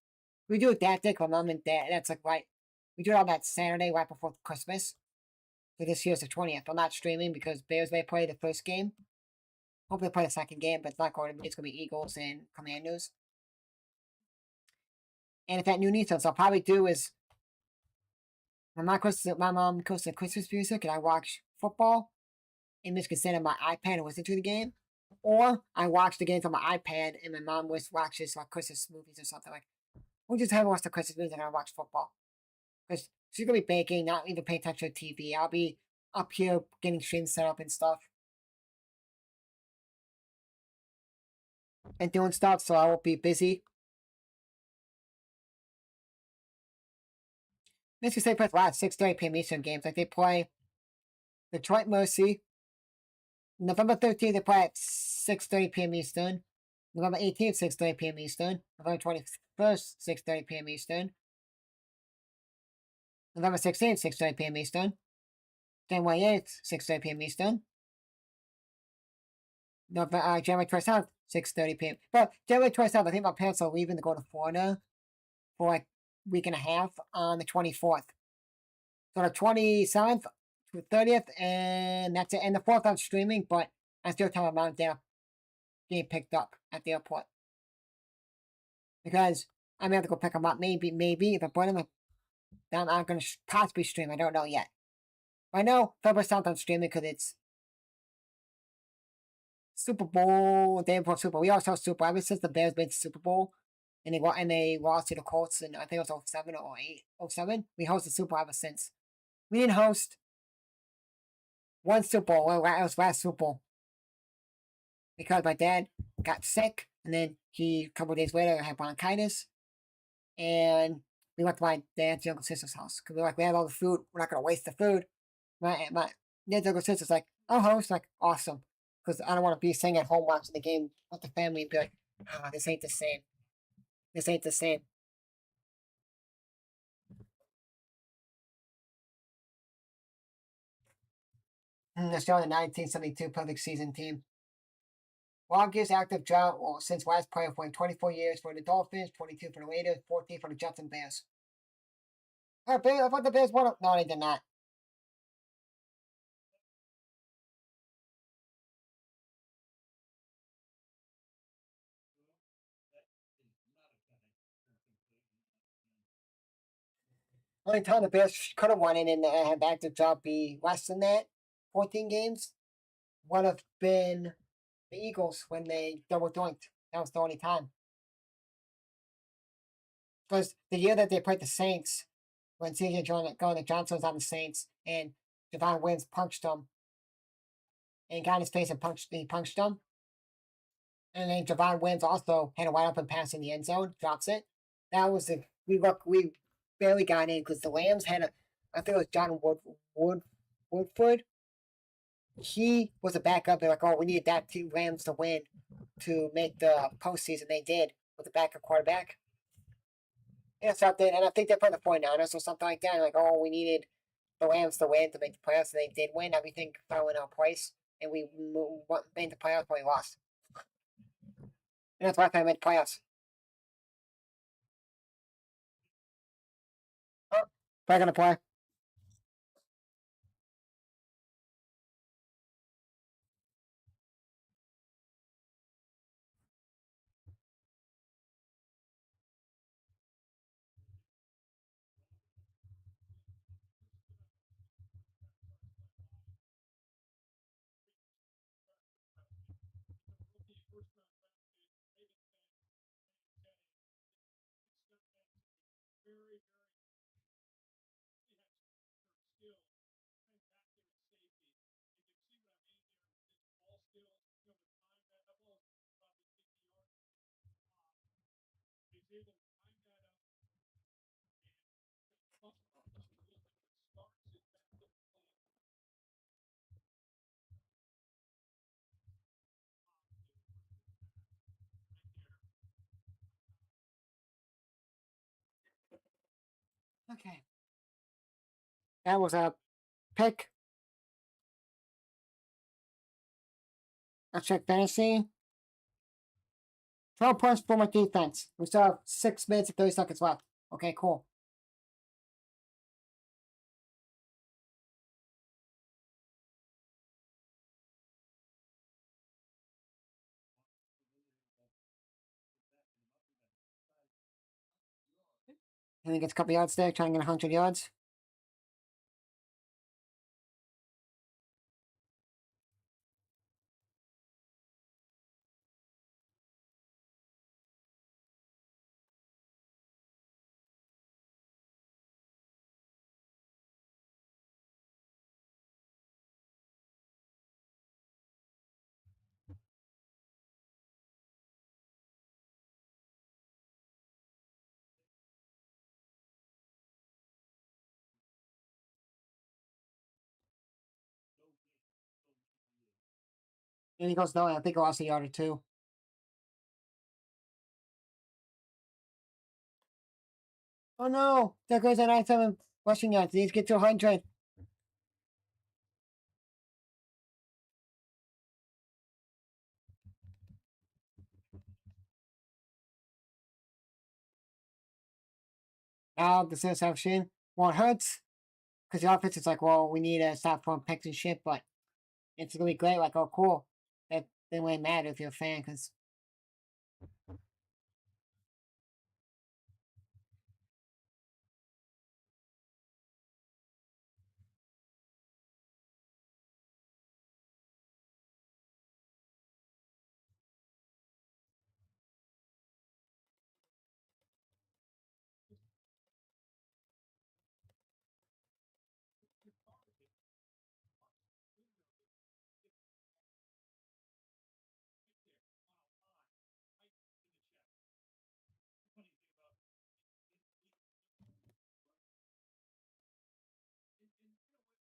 We do it that day for Mom and Dad. That's like right. We do it on that Saturday right before Christmas. So this year's the 20th. I'm not streaming because Bears may play the first game. Hopefully play the second game, but it's not going to be. It's going to be Eagles and Commandos. And if that new needs so I'll probably do is my mom goes to Christmas music and I watch football and Michigan State on my iPad and listen to the game. Or I watch the games on my iPad and my mom watches like Christmas movies or something like. We'll just have watch the Christmas music and I watch football. Because she's going to be baking, not even paying attention to TV. I'll be up here getting streams set up and stuff. And doing stuff, so I won't be busy. Michigan State plays a lot of 6:30 p.m. Eastern games. Like they play Detroit Mercy. November 13th, they play at 6:30 p.m. Eastern. November 18th, 6:30 p.m. Eastern. November 21st, 6:30 p.m. Eastern. November 16th, 6:30 p.m. Eastern. January 8th, 6:30 p.m. Eastern. January 27th, 6:30 p.m. But January 27th, I think my parents are leaving to go to Florida for like a week and a half on the 24th. So the 27th to the 30th, and that's it. And the 4th I'm streaming, but I still tell my mom and dad getting picked up at the airport. Because I may have to go pick them up. Maybe, if I put them, then I'm going to possibly stream. I don't know yet. I know February 7th I'm streaming because it's Super Bowl, day before Super Bowl. We always host Super Bowl ever since the Bears made the Super Bowl. And they lost to the Colts in, I think it was 07 or 07. We hosted Super Bowl ever since. We didn't host one Super Bowl. Well, it was last Super Bowl. Because my dad got sick. And then a couple of days later, had bronchitis. And we went to my dad's younger sister's house. Because we had all the food. We're not going to waste the food. My dad's younger sister's like, I'll host. Like, awesome. Because I don't want to be sitting at home watching the game with the family and be like, this ain't the same. This ain't the same. They're showing the 1972 perfect season team. Longest active drought since last playoff win, 24 years for the Dolphins, 22 for the Raiders, 14 for the Jets and Bears. I thought the Bears won. No, they did not. Only time the Bears could have won it and had active drought be less than that, 14 games, would have been the Eagles when they double doinked. That was the only time. Because the year that they played the Saints, when CJ Johnson was on the Saints, and Javon Wims punched him, and got in his face and punched him. And then Javon Wims also had a wide open pass in the end zone, drops it. That was we barely got in because the Lambs had I think it was John Woodford. he was a backup. They're like, oh, we need that two Rams to win to make the postseason. They did with a backup quarterback. Yeah, something, and I think they put the 49ers or something like that. Like, oh, we needed the Rams to win to make the playoffs, and they did win. Everything fell in our place, and we made the playoffs, but we lost. And that's why I made playoffs. Oh, back on the play. Okay. That was a pick. Let's check fantasy. 12 points for my defense. We still have 6 minutes and 30 seconds left. Okay, cool. And he gets a couple yards there, trying to get 100 yards. And he goes, no, I think I lost a yard or two. Oh no! There goes an 97 rushing yards. He needs to get to 100. Now, the interception won't hurt. Because the offense is like, well, we need to stop throwing picks and shit, but it's going to be great. Like, oh, cool. That didn't really matter if you're a fan, because.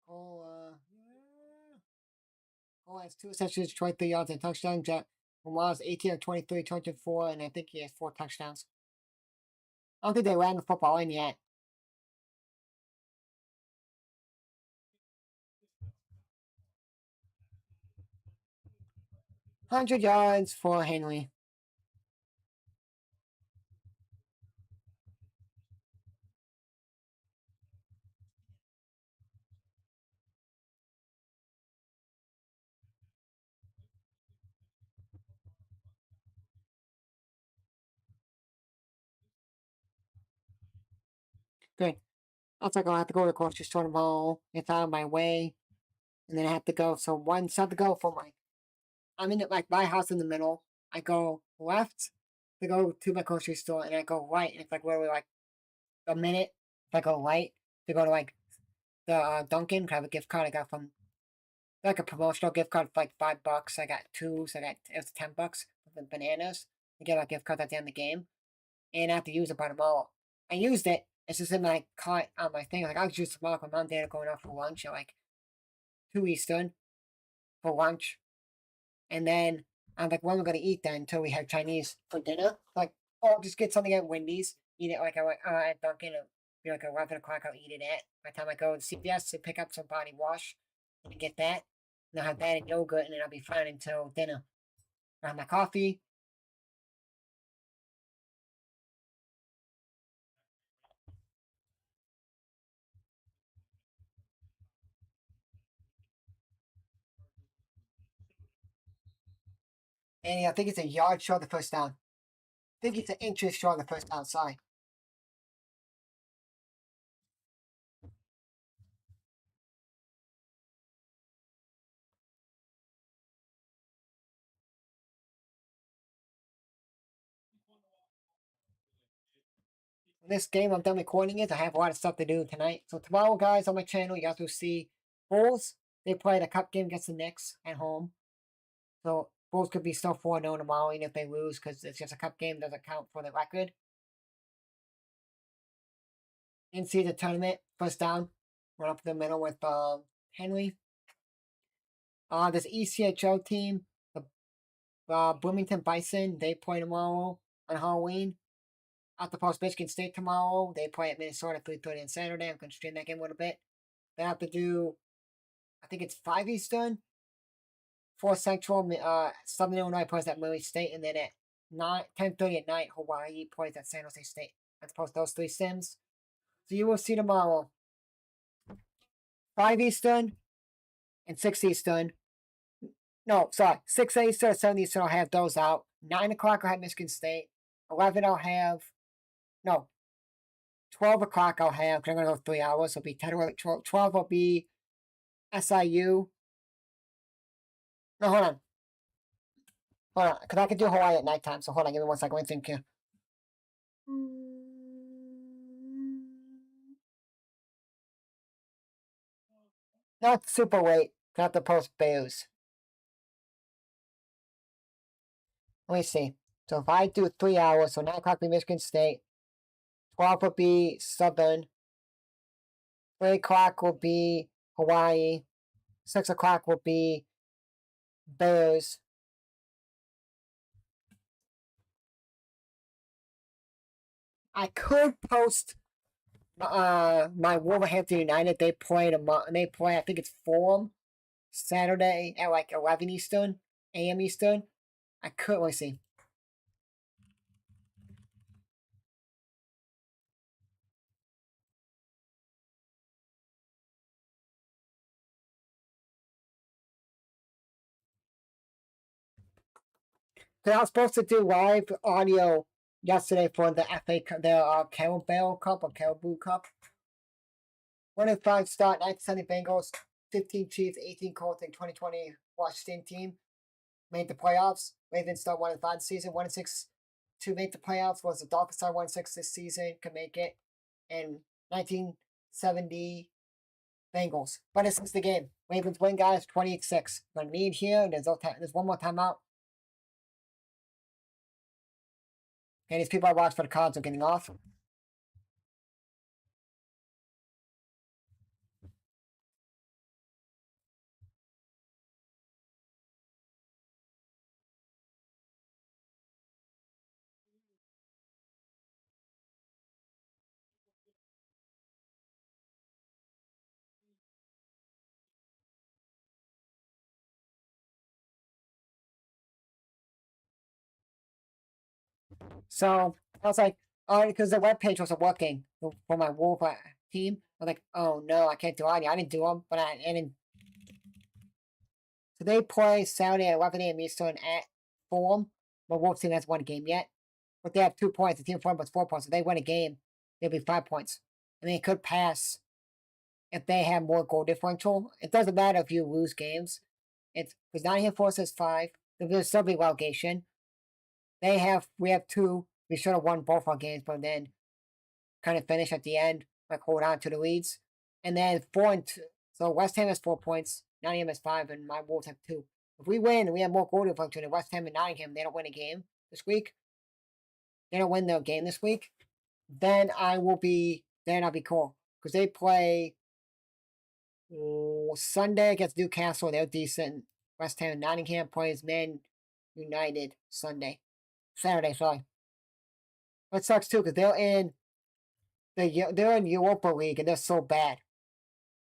Oh, yeah. Oh, has 2 receptions, 23 yards, and touchdown. Jack Lamar's 18 of 23, 24, and I think he has 4 touchdowns. I don't think they ran the football in yet. 100 yards for Henry. Good. I was like, I'll have to go to the grocery store tomorrow. It's out of my way. And then I have to go. So once I have to go for I'm in like my house in the middle. I go left to go to my grocery store, and I go right, and it's like literally like a minute. If I go right to go to like the Dunkin', 'cause I have a gift card I got from like a promotional gift card for like $5. I got two, so I got it was $10 for the bananas. I get a gift card at the end of the game, and I have to use it by tomorrow. I used it. It's just in my cart on my thing. Like I'll use tomorrow. My mom and dad are going out for lunch at like 2 Eastern. for lunch. And then I'm like, when are we gonna eat then until we have Chinese for dinner? Like, oh, just get something at Wendy's. Eat it like at Dunkin'. It'll be like 11 o'clock. I'll eat it at. By the time I go to CVS to pick up some body wash and get that, and I'll have that and yogurt, and then I'll be fine until dinner. I'll have my coffee. And yeah, I think it's a yard short of the first down. I think it's an inch short of the first down. Sorry. This game, I'm done recording it. I have a lot of stuff to do tonight. So tomorrow, guys, on my channel, you guys will see Bulls. They play the cup game against the Knicks at home. So Bulls could be still 4-0 tomorrow, even if they lose, because it's just a cup game. Doesn't count for the record. In-season tournament, first down. Run up the middle with Henry. This ECHL team, the Bloomington Bison, they play tomorrow on Halloween. At the Post Michigan State tomorrow. They play at Minnesota 3:30 on Saturday. I'm going to stream that game a little bit. They have to do, I think it's 5 Eastern, 4 Central. Southern Illinois plays at Murray State, and then at 10:30 at night, Hawaii plays at San Jose State. That's post those 3 sims. So you will see tomorrow 5 Eastern and 6 Eastern. No, sorry, 6 Eastern and 7 Eastern. I'll have those out. 9 o'clock I'll have Michigan State. 11 I'll have. No, 12 o'clock I'll have, because I'm going to go 3 hours. It'll be 10 or 12 will be SIU. No, hold on. Hold on, because I can do Hawaii at nighttime. So hold on, give me 1 second. Let me think here. Not super late. Not the post Bears. Let me see. So if I do 3 hours, so 9 o'clock will be Michigan State. 12 will be Southern. 3 o'clock will be Hawaii. 6 o'clock will be Bears. I could post my Wolverhampton United. They play tomorrow. They play, I think it's Fulham Saturday at like 11 Eastern, AM Eastern. I could, let me see. So I was supposed to do live audio yesterday for the FA Cup, the Carabao Cup or Carabao Cup. 1-5 start, 9-70 Bengals, 15 Chiefs, 18 Colts, and 2020 Washington team made the playoffs. Ravens start 1-5 season, 1-6 to make the playoffs. Was the Dolphins start 1-6 this season, could make it, and 1970 Bengals. But it's the game. Ravens win, guys, 28-6. Gonna need here. There's one more timeout. Okay, these people I watch for the cards are getting off. So I was like, oh, because the webpage wasn't working for my Wolf team. I was like, oh no, I can't do audio. I didn't do them, but so they play Saturday at 11 a.m. Eastern at Fulham. But Wolf team hasn't won a game yet. But they have 2 points. The team Fulham has 4 points. If they win a game, they'll be 5 points. And they could pass if they have more goal differential. It doesn't matter if you lose games. It's because Nottingham Forest has 5. There's still be relegation. We have 2. We should have won both our games, but then kind of finish at the end, like hold on to the leads. And then 4 and 2. So West Ham has 4 points, Nottingham has 5, and my Wolves have 2. If we win, we have more goal differential than West Ham and Nottingham. They don't win a game this week. They don't win their game this week. Then I'll be cool because they play Sunday against Newcastle. They're decent. West Ham, Nottingham plays Man United Saturday, sorry. That sucks too, because they're in Europa League and they're so bad.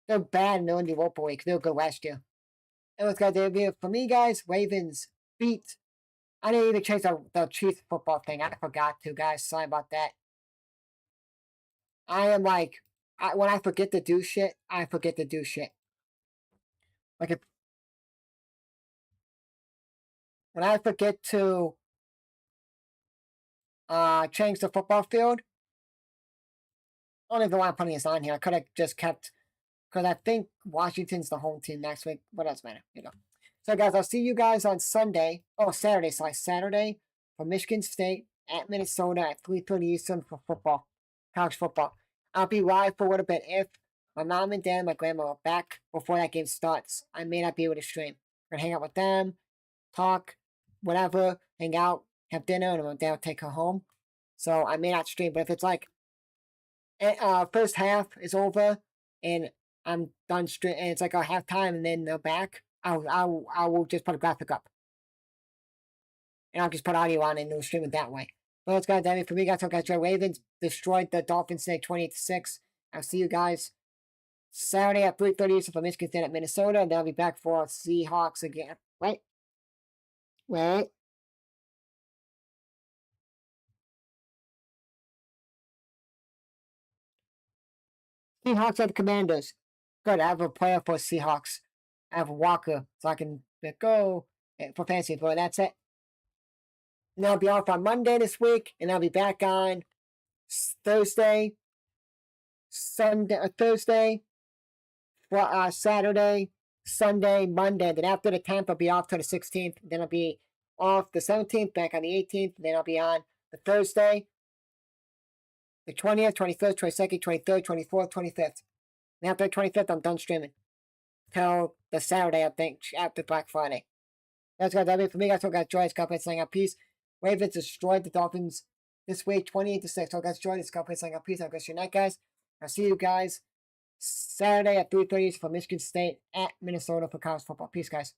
They're bad and they're in Europa League. They were good last year. Anyways, guys, for me, guys, Ravens beat. I didn't even change the Chiefs football thing. I forgot to, guys. Sorry about that. I am like, when I forget to do shit, I forget to do shit. Like, when I forget to change the football field, I don't even want to put this on here. I could have just kept, because I think Washington's the home team next week. What does matter? You know. So, guys, I'll see you guys on Sunday. Oh, Saturday. Sorry, Saturday for Michigan State at Minnesota at 3:30 Eastern for football, college football. I'll be live for a little bit. If my mom and dad and my grandma are back before that game starts, I may not be able to stream. I'm gonna hang out with them, talk, whatever, hang out, have dinner, and my dad will take her home. So I may not stream. But if it's like first half is over and I'm done stream, and it's like a halftime, and then they're back, I will just put a graphic up. And I'll just put audio on and we'll stream it that way. But that's guys, for me, guys. Hope you guys enjoy. Ravens destroyed the Dolphins today, 28-6. I'll see you guys Saturday at 3:30 for Michigan State at Minnesota. And then I'll be back for Seahawks again. Wait. Seahawks at the Commanders. Good. I have a player for Seahawks. I have Walker, so I can go for fantasy. But that's it. And I'll be off on Monday this week, and I'll be back on Thursday, Saturday, Sunday, Monday. Then after the 10th, I'll be off to the 16th. Then I'll be off the 17th, back on the 18th. Then I'll be on the Thursday, the 20th, 21st, 22nd, 23rd, 24th, 25th. And after the 25th, I'm done streaming. Till the Saturday, I think, after Black Friday. That's guys, that's it for me. Guys, hope you guys enjoyed this conference saying out peace. Ravens destroyed the Dolphins this week, 28-6. Hope you guys enjoyed this conference saying out peace. Have a good night, guys. I'll see you guys Saturday at 3:30 for Michigan State at Minnesota for college football. Peace, guys.